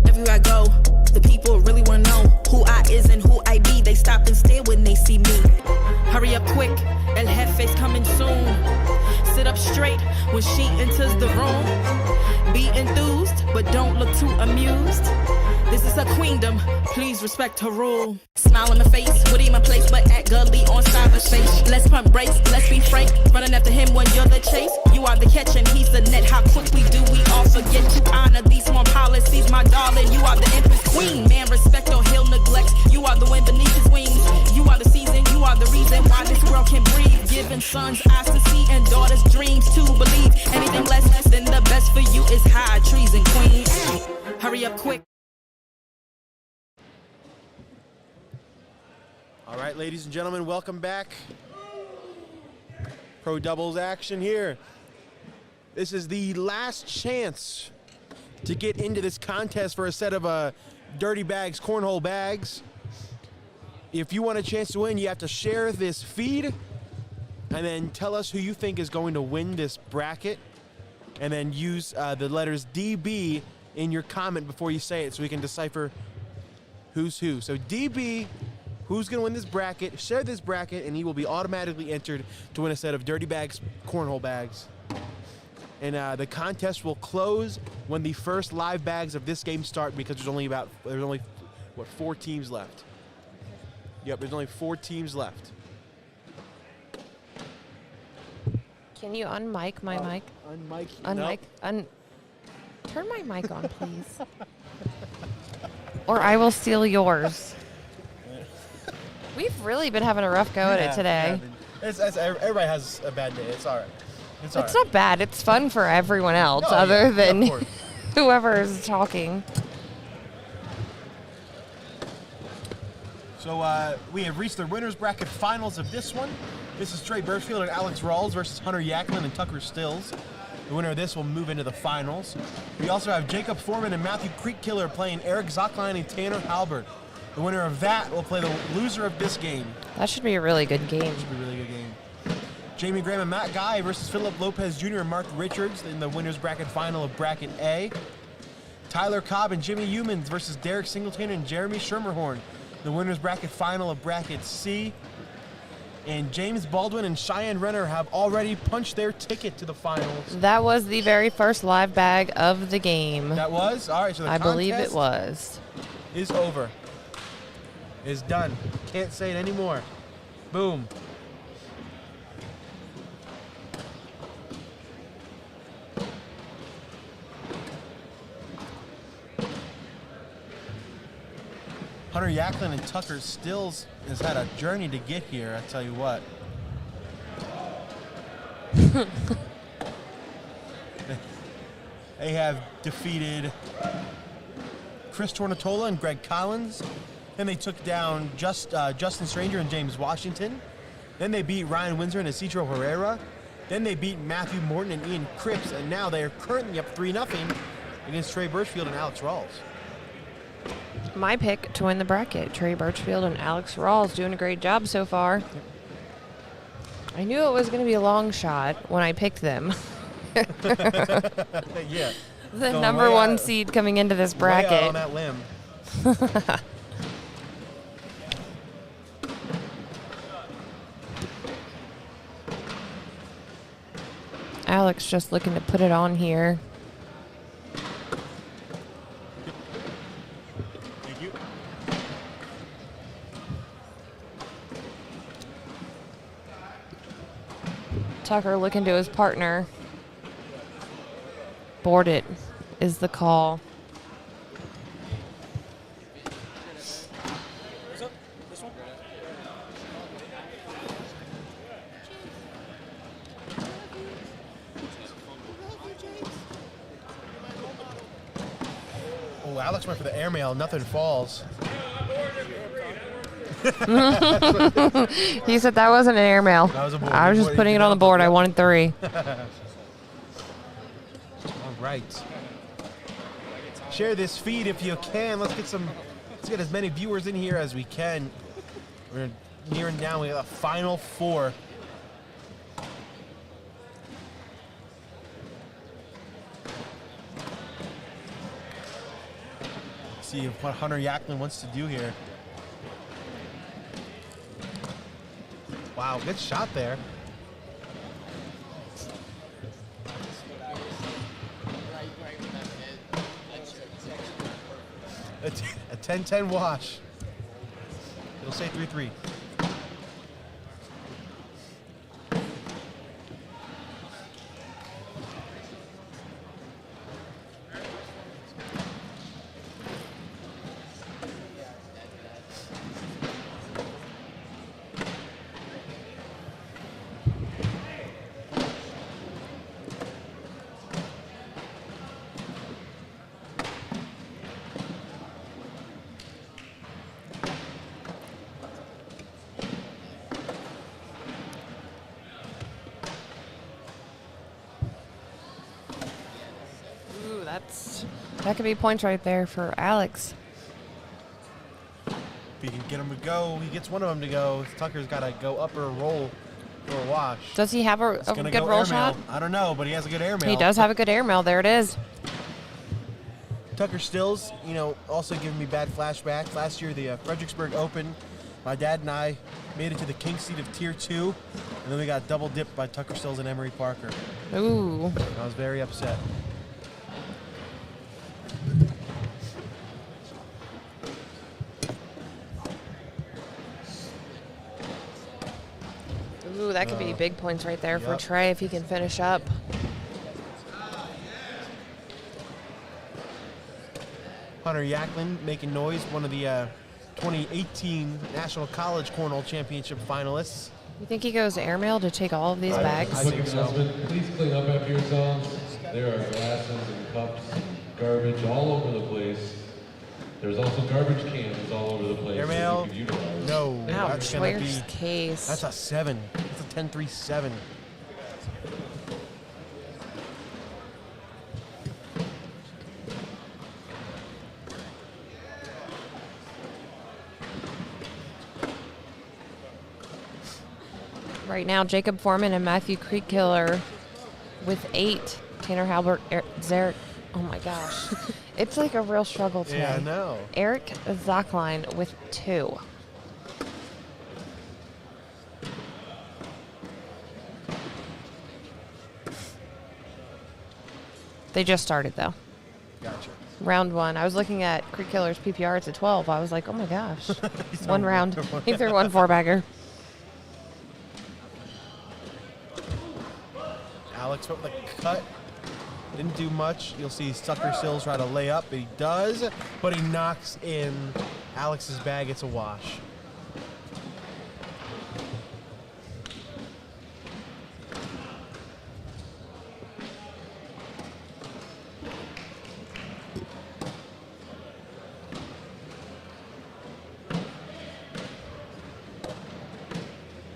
Everywhere I go, the people really wanna know who I is and who I be. They stop and stare when they see me. Hurry up quick, El Jefe's coming soon. Sit up straight when she enters the room. Be enthused, but don't look too amused. This is her queendom, please respect her rule. Smile on my face, would in my place, but act gully on cyberspace. Let's pump brakes, let's be frank. Running after him when you're the chase. You are the catch and he's the net. How quickly do we all forget to honor these small policies, my darling? You are the empress queen. Man, respect or he'll neglect. You are the wind beneath his wings. You are the season, you are the reason why this world can breathe. Giving sons eyes to see and daughters dreams to believe. Anything less than the best for you is high treason, queen. Hurry up quick. All right, ladies and gentlemen, welcome back. Pro doubles action here. This is the last chance to get into this contest for a set of Dirty Bags cornhole bags. If you want a chance to win, you have to share this feed and then tell us who you think is going to win this bracket, and then use the letters DB in your comment before you say it so we can decipher who's who. So DB who's going to win this bracket, share this bracket, and he will be automatically entered to win a set of Dirty Bags cornhole bags. And the contest will close when the first live bags of this game start, because there's only 4 teams left. Yep, there's only 4 teams left. Can you unmic my mic? Unmic. Unmic. Turn my mic on, please. Or I will steal yours. We've really been having a rough go at it today. Everybody has a bad day. It's all right. It's not bad. It's fun for everyone else, other than whoever is talking. So we have reached the winners bracket finals of this one. This is Trey Birchfield and Alex Rawls versus Hunter Yachtlin and Tucker Stills. The winner of this will move into the finals. We also have Jacob Foreman and Matthew Creekkiller playing Eric Zockline and Tanner Halbert. The winner of that will play the loser of this game. That should be a really good game. Should be a really good game. Jamie Graham and Matt Guy versus Philip Lopez Jr. and Mark Richards in the winners bracket final of bracket A. Tyler Cobb and Jimmy Humans versus Derek Singleton and Jeremy Schermerhorn. The winners bracket final of bracket C. And James Baldwin and Cheyenne Renner have already punched their ticket to the finals. That was the very first live bag of the game. That was? All right, so the I contest believe it was. Is over. Is done. Can't say it anymore. Boom. Hunter Yachtlin and Tucker Stills has had a journey to get here, I tell you what. They have defeated Chris Tornatola and Greg Collins. Then they took down Justin Stranger and James Washington. Then they beat Ryan Windsor and Isidro Herrera. Then they beat Matthew Morton and Ian Crips, and now they are currently up 3-0 against Trey Birchfield and Alex Rawls. My pick to win the bracket, Trey Birchfield and Alex Rawls doing a great job so far. I knew it was going to be a long shot when I picked them. Yeah. The number 1 seed coming into this bracket. Way out on that limb. Alex just looking to put it on here. Thank you. Tucker looking to his partner. Board it is the call. Oh, Alex went for the airmail. Nothing falls. He said that wasn't an airmail. That was a board. I was just putting it on the board. I wanted 3. All right. Share this feed if you can. Let's get as many viewers in here as we can. We're nearing down. We got the final 4. See what Hunter Yachtlin wants to do here. Wow, good shot there. A 10-10 wash. It'll say 3-3. That could be points right there for Alex. If he can get him to go, he gets one of them to go. Tucker's got to go up or roll for a wash. Does he have a good roll shot? I don't know, but he has a good airmail. He does have a good airmail. There it is. Tucker Stills, also giving me bad flashbacks. Last year, the Fredericksburg Open, My dad and I made it to the king seat of Tier 2, and then we got double dipped by Tucker Stills and Emery Parker. Ooh. I was very upset. Ooh, that could be big points right there for Yep. Trey if he can finish up. Hunter Yachtlin making noise, one of the 2018 National College Cornhole Championship finalists. You think he goes airmail to take all of these bags? I think so. Please clean up after yourselves. There are glasses and cups, garbage all over the place. There's also garbage cans all over the place. Airmail? that you can utilize. No. Ouch, That's gonna where's be. Case? That's a 7. That's a 10-3-7. Right now, Jacob Foreman and Matthew Creekkiller with 8. Tanner Halbert, Zarek. Oh my gosh. It's like a real struggle today. Yeah, I know. Eric Zachline with 2. They just started though. Gotcha. Round 1. I was looking at Creekkiller's PPR. It's a 12. I was like, oh my gosh. One round. He threw 1 4-bagger. Alex with the cut. Didn't do much. You'll see Tucker Stills try to lay up. He does, but he knocks in Alex's bag. It's a wash.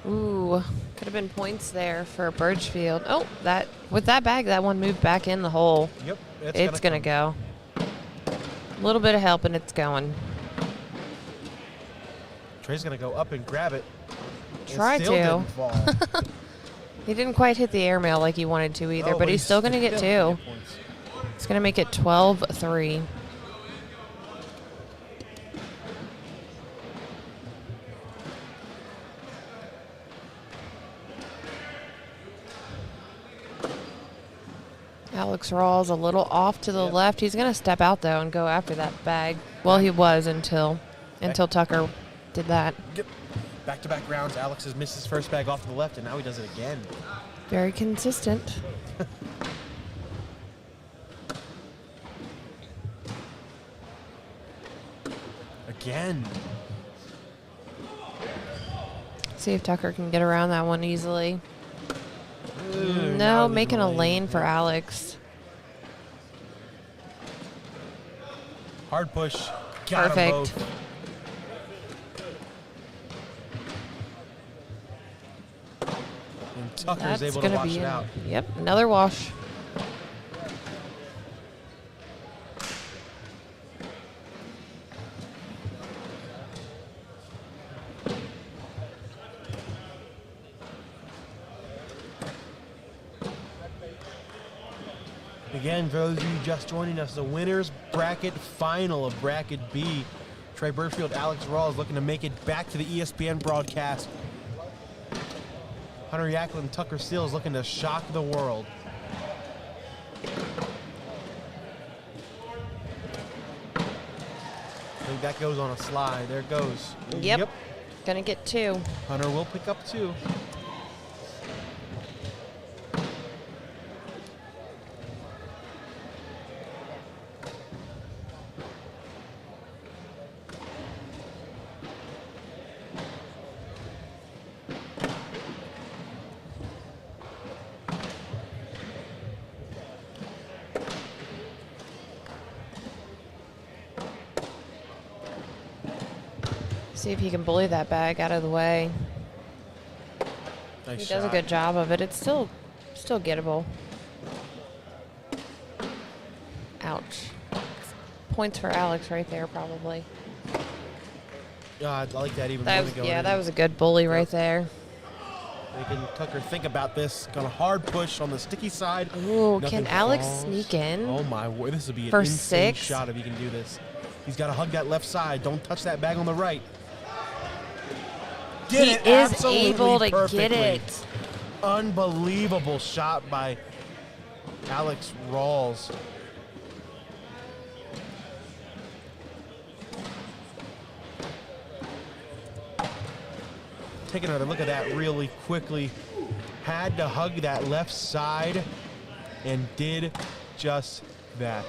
Ooh, could have been points there for Birchfield. Oh, that with that bag, that one moved back in the hole. Yep, It's gonna go. A little bit of help and it's going. Trey's gonna go up and grab it. Try Still to. didn't fall. He didn't quite hit the airmail like he wanted to either, Oh, but he's still gonna get 2. gonna get points. It's gonna make it 12-3. Alex Rawls a little off to the left. He's going to step out, though, and go after that bag. Well, he was until Tucker did that. Yep. Back-to-back rounds. Alex has missed his first bag off to the left, and now he does it again. Very consistent. Again. See if Tucker can get around that one easily. Ooh, No, now making a leaving lane for Alex. Hard push. Got 'em Perfect. both. And Tucker's That's able to gonna wash be it in. out. Yep, another wash. Again, for those of you just joining us, the winners bracket final of Bracket B. Trey Birchfield, Alex Rawls looking to make it back to the ESPN broadcast. Hunter Yachtlin, Tucker Stills looking to shock the world. I think that goes on a slide. There it goes. Yep. Gonna get 2. Hunter will pick up 2. See if he can bully that bag out of the way. Nice He does a shot. good job of it. It's still gettable. Ouch. Points for Alex right there, probably. Yeah, I like that even That more was, than going yeah, in. that was a good bully right there. Making Tucker think about this. Got a hard push on the sticky side. Ooh, Nothing can Alex falls. sneak in? Oh my word, this would be an For insane 6? shot if he can do this. He's got to hug that left side. Don't touch that bag on the right. did He it is absolutely able to perfectly. get it. Unbelievable shot by Alex Rawls. Take another look at that really quickly. Had to hug that left side and did just that.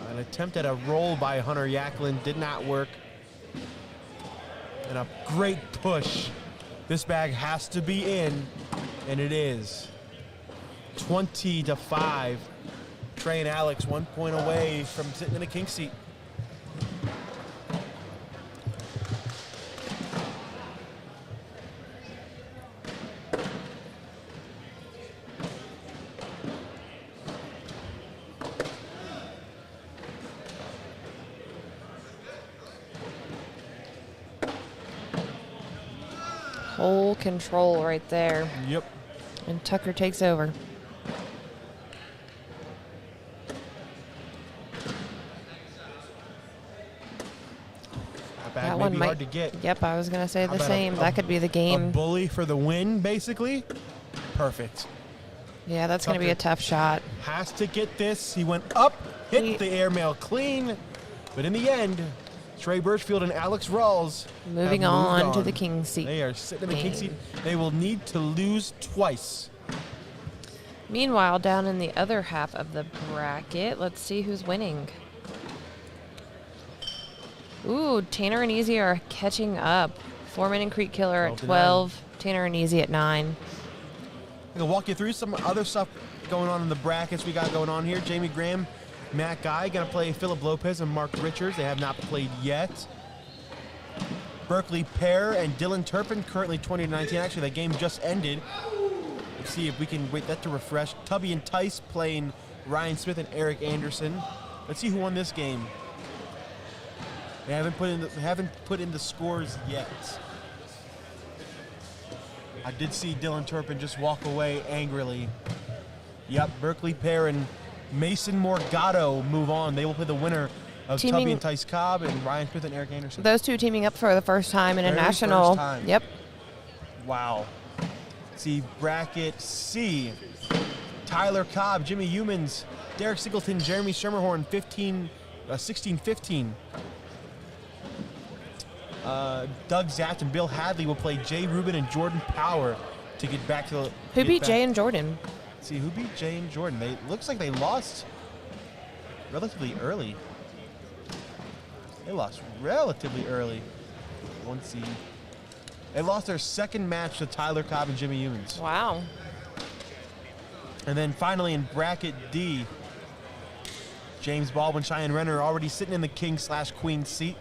An attempt at a roll by Hunter Yachtlin did not work. And a great push. This bag has to be in, and it is. 20-5. Trey and Alex 1 point away from sitting in a king seat. Whole control right there. Yep. And Tucker takes over. That one might be hard to get. Yep, I was going to say How the about same. That could be the A game. bully for the win, basically. Perfect. Yeah, that's going to be a tough shot. Has to get this. He went up, hit the airmail clean. But in the end, Trey Birchfield and Alex Rawls Moving have moved on to the king seat. They are sitting in the king game. seat. They will need to lose twice. Meanwhile, down in the other half of the bracket, let's see who's winning. Ooh, Tanner and Easy are catching up. Foreman and Creek Killer at 12. Tanner and Easy at 9. I'm going to walk you through some other stuff going on in the brackets we got going on here. Jamie Graham, Matt Guy going to play Philip Lopez and Mark Richards. They have not played yet. Berkeley Pear and Dylan Turpin currently 20-19. Actually, that game just ended. Let's see if we can wait that to refresh. Tubby and Tice playing Ryan Smith and Eric Anderson. Let's see who won this game. They haven't put in the scores yet. I did see Dylan Turpin just walk away angrily. Yep, Berkeley Pear and Mason Morgado move on. They will play the winner of Tubby and Tice Cobb and Ryan Smith and Eric Anderson. Those two teaming up for the first time in a Very national. first time. Yep. Wow. See, bracket C. Tyler Cobb, Jimmy Humans, Derek Singleton, Jeremy Schermerhorn, 16-15. Doug Zaft and Bill Hadley will play Jay Rubin and Jordan Power to get back to the. Who beat Jay and Jordan? Let's see, who beat Jay and Jordan? They looks like they lost relatively early. They lost relatively early. 1 seed. They lost their second match to Tyler Cobb and Jimmy Humans. Wow. And then finally in bracket D, James Baldwin, Cheyenne Renner already sitting in the king/queen seat.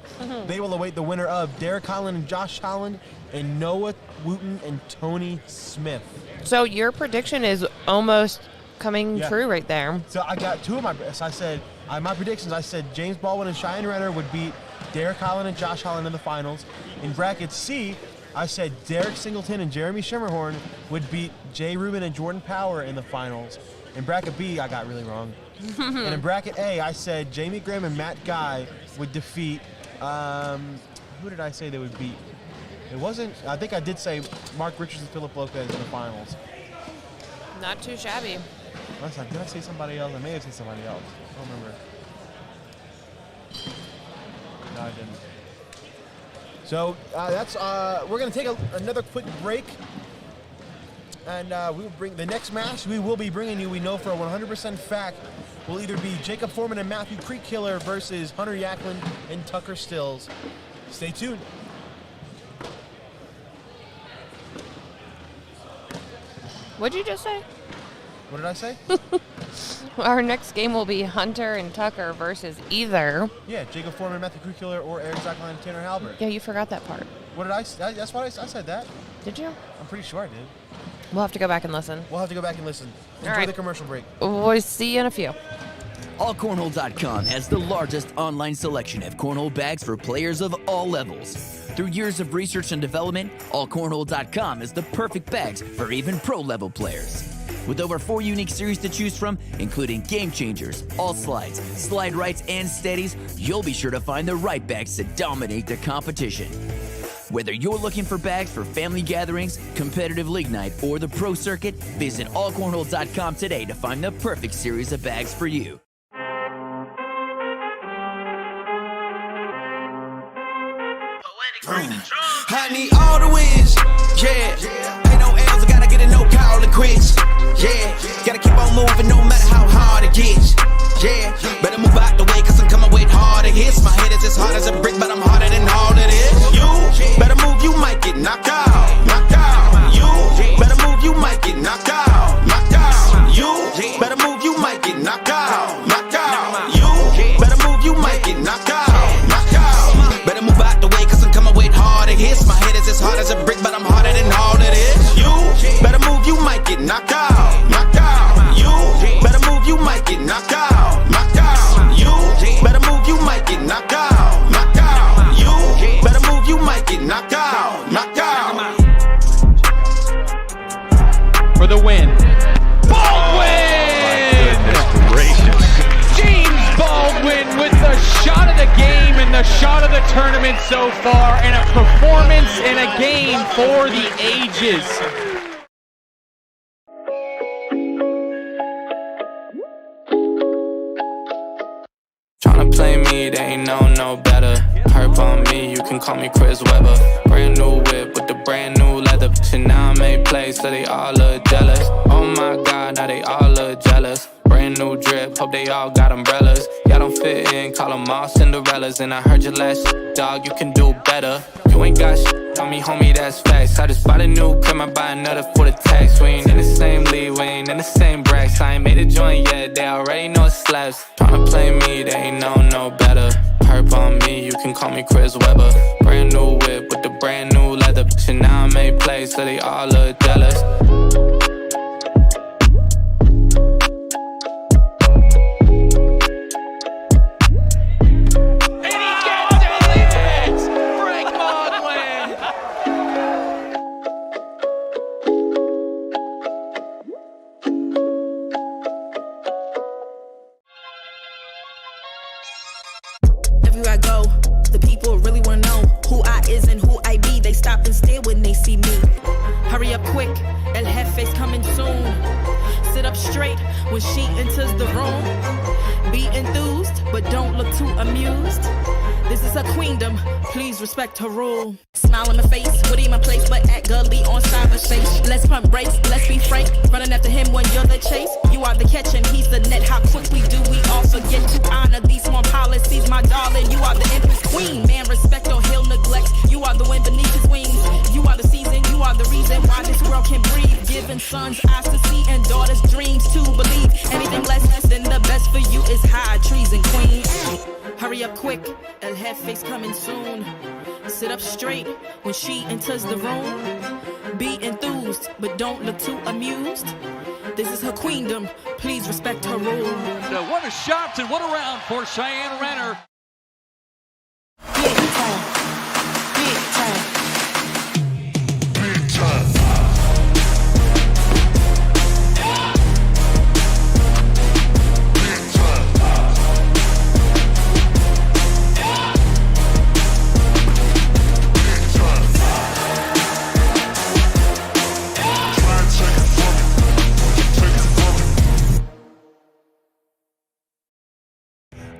They will await the winner of Derek Holland and Josh Holland and Noah Wooten and Tony Smith. So your prediction is almost coming true right there. So I got two of my. So I said my predictions. I said James Baldwin and Cheyenne Renner would beat Derek Holland and Josh Holland in the finals. In bracket C, I said Derek Singleton and Jeremy Schermerhorn would beat Jay Rubin and Jordan Power in the finals. In bracket B, I got really wrong. And in bracket A, I said Jamie Graham and Matt Guy would defeat. Who did I say they would beat? It wasn't. I think I did say Mark Richards and Philip Lopez in the finals. Not too shabby. Did I say somebody else? I may have said somebody else. I don't remember. No, I didn't. So that's. We're gonna take another quick break, and we will bring the next match. We will be bringing you. We know for a 100% fact will either be Jacob Foreman and Matthew Creek Killer versus Hunter Yachtlin and Tucker Stills. Stay tuned. What'd you just say? What did I say? Our next game will be Hunter and Tucker versus either. Yeah, Jacob Foreman, Matthew Creek Killer, or Eric Zachline and Tanner Halbert. Yeah, you forgot that part. What did I say? That's what I said that. Did you? I'm pretty sure I did. We'll have to go back and listen. We'll have to go back and listen. Enjoy right. the commercial break. We'll see you in a few. AllCornhole.com has the largest online selection of cornhole bags for players of all levels. Through years of research and development, AllCornhole.com is the perfect bags for even pro-level players. With over 4 unique series to choose from, including Game Changers, All Slides, Slide Rights, and Steadies, you'll be sure to find the right bags to dominate the competition. Whether you're looking for bags for family gatherings, competitive league night, or the pro circuit, visit AllCornhole.com today to find the perfect series of bags for you. I need all the wins, yeah. Ain't no L's, I gotta get it, no call it quits, yeah. Gotta keep on moving no matter how hard it gets, yeah. Better move out the way, cause I'm coming with harder hits. My head is as hard as a brick, but I'm harder than all it is. You better move, you might get knocked out, knocked out. You better move, you might get knocked out, knocked out. You better move, you might get knocked out, knocked out. You better move, you might get knocked out, knocked out. Better move out the way, cause I'm coming with harder hits. My head is as hard as a brick, but I'm harder than all it is. You better move, you might get knocked out, knocked out. You better move, you might get knocked out, knocked out. You better move, you might get knocked out, knocked out. You better move, you might get knocked out, knocked out. For the win. Baldwin! Goodness gracious. James Baldwin with the shot of the game and the shot of the tournament so far, and a performance in a game for the ages. Tryna play me, they ain't no better. Herp on me, you can call me Chris Webber. Brand new whip with the brand new leather. Shit, now I made plays, so they all look jealous. Oh my God, now they all look jealous. Brand new drip, hope they all got umbrellas. Y'all don't fit in, call them all Cinderellas. And I heard your last dog, you can do better. You ain't got shit on me, homie, that's facts. I just bought a new crib, I buy another for the tax. We ain't in the same league, we ain't in the same brackets. I ain't made a joint yet, they already know it slaps. Tryna play me, they ain't no better. Herp on me, you can call me Chris Webber. Brand new whip with the brand new leather. Shit, now I made plays, so they all look jealous. Everywhere I go, the people really wanna know who I is and who I be. They stop and stare when they see me. Hurry up quick, El Jefe's coming soon. Sit up straight when she enters the room. Be enthused, but don't look too amused. This is her queendom, please respect her rule. Smile in my face, Woody in my place, but act gully on cyberspace. Let's pump brakes, let's be frank. Running after him when you're the chase. You are the catch and he's the net. How quickly do we all forget to honor these small policies, my darling? You are the empress queen. Man, respect or he'll neglect. You are the wind beneath his wings. You are the season, you are the reason why this world can breathe. Giving sons eyes to see and daughters dreams to believe. Anything less than the best for you is high treason, queen. Hurry up quick, El Jefe's coming soon. Sit up straight when she enters the room. Be enthused, but don't look too amused. This is her queendom, please respect her rule. What a shot and what a round for Cheyenne Renner. Big time. Big time. Big time.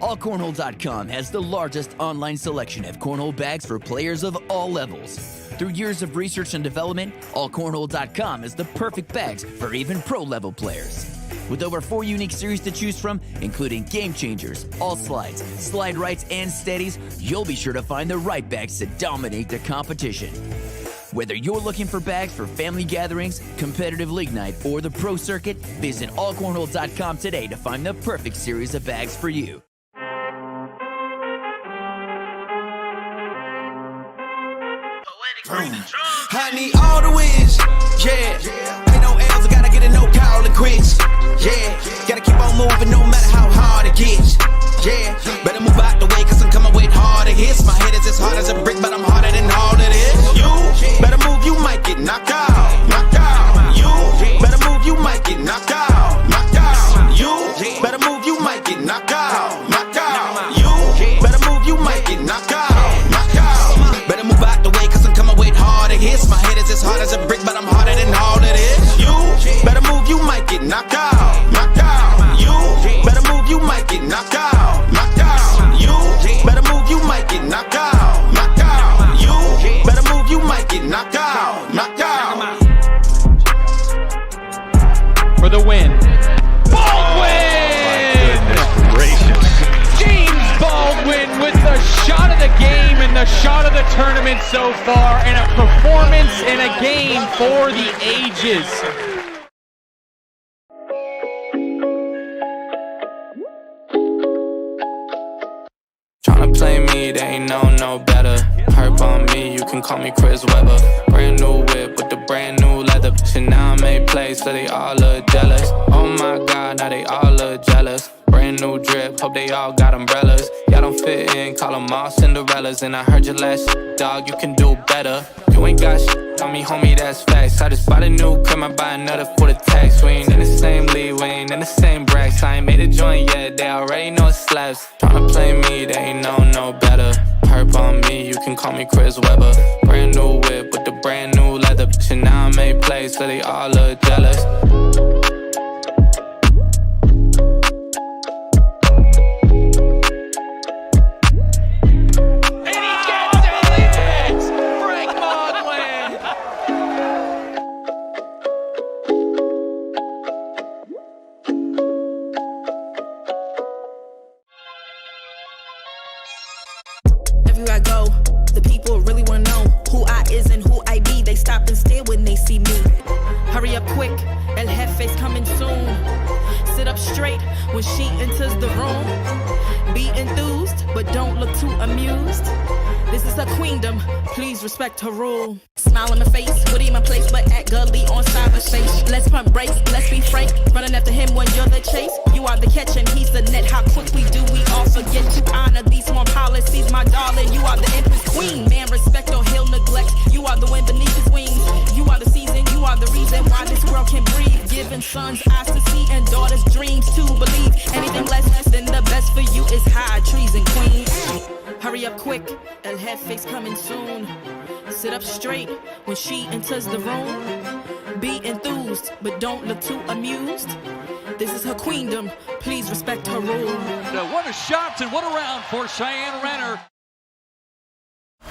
AllCornhole.com has the largest online selection of cornhole bags for players of all levels. Through years of research and development, AllCornhole.com is the perfect bags for even pro-level players. With over 4 unique series to choose from, including Game Changers, All Slides, Slide Rights, and Steadies, you'll be sure to find the right bags to dominate the competition. Whether you're looking for bags for family gatherings, competitive league night, or the pro circuit, visit AllCornhole.com today to find the perfect series of bags for you. I need all the wins, yeah. Ain't no L's, I gotta get it, no call it quits, yeah. Gotta keep on moving no matter how hard it gets, yeah. Better move out the way, cause I'm coming with harder hits. My head is as hard as a brick, but I'm harder than all it is. You better move, you might get knocked out, knocked out. You better move, you might get knocked out, knock out. You better move, you might get knocked out, knocked out. For the win. Baldwin! James Baldwin with the shot of the game and the shot of the tournament so far, and a performance in a game for the ages. Tryna play me, they ain't no better. Herb on me, you can call me Chris Webber. Brand new whip with the brand new leather. Shit, now I made plays, so they all look jealous. Oh my god, now they all look jealous. Brand new drip, hope they all got umbrellas. Y'all don't fit in, call them all Cinderellas. And I heard your last shit, dog, you can do better. You ain't got shit on me, homie, that's facts. I just bought a new crib, I buy another for the tax. We ain't in the same league, we ain't in the same brackets. I ain't made a joint yet, they already know it slaps. Tryna play me, they ain't no better. Herb on me, you can call me Chris Webber. Brand new whip with the brand new leather. Shit, now I made plays, so they all look jealous. Everywhere I go, the people really wanna know who I is and who I be. They stop and stare when they see me. Hurry up quick, El Jefe's coming soon. Sit up straight when she enters the room. Be enthused, but don't look too amused. This is her queendom, please respect her rule. Smile on my face, Woody in my place, but act gully on cyberspace. Let's pump brakes, let's be frank. Running after him when you're the chase. You are the catch and he's the net. How quickly do we all forget to honor these small policies, my darling? You are the empress queen. Man, respect or he'll neglect. You are the wind beneath his wings. You are the season, you are the reason why this world can breathe. Giving sons eyes to see and daughters dreams to believe. Anything less than the best for you is high treason, queen. Hurry up quick, El Jefe's coming soon. Sit up straight when she enters the room. Be enthused, but don't look too amused. This is her queendom, please respect her rule. What a shot and what a round for Cheyenne Renner.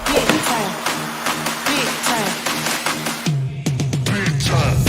Big time, big time. Big time.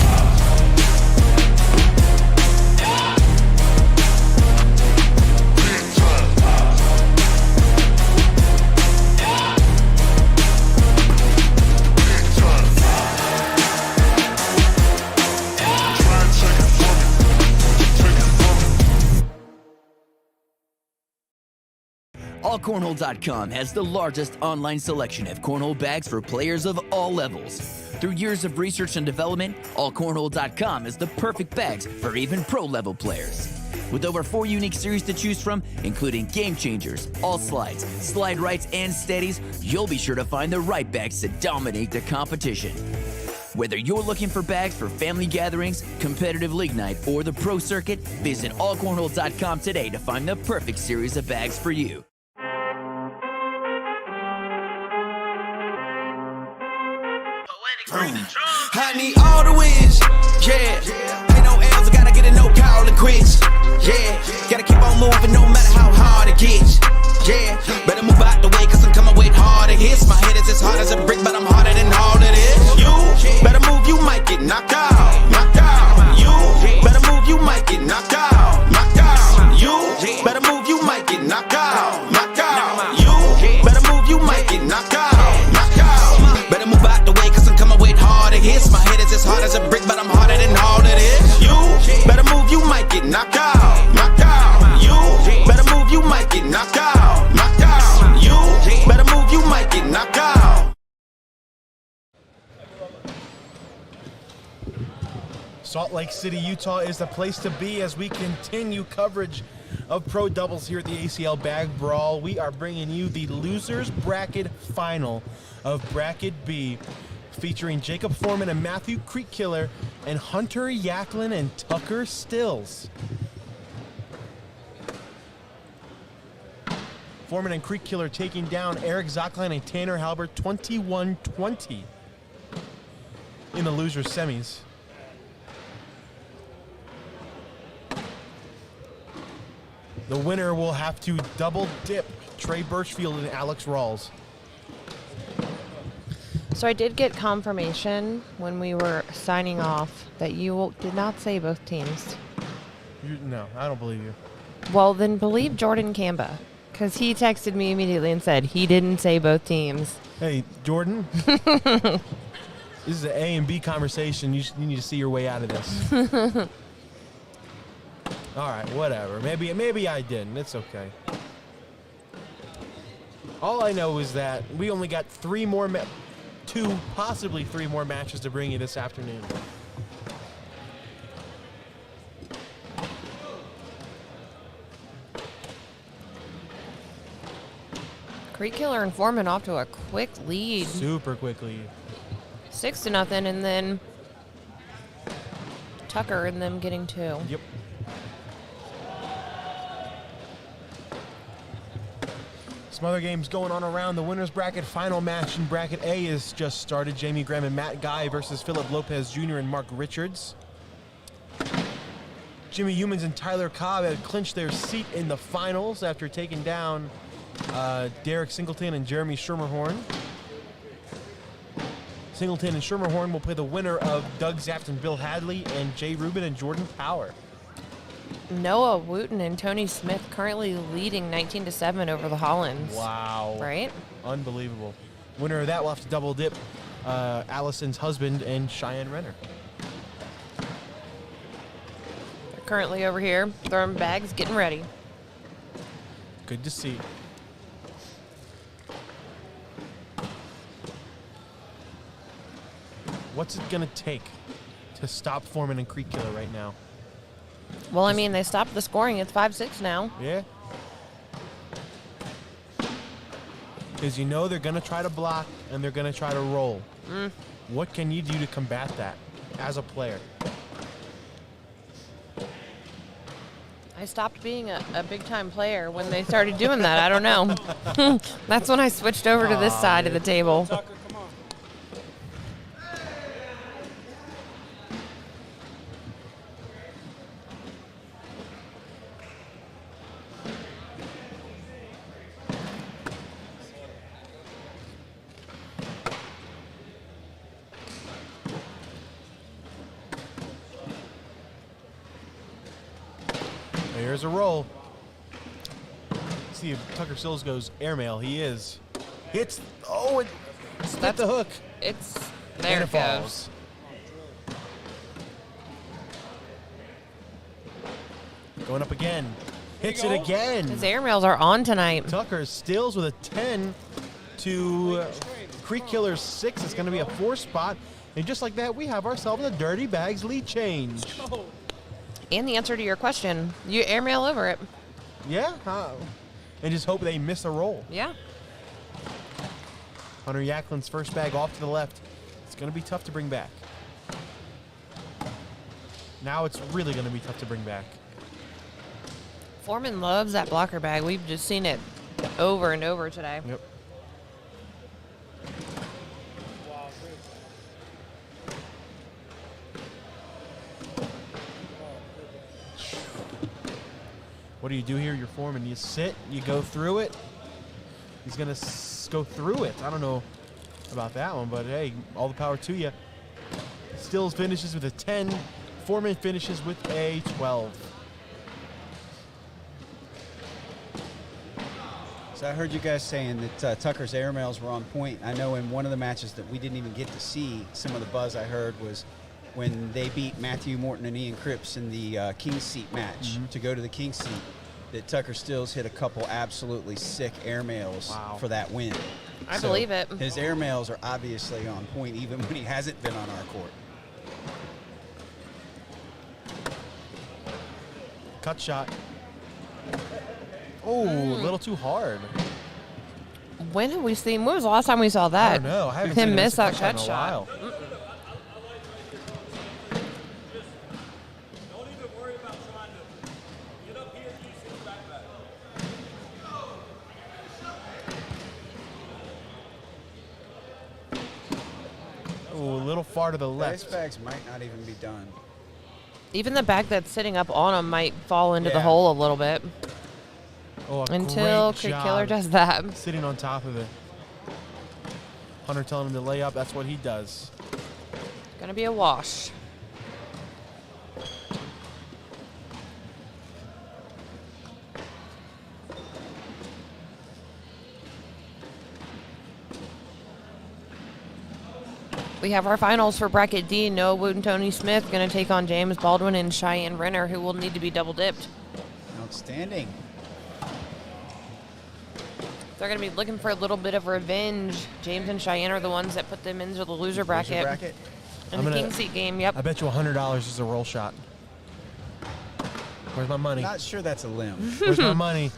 AllCornhole.com has the largest online selection of cornhole bags for players of all levels. Through years of research and development, AllCornhole.com is the perfect bags for even pro-level players. With over 4 unique series to choose from, including Game Changers, All Slides, Slide Rights, and Steadies, you'll be sure to find the right bags to dominate the competition. Whether you're looking for bags for family gatherings, competitive league night, or the pro circuit, visit AllCornhole.com today to find the perfect series of bags for you. I need all the wins, yeah. Ain't no L's, I gotta get a no call and quits, yeah. Gotta keep on moving no matter how hard it gets, yeah. Better move out the way, cause I'm coming with harder hits. My head is as hard as a brick, but I'm harder than all of this. You better move, you might get knocked out, knocked out. You better move, you might get knocked out, knocked out. You better move, you might get knocked out, knocked out. You better move, you might get knocked out, knocked out. Better move out the way, cause I'm coming with harder hits. My head is as hard as a brick, but I'm harder than all of this. You better move, you might get knocked out, knocked out. You better move, you might get knocked out, knocked out. You better move, you might get knocked out. Salt Lake City, Utah is the place to be as we continue coverage of pro doubles here at the ACL Bag Brawl. We are bringing you the losers bracket final of Bracket B, featuring Jacob Foreman and Matthew Creekkiller and Hunter Yachtlin and Tucker Stills. Foreman and Creekkiller taking down Eric Zockline and Tanner Halbert 21-20 in the losers semis. The winner will have to double dip Trey Birchfield and Alex Rawls. So I did get confirmation when we were signing off that you did not say both teams. No, I don't believe you. Well, then believe Jordan Kamba, because he texted me immediately and said he didn't say both teams. Hey, Jordan. This is an A and B conversation. You need to see your way out of this. All right, whatever. Maybe I didn't. It's okay. All I know is that we only got possibly three more matches to bring you this afternoon. Creek Killer and Foreman off to a quick lead. Super quick lead. 6-0, and then Tucker and them getting 2. Yep. Some other games going on around the winner's bracket. Final match in bracket A is just started. Jamie Graham and Matt Guy versus Philip Lopez Jr. and Mark Richards. Jimmy Humans and Tyler Cobb had clinched their seat in the finals after taking down Derek Singleton and Jeremy Schermerhorn. Singleton and Schermerhorn will play the winner of Doug Zaft and Bill Hadley and Jay Rubin and Jordan Power. Noah Wooten and Tony Smith currently leading 19-7 over the Hollands. Wow. Right? Unbelievable. Winner of that will have to double dip Allison's husband and Cheyenne Renner. They're currently over here throwing bags, getting ready. Good to see. What's it going to take to stop Foreman and Creek Killer right now? Well, I mean, they stopped the scoring. It's 5-6 now. Yeah. Because you know they're going to try to block and they're going to try to roll. What can you do to combat that as a player? I stopped being a big-time player when they started doing that. I don't know. That's when I switched over to this side of the table. Here's a roll. See if Tucker Sills goes airmail. He is. Hits. Oh, it split the hook. It's there. It goes. Going up again. Hits it again. His airmails are on tonight. Tucker Stills with a 10 to Creek Killer's 6. It's going to be a 4 spot. And just like that, we have ourselves a Dirty Bags lead change. And the answer to your question, you airmail over it. Yeah. And just hope they miss a roll. Yeah. Hunter Yachtlin's first bag off to the left. It's going to be tough to bring back. Now it's really going to be tough to bring back. Foreman loves that blocker bag. We've just seen it over and over today. Yep. What do you do here? You're Foreman. You sit, you go through it. He's going to go through it. I don't know about that one, but hey, all the power to you. Stills finishes with a 10. Foreman finishes with a 12. So I heard you guys saying that Tucker's airmails were on point. I know in one of the matches that we didn't even get to see, some of the buzz I heard was when they beat Matthew Morton and Ian Crips in the King's Seat match to go to the King's Seat, that Tucker Stills hit a couple absolutely sick airmails for that win. I believe it. His airmails are obviously on point even when he hasn't been on our court. Cut shot. Oh, a little too hard. When have we seen? When was the last time we saw that? I don't know. I haven't him seen miss that cut cut shot in a shot. while. Ooh, a little far to the left. These bags might not even be done. Even the bag that's sitting up on him might fall into the Yeah. hole a little bit. Oh, a until great Creek job Killer does that. Sitting on top of it. Punter telling him to lay up. That's what he does. Gonna be a wash. We have our finals for Bracket D. Noah Wood and Tony Smith going to take on James Baldwin and Cheyenne Renner, who will need to be double dipped. Outstanding. They're going to be looking for a little bit of revenge. James and Cheyenne are the ones that put them into the loser bracket. In the king seat game, yep. I bet you $100 is a roll shot. Where's my money? Not sure that's a limb. Where's my money?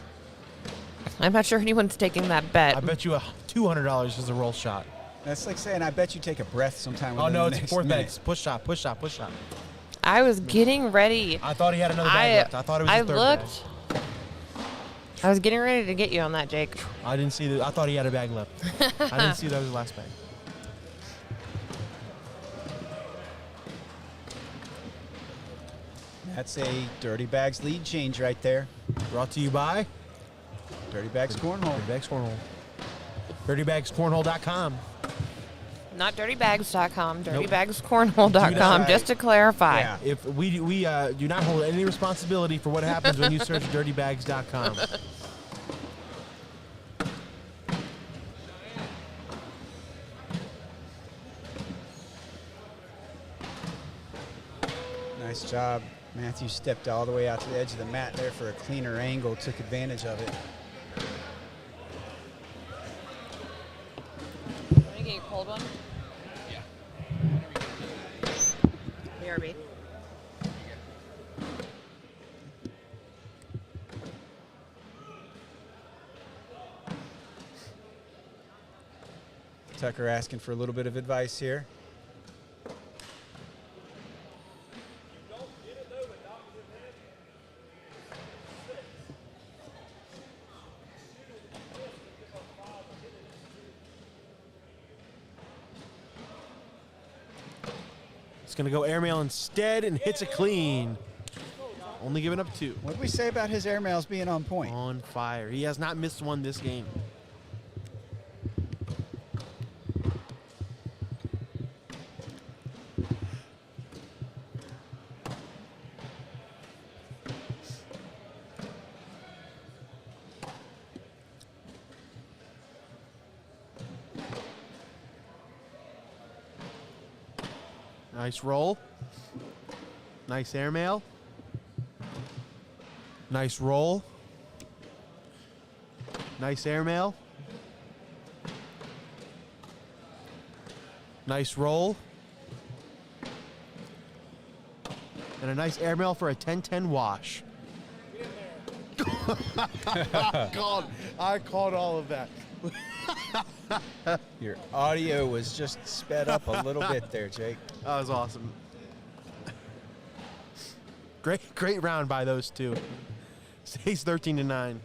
I'm not sure anyone's taking that bet. I bet you $200 is a roll shot. That's like saying I bet you take a breath sometime. Oh, no, it's next fourth minute. bags. Push shot, push shot, push shot. I was getting ready. I thought he had another bag left. I thought it was his third looked. bag. I was getting ready to get you on that, Jake. I didn't see I thought he had a bag left. I didn't see that was his last bag. That's a Dirty Bags lead change right there. Brought to you by Dirty Bags Cornhole. Dirty Bags Cornhole. DirtyBagsCornhole.com. Not dirtybags.com, dirtybagscornhole.com, right. just to clarify. Yeah. If we do not hold any responsibility for what happens when you search dirtybags.com. Nice job. Matthew stepped all the way out to the edge of the mat there for a cleaner angle, took advantage of it. Want to get a cold one? Yeah. BRB. Tucker asking for a little bit of advice here. It's going to go airmail instead and hits it clean. Only giving up 2. What did we say about his airmails being on point? On fire. He has not missed one this game. Nice roll. Nice airmail. Nice roll. Nice airmail. Nice roll. And a nice airmail for a 10-10 wash. I called all of that. Your audio was just sped up a little bit there, Jake. That was awesome. Great round by those two. Stays 13-9.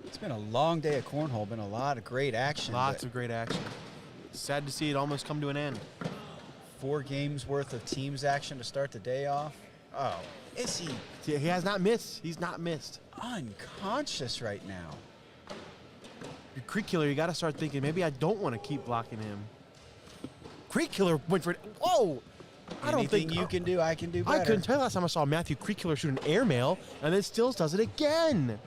It's been a long day at Cornhole. Been a lot of great action. Lots of great action. Sad to see it almost come to an end. 4 games worth of teams action to start the day off. Oh, is he? He has not missed. He's not missed. Unconscious right now. Your Creek Killer, you got to start thinking, maybe I don't want to keep blocking him. Creek Killer went for it. Whoa! I don't think you can do, I can do better. I couldn't tell last time I saw Matthew Creek Killer shoot an airmail, and then Stills does it again.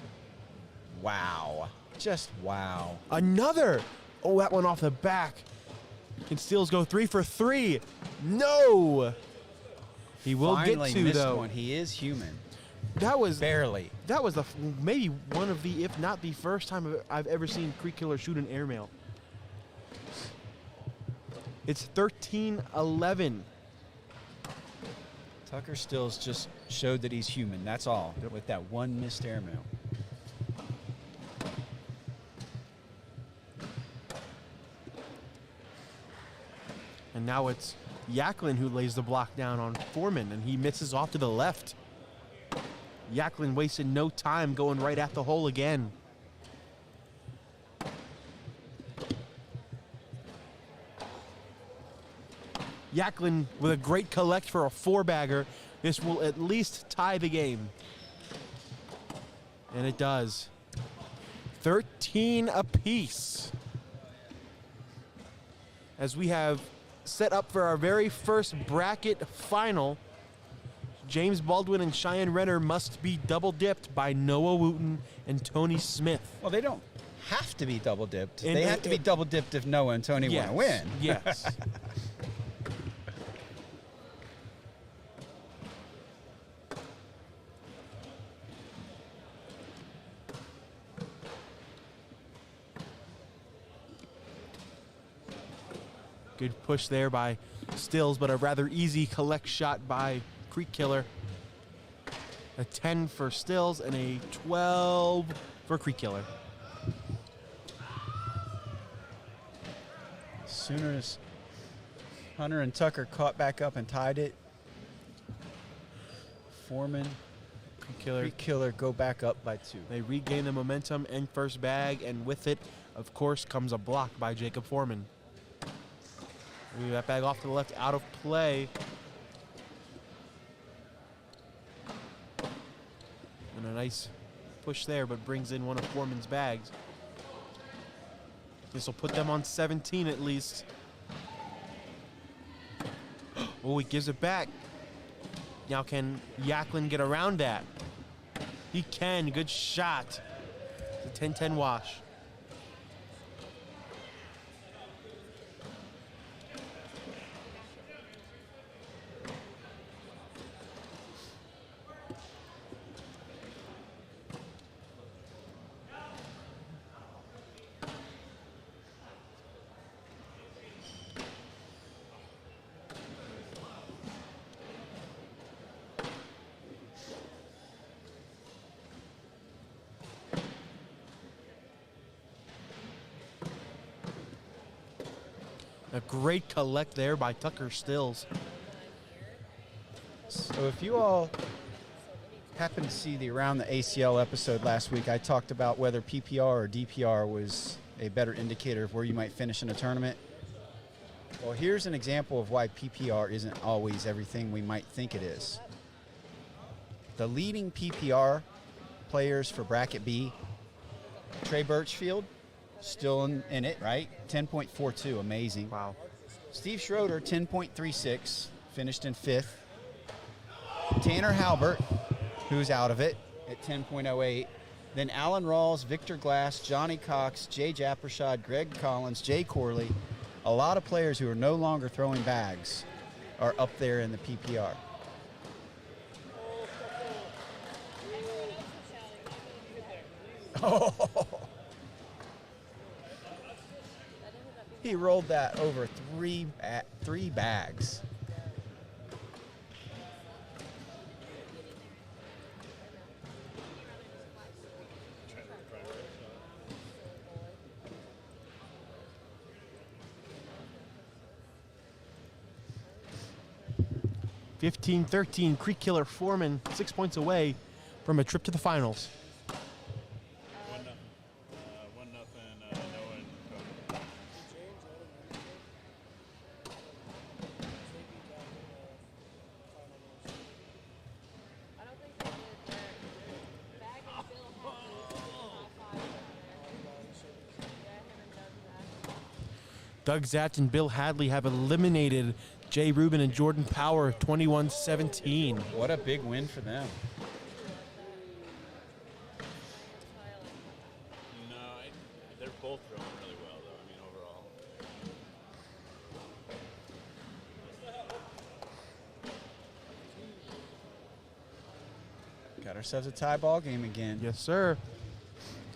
Wow. Just wow. Another. Oh, that one off the back. Can Stills go 3 for 3? No. He will Finally get 2 missed though. One. He is human. That was barely. That was maybe one of the, if not the first time I've ever seen Creek Killer shoot an airmail. It's 13-11. Tucker Stills just showed that he's human. That's all. With that one missed airmail. And now it's Yachtlin who lays the block down on Foreman, and he misses off to the left. Yachtlin wasted no time going right at the hole again. Yachtlin with a great collect for a 4-bagger. This will at least tie the game. And it does. 13 apiece. As we have set up for our very first bracket final, James Baldwin and Cheyenne Renner must be double dipped by Noah Wooten and Tony Smith. Well, they don't have to be double dipped. They have to be double dipped if Noah and Tony want to win. Yes. Good push there by Stills, but a rather easy collect shot by Creek Killer. A 10 for Stills and a 12 for Creek Killer. As soon as Hunter and Tucker caught back up and tied it, Foreman, Creek Killer go back up by 2. They regain the momentum and first bag, and with it, of course, comes a block by Jacob Foreman. Move that bag off to the left, out of play. And a nice push there, but brings in one of Foreman's bags. This will put them on 17 at least. Oh, he gives it back. Now can Yachtlin get around that? He can. Good shot. It's a 10-10 wash. A great collect there by Tucker Stills. So if you all happen to see the Around the ACL episode last week, I talked about whether PPR or DPR was a better indicator of where you might finish in a tournament. Well, here's an example of why PPR isn't always everything we might think it is. The leading PPR players for Bracket B, Trey Birchfield, still in it, right? 10.42, amazing. Wow. Steve Schroeder, 10.36, finished in 5th. Tanner Halbert, who's out of it, at 10.08. Then Alan Rawls, Victor Glass, Johnny Cox, Jay Jappershad, Greg Collins, Jay Corley. A lot of players who are no longer throwing bags are up there in the PPR. Oh. He rolled that over three bags. (15-13) Creek Killer Foreman 6 points away from a trip to the finals. 1-0. Noah and Cody. Doug Zatch and Bill Hadley have eliminated Jay Rubin and Jordan Power 21-17. What a big win for them. No, they're both throwing really well, though. I mean, overall. Got ourselves a tie ball game again. Yes, sir.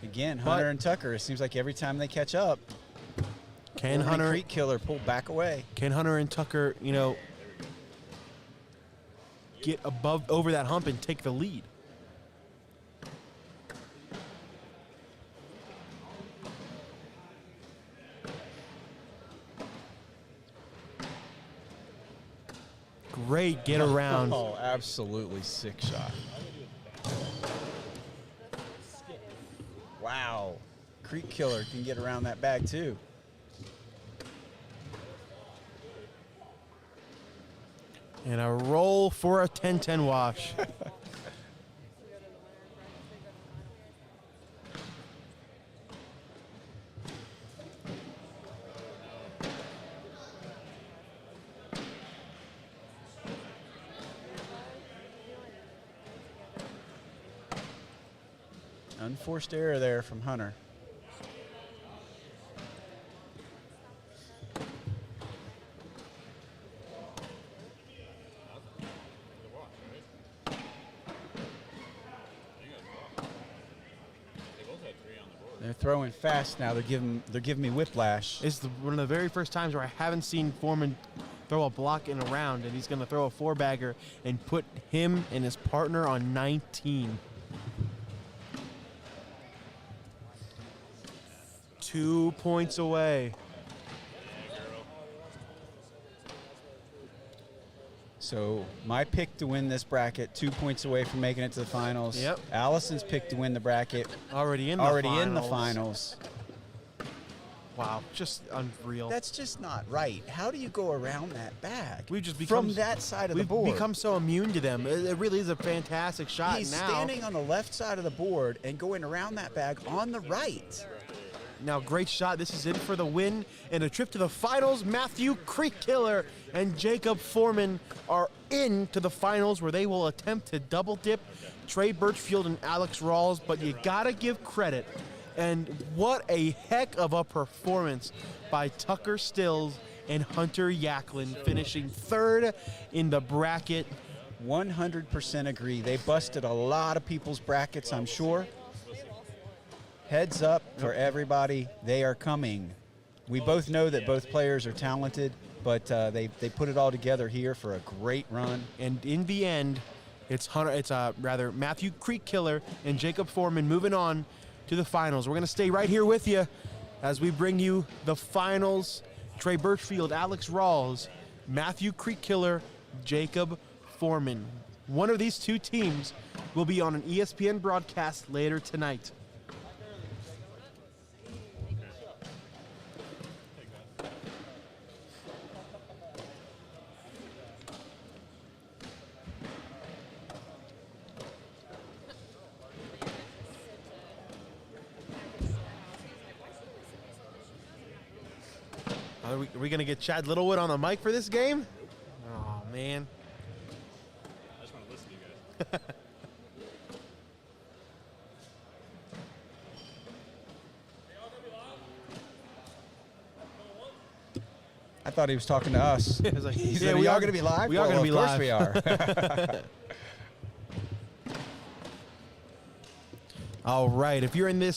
Again, Hunter and Tucker. It seems like every time they catch up, Can Hunter Creek Killer pull back away? Can Hunter and Tucker, get over that hump and take the lead? Great get around. Oh, absolutely sick shot. Wow. Creek Killer can get around that bag too. And a roll for a 10-10 wash. Unforced error there from Hunter. They're throwing fast now. They're giving me whiplash. It's one of the very first times where I haven't seen Foreman throw a block in a round, and he's going to throw a 4-bagger and put him and his partner on 19. 2 points away. So my pick to win this bracket, 2 points away from making it to the finals. Yep. Allison's pick to win the bracket, Already in the finals. Wow, just unreal. That's just not right. How do you go around that bag? We've just become from that side of the we've board. become so immune to them. It really is a fantastic shot. He's now. standing on the left side of the board and going around that bag on the right. Now, great shot. This is in for the win and a trip to the finals. Matthew Creek-Killer and Jacob Foreman are in to the finals, where they will attempt to double dip Trey Birchfield and Alex Rawls. But you gotta give credit, and what a heck of a performance by Tucker Stills and Hunter Yachtlin, finishing third in the bracket. 100% agree. They busted a lot of people's brackets, I'm sure. Heads up for everybody, they are coming. We both know that both players are talented, but they put it all together here for a great run. And in the end, it's Matthew Creek-Killer and Jacob Foreman moving on to the finals. We're going to stay right here with you as we bring you the finals. Trey Birchfield, Alex Rawls, Matthew Creek-Killer, Jacob Foreman. One of these two teams will be on an ESPN broadcast later tonight. Are we going to get Chad Littlewood on the mic for this game? Oh, man. I just want to listen to you guys. I thought he was talking to us. It was like, He yeah, said, we are are going to be live? We are going to be Of course live. we are. All right. If you're in the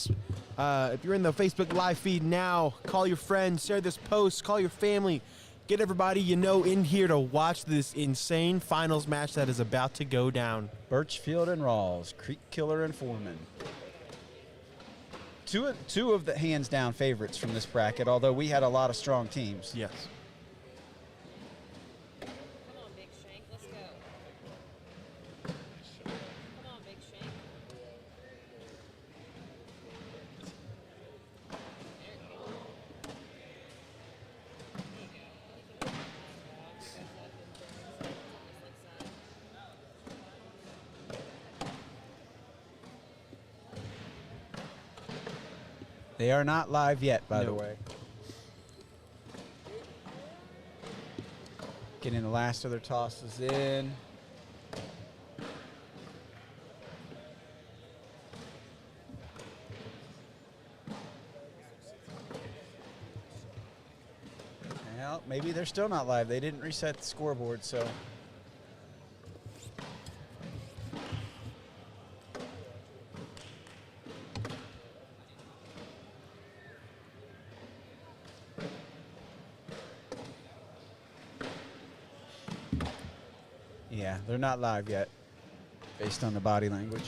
Facebook live feed now, call your friends, share this post, call your family, get everybody you know in here to watch this insane finals match that is about to go down. Birchfield and Rawls, Creek-Killer and Foreman. Two of the hands-down favorites from this bracket, although we had a lot of strong teams. Yes. Come on, Big Shank. Let's go. Come on, Big Shank. They are not live yet, by the Nope. way. Getting the last of their tosses in. Well, maybe they're still not live. They didn't reset the scoreboard, so. Yeah, they're not live yet, based on the body language.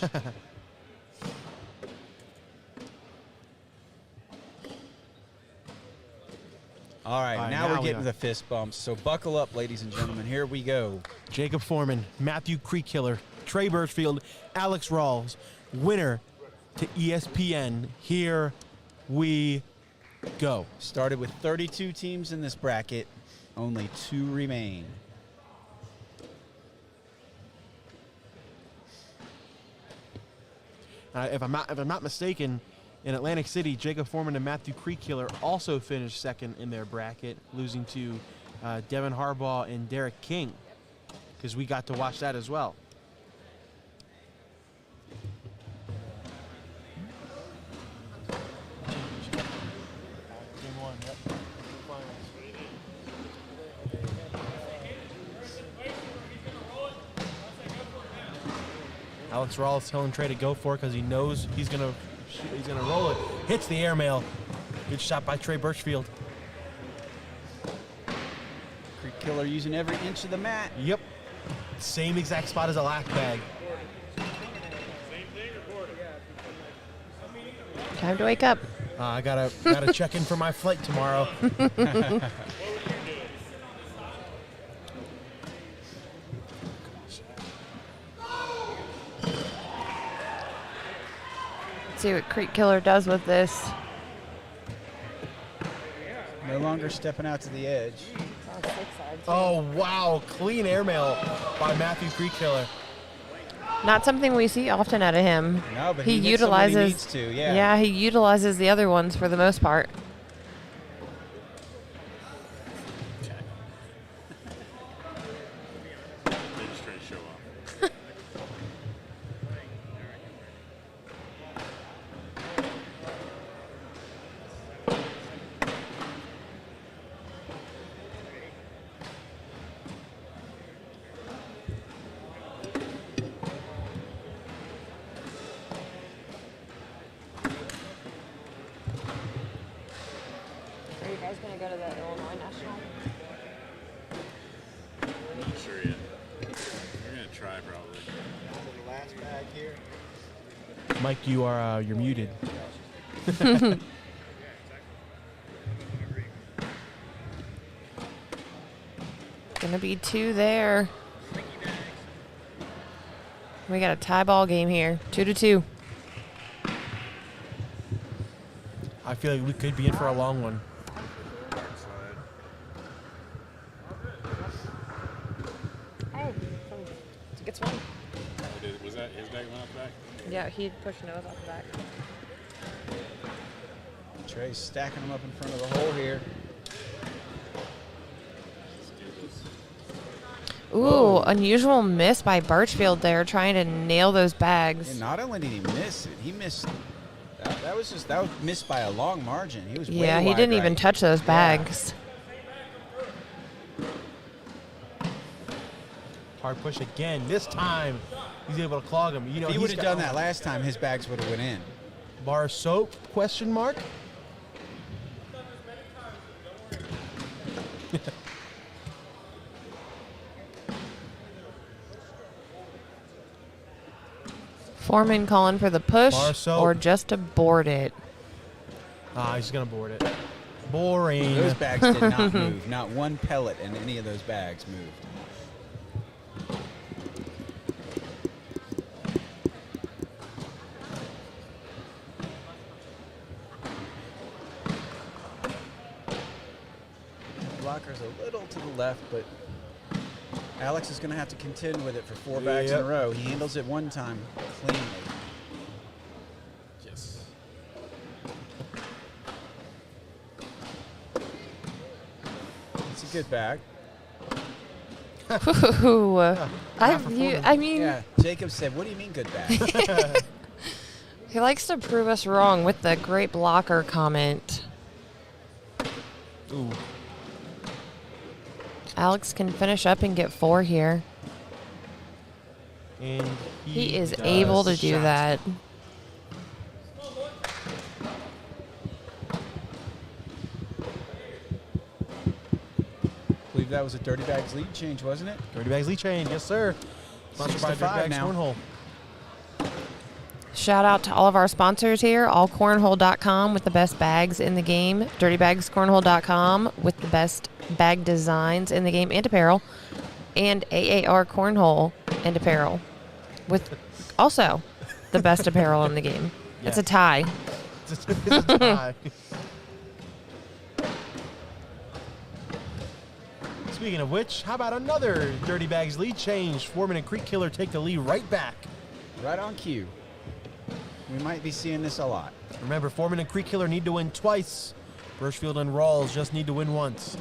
All right, now we're getting the fist bumps. So buckle up, ladies and gentlemen. Here we go. Jacob Foreman, Matthew Creek-Killer, Trey Birchfield, Alex Rawls, winner to ESPN. Here we go. Started with 32 teams in this bracket. Only 2 remain. If I'm not mistaken, in Atlantic City, Jacob Foreman and Matthew Creek-Killer also finished second in their bracket, losing to Devin Harbaugh and Derek King, because we got to watch that as well. Alex Rawls telling Trey to go for it because he knows he's gonna roll it. Hits the airmail. Good shot by Trey Birchfield. Creek-Killer using every inch of the mat. Yep. Same exact spot as a lack bag. Time to wake up. I gotta check in for my flight tomorrow. See what Creek-Killer does with this. No longer stepping out to the edge. Oh, wow. Clean airmail by Matthew Creek-Killer. Not something we see often out of him. No, but he hits them when he utilizes. needs to, yeah. Yeah, he utilizes the other ones for the most part. Mike, you're muted. Gonna be 2 there. We got a tie ball game here, 2-2. I feel like we could be in for a long one. Oh, gets one. Was that his bag went off the back? Yeah, he pushed nose off the back. Trey's stacking them up in front of the hole here. Ooh, Whoa. Unusual miss by Birchfield there, trying to nail those bags. And not only did he miss it, he missed. That was missed by a long margin. He was way Yeah, he wide didn't right. even touch those bags. Hard push again. This time, he's able to clog him. You know, If he he's would have got- done that last time, his bags would have went in. Bar soap? Question mark. Foreman calling for the push Bar soap. or just to board it. He's gonna board it. Boring. Those bags did not move. Not one pellet in any of those bags moved. Blocker's a little to the left, but Alex is going to have to contend with it for 4 bags in a row. He handles it one time cleanly. Yes. It's a good bag. Ooh, I mean, Yeah, Jacob said, what do you mean good bag? he likes to prove us wrong with the great blocker comment. Ooh. Alex can finish up and get 4 here. And He is does able to do shot. that. I believe that was a Dirty Bags lead change, wasn't it? Dirty Bags lead chain, yes sir. Sponsored by 6 to Dirty 5 Bags now. Cornhole. Shout out to all of our sponsors here, AllCornhole.com with the best bags in the game, DirtyBagsCornhole.com with the best bag designs in the game and apparel, and AAR Cornhole and apparel with also the best apparel in the game. It's a tie. It's a tie. Speaking of which, how about another Dirty Bags lead change? Foreman and Creek Killer take the lead right back. Right on cue. We might be seeing this a lot. Remember, Foreman and Creek Killer need to win twice. Birchfield and Rawls just need to win once.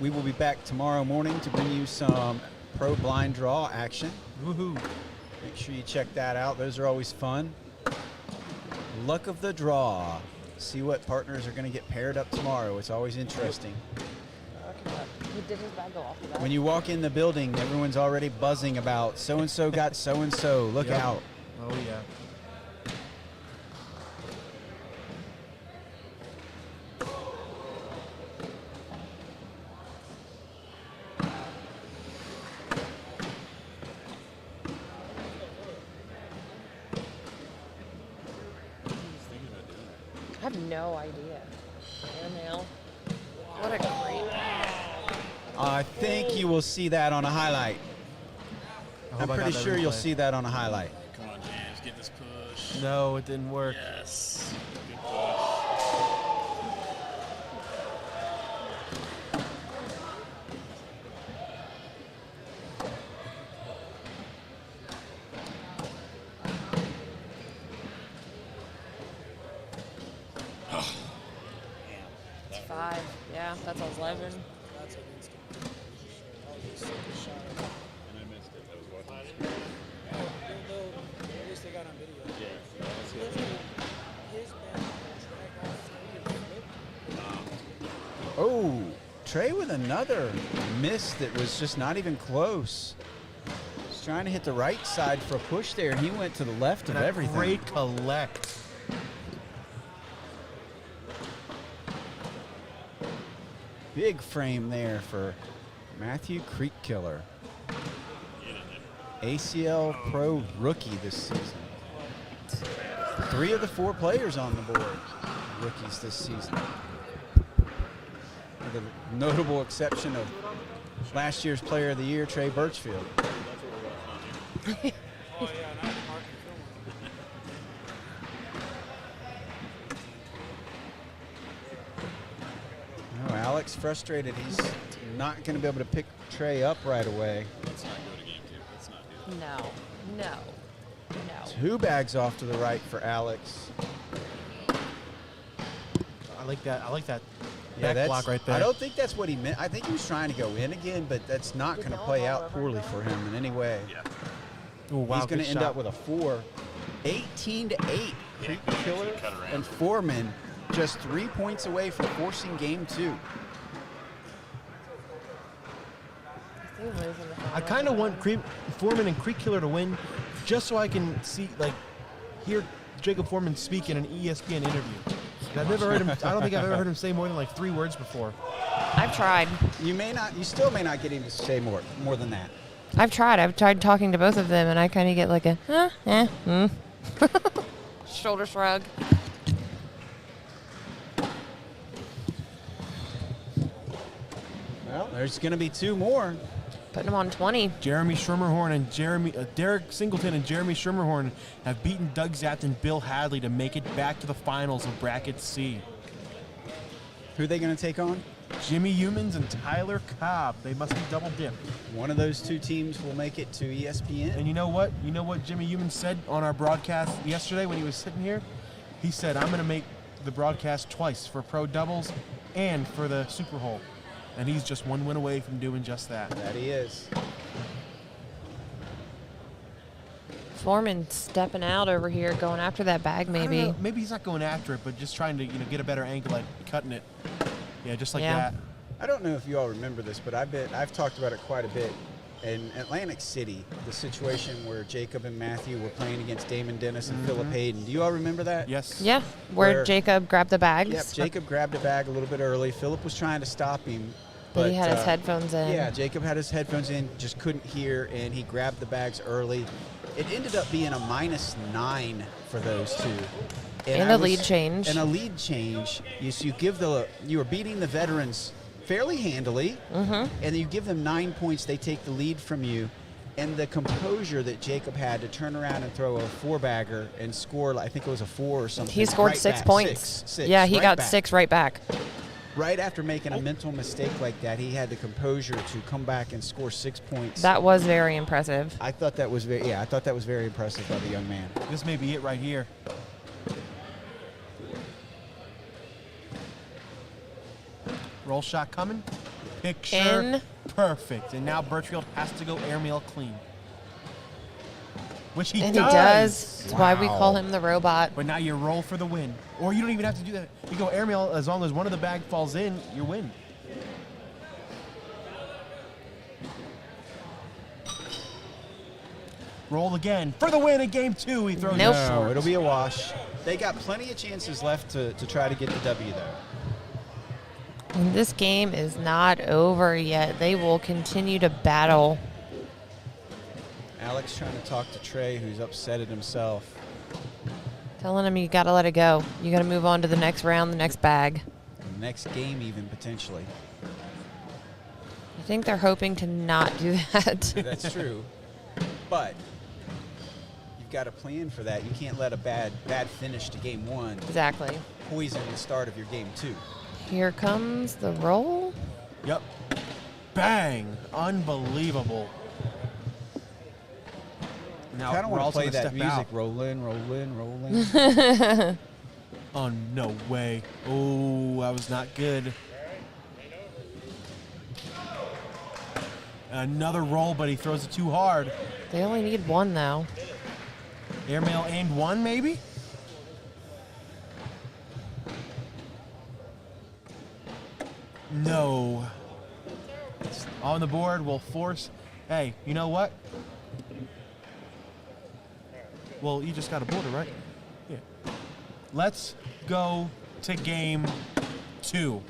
We will be back tomorrow morning to bring you some pro blind draw action. Woohoo. Make sure you check that out. Those are always fun. Luck of the draw. See what partners are going to get paired up tomorrow. It's always interesting. He did his bag go off the back. When you walk in the building, everyone's already buzzing about so-and-so got so-and-so. Look out. Oh, yeah. I have no idea. Airmail. What a great bag. I think you will see that on a highlight. I'm pretty sure you'll see that on a highlight. Come on, James, get this push. No, it didn't work. Yes. Good push. It's 5. Yeah, that's 11. And I missed it. That was what? At least they got on video. Yeah, that's good. Oh, Trey with another miss that was just not even close. He's trying to hit the right side for a push there, and he went to the left of And a everything. great collect. Big frame there for Matthew Creek Killer. ACL Pro rookie this season. 3 of the 4 players on the board, rookies this season. With the notable exception of last year's Player of the Year, Trey Birchfield. Oh, Alex frustrated. He's not going to be able to pick Trey up right away. Let's not go to game 2. Let's not do that. No. 2 bags off to the right for Alex. I like that. I like that Yeah, back block right there. I don't think that's what he meant. I think he was trying to go in again, but that's not going to play out poorly for him in any way. Yeah. Ooh, wow, He's going good to end shot. up with a 4. 18-8. Creek good. Killer Cut around. and Foreman just 3 points away from forcing game 2. I kind of want Foreman and Creek Killer to win, just so I can hear Jacob Foreman speak in an ESPN interview. I've never heard him. I don't think I've ever heard him say more than like 3 words before. I've tried. You still may not get him to say more than that. I've tried talking to both of them, and I kind of get like a, shoulder shrug. Well, there's going to be 2 more. Putting him on 20. Jeremy Schermerhorn and Derek Singleton and Jeremy Schermerhorn have beaten Doug Zapt and Bill Hadley to make it back to the finals of Bracket C. Who are they going to take on? Jimmy Humans and Tyler Cobb. They must be double dipped. One of those 2 teams will make it to ESPN. And you know what? You know what Jimmy Humans said on our broadcast yesterday when he was sitting here? He said, I'm going to make the broadcast twice for Pro Doubles and for the Super Hole. And he's just 1 win away from doing just that. That he is. Foreman stepping out over here, going after that bag maybe. I don't know, maybe he's not going after it, but just trying to get a better angle at cutting it. Yeah, just like that. I don't know if you all remember this, but I've talked about it quite a bit. In Atlantic City, the situation where Jacob and Matthew were playing against Damon Dennis and Philip Hayden. Do you all remember that? Yes. Yeah, where Jacob grabbed the bags. Yep, Jacob grabbed a bag a little bit early. Philip was trying to stop him. But he had his headphones in. Yeah, Jacob had his headphones in, just couldn't hear, and he grabbed the bags early. It ended up being a -9 for those 2. And a lead change. And a lead change. You were beating the veterans fairly handily, and you give them 9 points, they take the lead from you. And the composure that Jacob had to turn around and throw a 4-bagger and score, I think it was a 4 or something. He scored right 6 back. points. Six, yeah, he right got back. 6 right back. right after making a mental mistake like that, he had the composure to come back and score 6 points. That was very impressive. I thought that was very, I thought that was very impressive by the young man. This may be it right here. Roll shot coming. Picture. In. Perfect. And now Birchfield has to go airmail clean. Which he And does. he does. That's why we call him the robot. But now you roll for the win. Or you don't even have to do that. You go airmail as long as one of the bag falls in, you win. Roll again for the win in game 2. He throws it No, short. it'll be a wash. They got plenty of chances left to try to get the W there. And this game is not over yet. They will continue to battle. Alex trying to talk to Trey, who's upset at himself. Telling him you got to let it go. You got to move on to the next round, the next bag. The next game even, potentially. I think they're hoping to not do that. That's true. But you've got a plan for that. You can't let a bad finish to game 1 Exactly. poison the start of your game 2. Here comes the roll. Yep. Bang. Unbelievable. Now, I don't want to Rawls play gonna that step music. out. Roll in, roll in, roll in. Oh, no way. Oh, that was not good. Another roll, but he throws it too hard. They only need one, though. Airmail and 1, maybe? No. On the board will force. Hey, you know what? Well, you just got a border, right? Yeah. Let's go to game 2.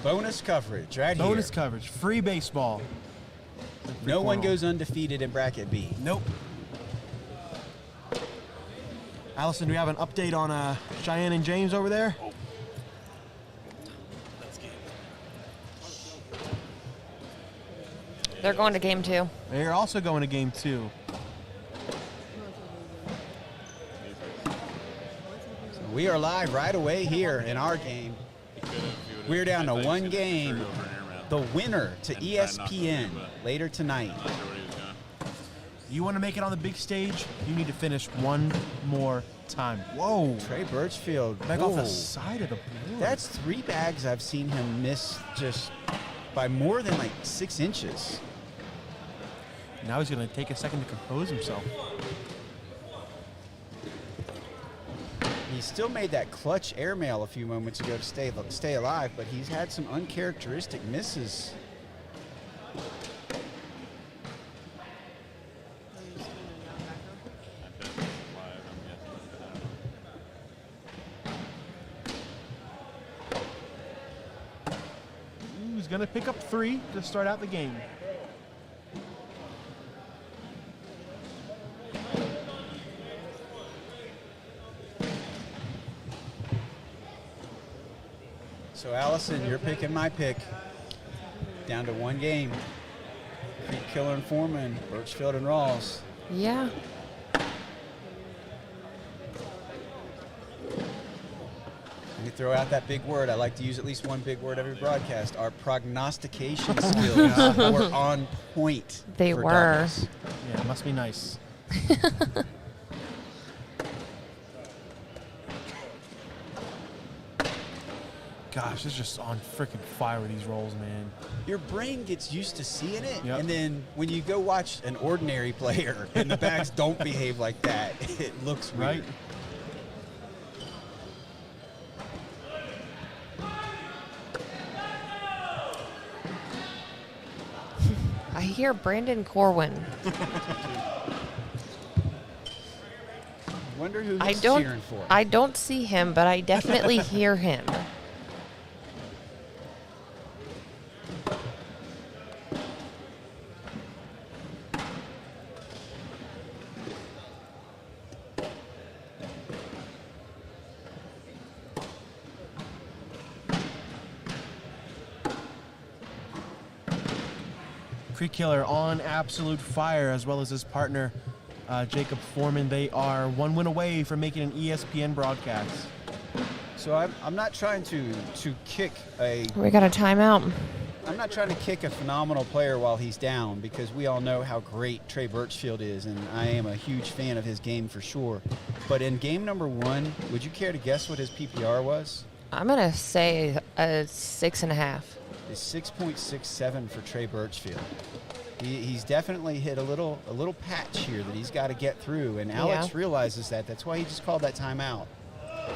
Bonus coverage right here. Bonus coverage. Free baseball. No one goes undefeated in bracket B. Nope. Allison, do we have an update on Cheyenne and James over there? They're going to game 2. They're also going to game 2. So we are live right away here in our game. We're down to 1 game. The winner to ESPN later tonight. You want to make it on the big stage, you need to finish one more time. Whoa. Trey Birchfield. Back off the Whoa. side of the board. That's 3 bags I've seen him miss just by more than like 6 inches. Now he's going to take a second to compose himself. He still made that clutch airmail a few moments ago to stay alive, but he's had some uncharacteristic misses. He's going to pick up 3 to start out the game. So Allison, you're picking my pick. Down to 1 game. Creek Killer and Foreman, Birchfield and Rawls. Yeah. Let me throw out that big word. I like to use at least one big word every broadcast. Our prognostication skills were on point. They for were. Douglas. Yeah, it must be nice. Gosh, it's just on freaking fire with these rolls, man. Your brain gets used to seeing it, Yep. and then when you go watch an ordinary player and the bags don't behave like that, it looks weird. Right? I hear Brandon Corwin. Wonder who I he's don't. cheering for. I don't see him, but I definitely hear him. Creek Killer on absolute fire, as well as his partner, Jacob Foreman. They are 1 win away from making an ESPN broadcast. So I'm not trying to kick a. We got a timeout. I'm not trying to kick a phenomenal player while he's down, because we all know how great Trey Birchfield is, and I am a huge fan of his game for sure. But in game number 1, would you care to guess what his PPR was? I'm gonna say a 6.5. It's 6.67 for Trey Birchfield. He's definitely hit a little patch here that he's got to get through, and Alex realizes that. That's why he just called that timeout,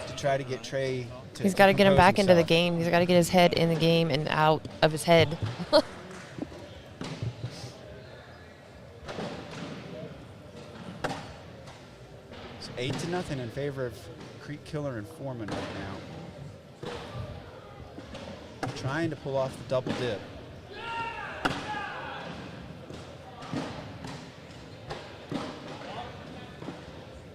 to try to get Trey to He's got to get him back into the himself. game. He's got to get his head in the game and out of his head. It's 8-0 in favor of Creek Killer and Foreman right now. Trying to pull off the double dip.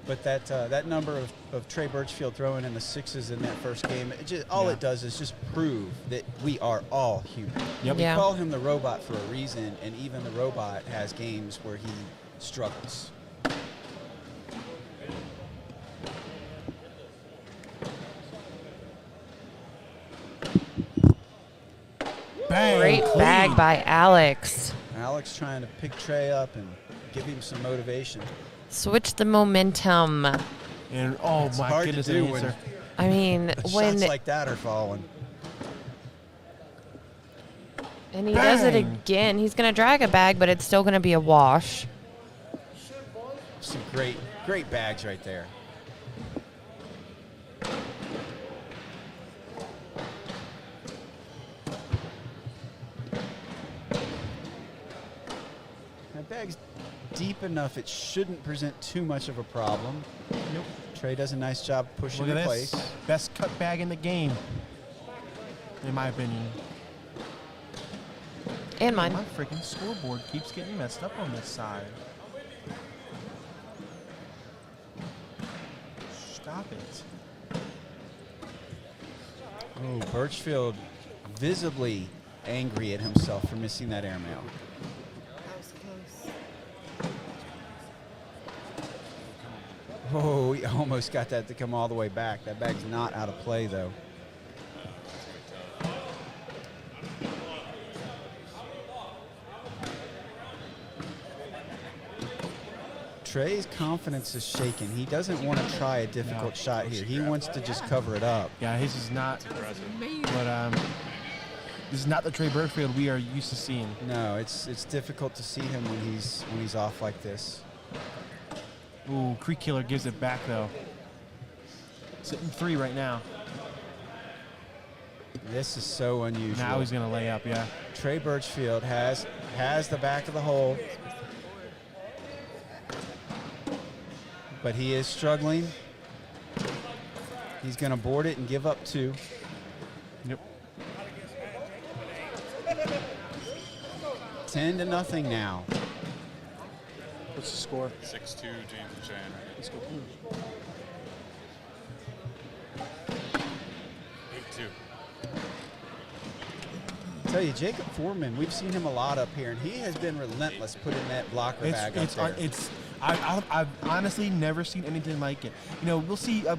But that number of Trey Birchfield throwing in the 6s in that first game, all it does is just prove that we are all human. Yep. We call him the robot for a reason, and even the robot has games where he struggles. Bang, Great clean. bag by Alex. Alex trying to pick Trey up and give him some motivation. Switch the momentum. And oh It's my hard to goodness, do an when answer. I mean, when shots like that are falling. and he does it Bang. again, he's gonna drag a bag, but it's still gonna be a wash. Some great bags right there. That bag's deep enough, it shouldn't present too much of a problem. Nope. Trey does a nice job pushing Look in at place. this. Best cut bag in the game, in my opinion. And mine. My freaking scoreboard keeps getting messed up on this side. Stop it. Oh, Birchfield visibly angry at himself for missing that airmail. Oh, he almost got that to come all the way back. That bag's not out of play, though. Trey's confidence is shaken. He doesn't want to try a difficult shot here. He wants to just cover it up. Yeah, his is not. But this is not the Trey Birchfield we are used to seeing. No, it's difficult to see him when he's off like this. Ooh, Creek Killer gives it back though. Sitting 3 right now. This is so unusual. Now he's gonna lay up, yeah. Trey Birchfield has the back of the hole, but he is struggling. He's gonna board it and give up 2. Yep. 10-0 now. What's the score? 6-2, James and Cheyenne. Let's go. 8-2. I tell you, Jacob Foreman, we've seen him a lot up here, and he has been relentless putting that blocker bag up there. I've honestly never seen anything like it. You know, we'll see a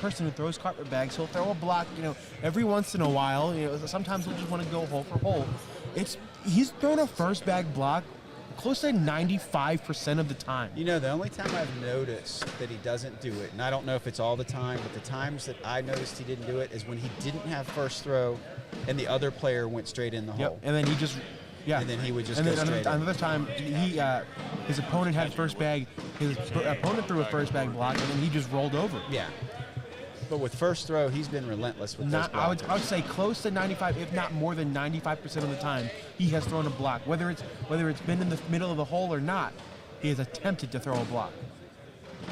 person who throws carpet bags. He'll throw a block, you know, every once in a while. You know, sometimes he'll just want to go hole for hole. He's thrown a first bag block close to 95% of the time. You know, the only time I've noticed that he doesn't do it, and I don't know if it's all the time, but the times that I noticed he didn't do it is when he didn't have first throw and the other player went straight in the hole. And then he just, And then he would just and go then straight in. another time, his opponent had first bag, his opponent threw a first bag block, and then he just rolled over. Yeah. But with first throw, he's been relentless with those I would blockers. say close to 95, if not more than 95% of the time, he has thrown a block. Whether it's been in the middle of the hole or not, he has attempted to throw a block.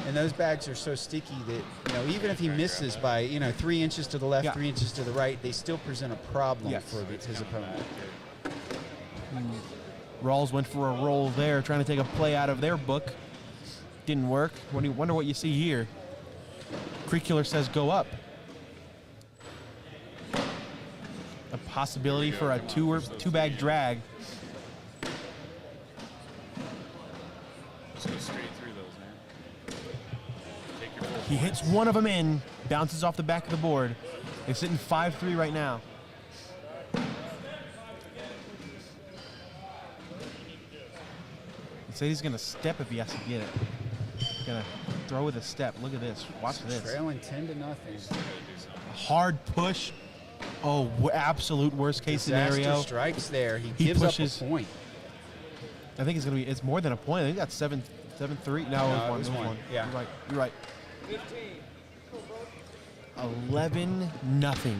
And those bags are so sticky that, you know, even if he misses by, 3 inches to the left, 3 inches to the right, they still present a problem for his opponent. Rawls went for a roll there, trying to take a play out of their book. Didn't work. Wonder what you see here. Creek Killer says go up. A possibility for a two-bag drag. Just go straight through those, man. Take your full He hits one of them in. bounces off the back of the board. They're sitting 5-3 right now. He said he's going to step if he has to get it. Going to throw with a step. Look at this. Watch this. Trailing 10-0. Hard push. Oh, absolute worst case Disaster scenario. strikes there. He gives pushes. up a point. I think it's more than a point. I think that's 7-3. No, it was one. Yeah. You're right. 11-0.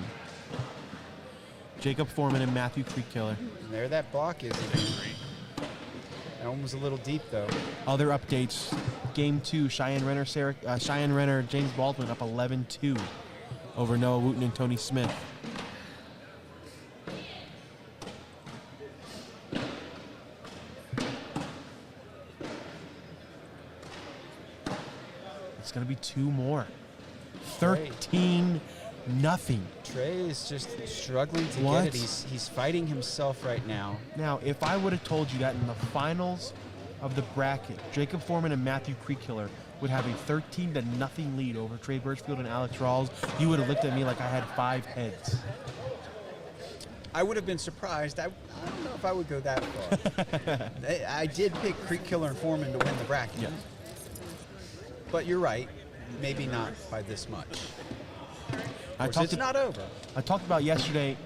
Jacob Foreman and Matthew Creek-Killer. And there that block is again. That one was a little deep, though. Other updates. Game 2, Cheyenne Renner, James Baldwin up 11-2 over Noah Wooten and Tony Smith. It's going to be 2 more. 13-0. Trey is just struggling to What? get it. He's fighting himself right now. Now, if I would have told you that in the finals of the bracket, Jacob Foreman and Matthew Creek-Killer would have a 13-0 lead over Trey Birchfield and Alex Rawls, you would have looked at me like I had 5 heads. I would have been surprised. I don't know if I would go that far. I did pick Creek-Killer and Foreman to win the bracket. Yeah. But you're right. Maybe not by this much. It's not over. I talked about yesterday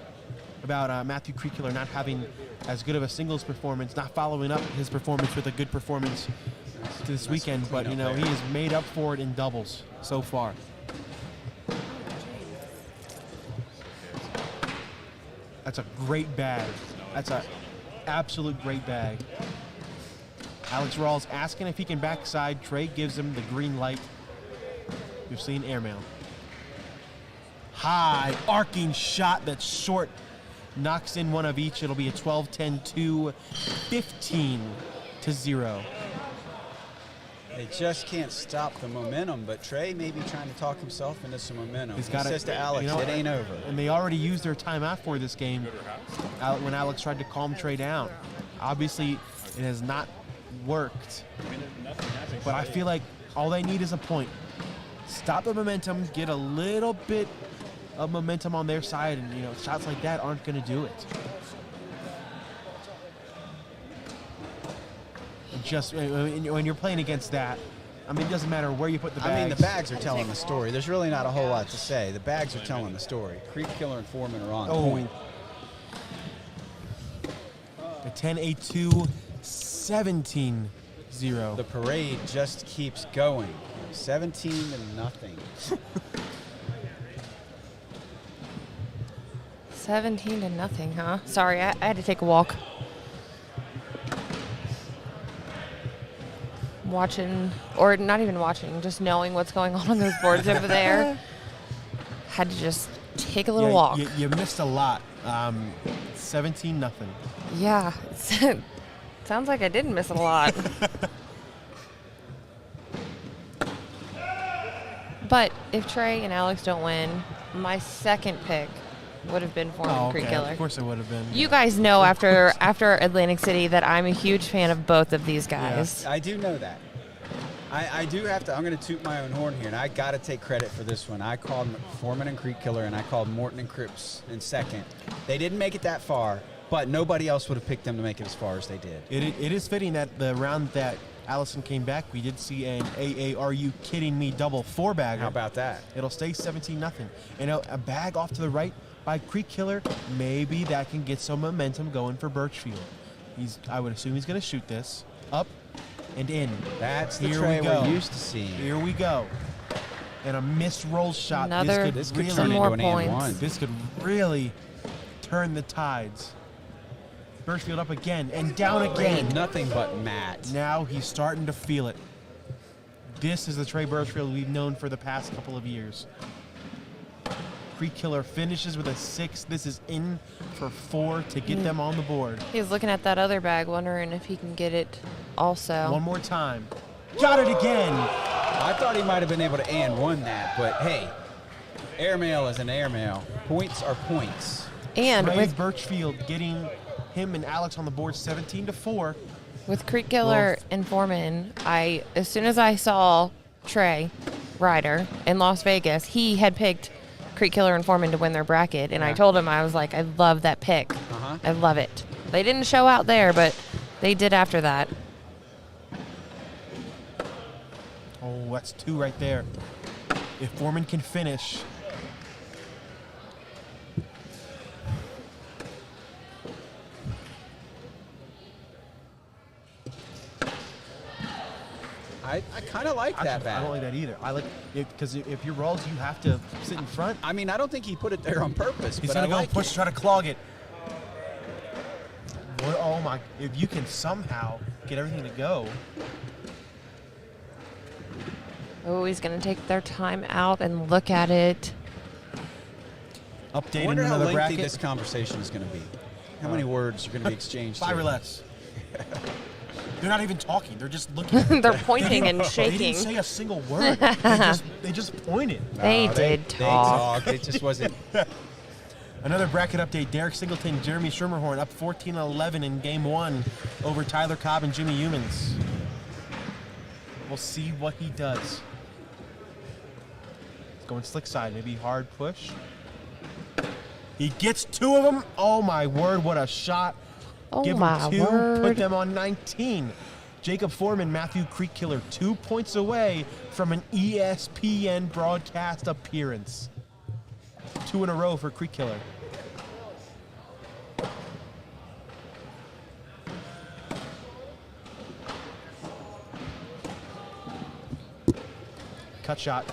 about Matthew Creek-Killer not having as good of a singles performance, not following up his performance with a good performance this weekend, but he has made up for it in doubles so far. That's a great bag. That's an absolute great bag. Alex Rawls asking if he can backside. Trey gives him the green light. We've seen airmail. High arcing shot that's short. Knocks in one of each. It'll be a 12-10-2, 15-0. They just can't stop the momentum, but Trey may be trying to talk himself into some momentum. He got says to Alex, it ain't over. And they already used their timeout for this game when Alex tried to calm Trey down. Obviously, it has not worked. But I feel like all they need is a point. Stop the momentum, get a little bit of momentum on their side, and shots like that aren't going to do it. Just when you're playing against that, I mean, it doesn't matter where you put the bags. I mean, the bags are telling the story. There's really not a whole lot to say. The bags are telling the story. Creek-Killer and Foreman are on point. A 10-8-2, 17-0. The parade just keeps going. 17-0. 17-0, huh? Sorry, I had to take a walk. Watching, or not even watching, just knowing what's going on those boards over there. Had to just take a little walk. You missed a lot. 17-0. Yeah. Sounds like I didn't miss a lot. But if Trey and Alex don't win, my second pick would have been Foreman Creek-Killer. Of course it would have been. You guys know after Atlantic City that I'm a huge fan of both of these guys. Yeah, I do know that. I do have to. I'm going to toot my own horn here, and I got to take credit for this one. I called Foreman and Creek-Killer, and I called Morton and Crips in second. They didn't make it that far, but nobody else would have picked them to make it as far as they did. It is fitting that the round that Allison came back, we did see an Are You Kidding Me double 4-bagger. How about that? It'll stay 17-0. And a bag off to the right by Creek-Killer, maybe that can get some momentum going for Birchfield. I would assume he's going to shoot this up and in. That's the Trey we're used to seeing. Here we go. And a missed roll shot. This could turn into an and one. This could really turn the tides. Birchfield up again and down again. Nothing but Matt. Now he's starting to feel it. This is the Trey Birchfield we've known for the past couple of years. Creek-Killer finishes with a 6. This is in for 4 to get them on the board. He's looking at that other bag, wondering if he can get it also. One more time. Got it again. I thought he might have been able to and won that, but hey, airmail is an airmail. Points are points. And Trey with Birchfield getting him and Alex on the board 17-4. With Creek-Killer and Foreman, as soon as I saw Trey rider in Las Vegas, he had picked Creek Killer and Foreman to win their bracket, and I told him, I was like, I love that pick. I love it. They didn't show out there, but they did after that. Oh, that's 2 right there. If Foreman can finish. I kind of like that bag. I don't like that either. I like it because if you're rolls, you have to sit in front. I mean, I don't think he put it there on purpose. He's but gonna I go like push, try to clog it. What, oh my! If you can somehow get everything to go. Oh, he's going to take their time out and look at it. Update I wonder how another lengthy bracket. this conversation is going to be. How many words are going to be exchanged? 5 here? or less. They're not even talking. They're just looking. They're pointing and shaking. They didn't say a single word. they just pointed. They did talk. It just wasn't. Another bracket update. Derek Singleton, Jeremy Schermerhorn up 14-11 in game 1 over Tyler Cobb and Jimmy Humans. We'll see what he does. He's going slick side, maybe hard push. He gets 2 of them. Oh my word, what a shot. Oh Give my him 2, word. put them on 19. Jacob Foreman, Matthew Creek Killer, 2 points away from an ESPN broadcast appearance. 2 in a row for Creek Killer. Cut shot.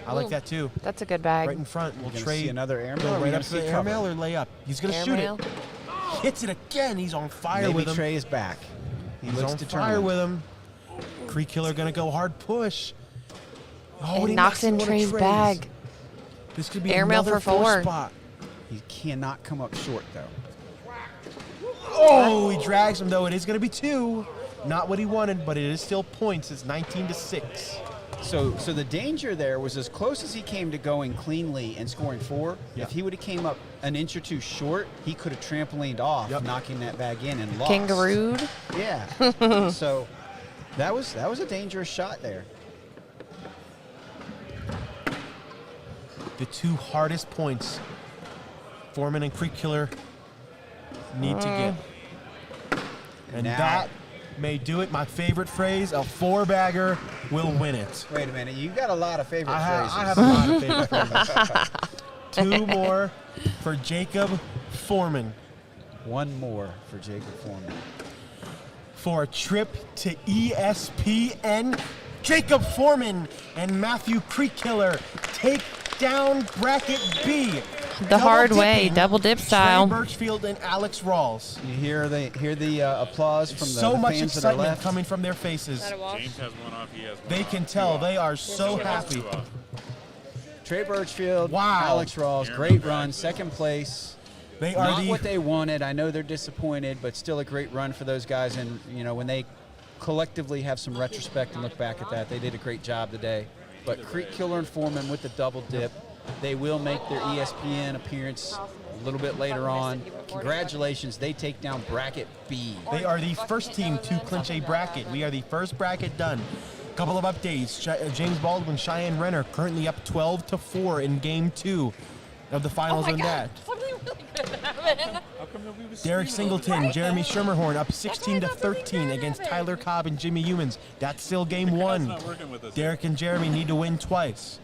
I like that too. That's a good bag. Right in front. We'll gonna trade. see another airmail, Go or are we right gonna up to see the cover? airmail or lay up. He's going to shoot Airmail. it. Hits it again. He's on fire Maybe with him. Trey is back. He He's looks on determined. fire with him. Creek Killer going to go hard push. Oh, It he knocks in one of Trey's Trey's. bag. This could be Airmail another for 4. spot. He cannot come up short, though. Oh, he drags him, though. It is going to be 2. Not what he wanted, but it is still points. It's 19-6. So the danger there was as close as he came to going cleanly and scoring 4. Yeah. If he would have came up an inch or 2 short, he could have trampolined off, knocking that bag in and lost. Kangarooed. Yeah. So that was a dangerous shot there. The 2 hardest points Foreman and Creek Killer need to get. And Now- that may do it. My favorite phrase, a 4-bagger will win it. Wait a minute. You got a lot of favorite I phrases. have a lot of favorite phrases. 2 more for Jacob Foreman. 1 more for Jacob Foreman. For a trip to ESPN, Jacob Foreman and Matthew Creek Killer take down bracket B. The hard way, Double-dipping double dip style. Trey Birchfield and Alex Rawls. You hear the applause from So the much fans to the excitement left. coming from their faces. James has 1 off. He has 1 They off. can 2 tell off. they are so He has happy. 2 off. Trey Birchfield, Wow. Alex Rawls, great run, second place. They are Not the what they wanted. I know they're disappointed, but still a great run for those guys. And when they collectively have some retrospect and look back at that, they did a great job today. But Creek Killer and Foreman with the double dip, they will make their ESPN appearance a little bit later on. Congratulations, they take down bracket B. They are the first team to clinch a bracket. We are the first bracket done. Couple of updates. James Baldwin, Cheyenne Renner currently up 12-4 in game 2 of the finals on that. Something really good happened. Derek Singleton, Jeremy Schermerhorn up 16-13 against Tyler Cobb and Jimmy Humans. That's still game 1. not working with us Derek and Jeremy need to win twice.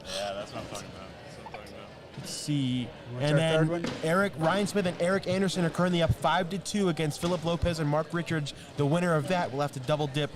Yeah, that's what I'm talking about. That's what I'm talking about. Let's see. What's And our third one? then Ryan Smith and Eric Anderson are currently up 5-2 against Philip Lopez and Mark Richards. The winner of that will have to double dip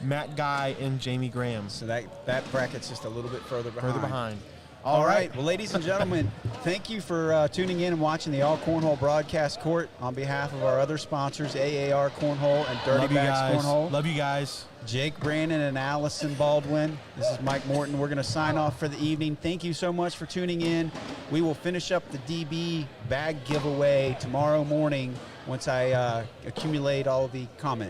Matt Guy and Jamie Graham. So that bracket's just a little bit further behind. Further behind. All right. Well, ladies and gentlemen, thank you for tuning in and watching the All Cornhole broadcast court. On behalf of our other sponsors, AAR Cornhole and Dirty Love you Bags guys. Cornhole. Love you guys. Jake Brandon and Allison Baldwin. This is Mike Morton. We're going to sign off for the evening. Thank you so much for tuning in. We will finish up the DB bag giveaway tomorrow morning once I accumulate all of the comments.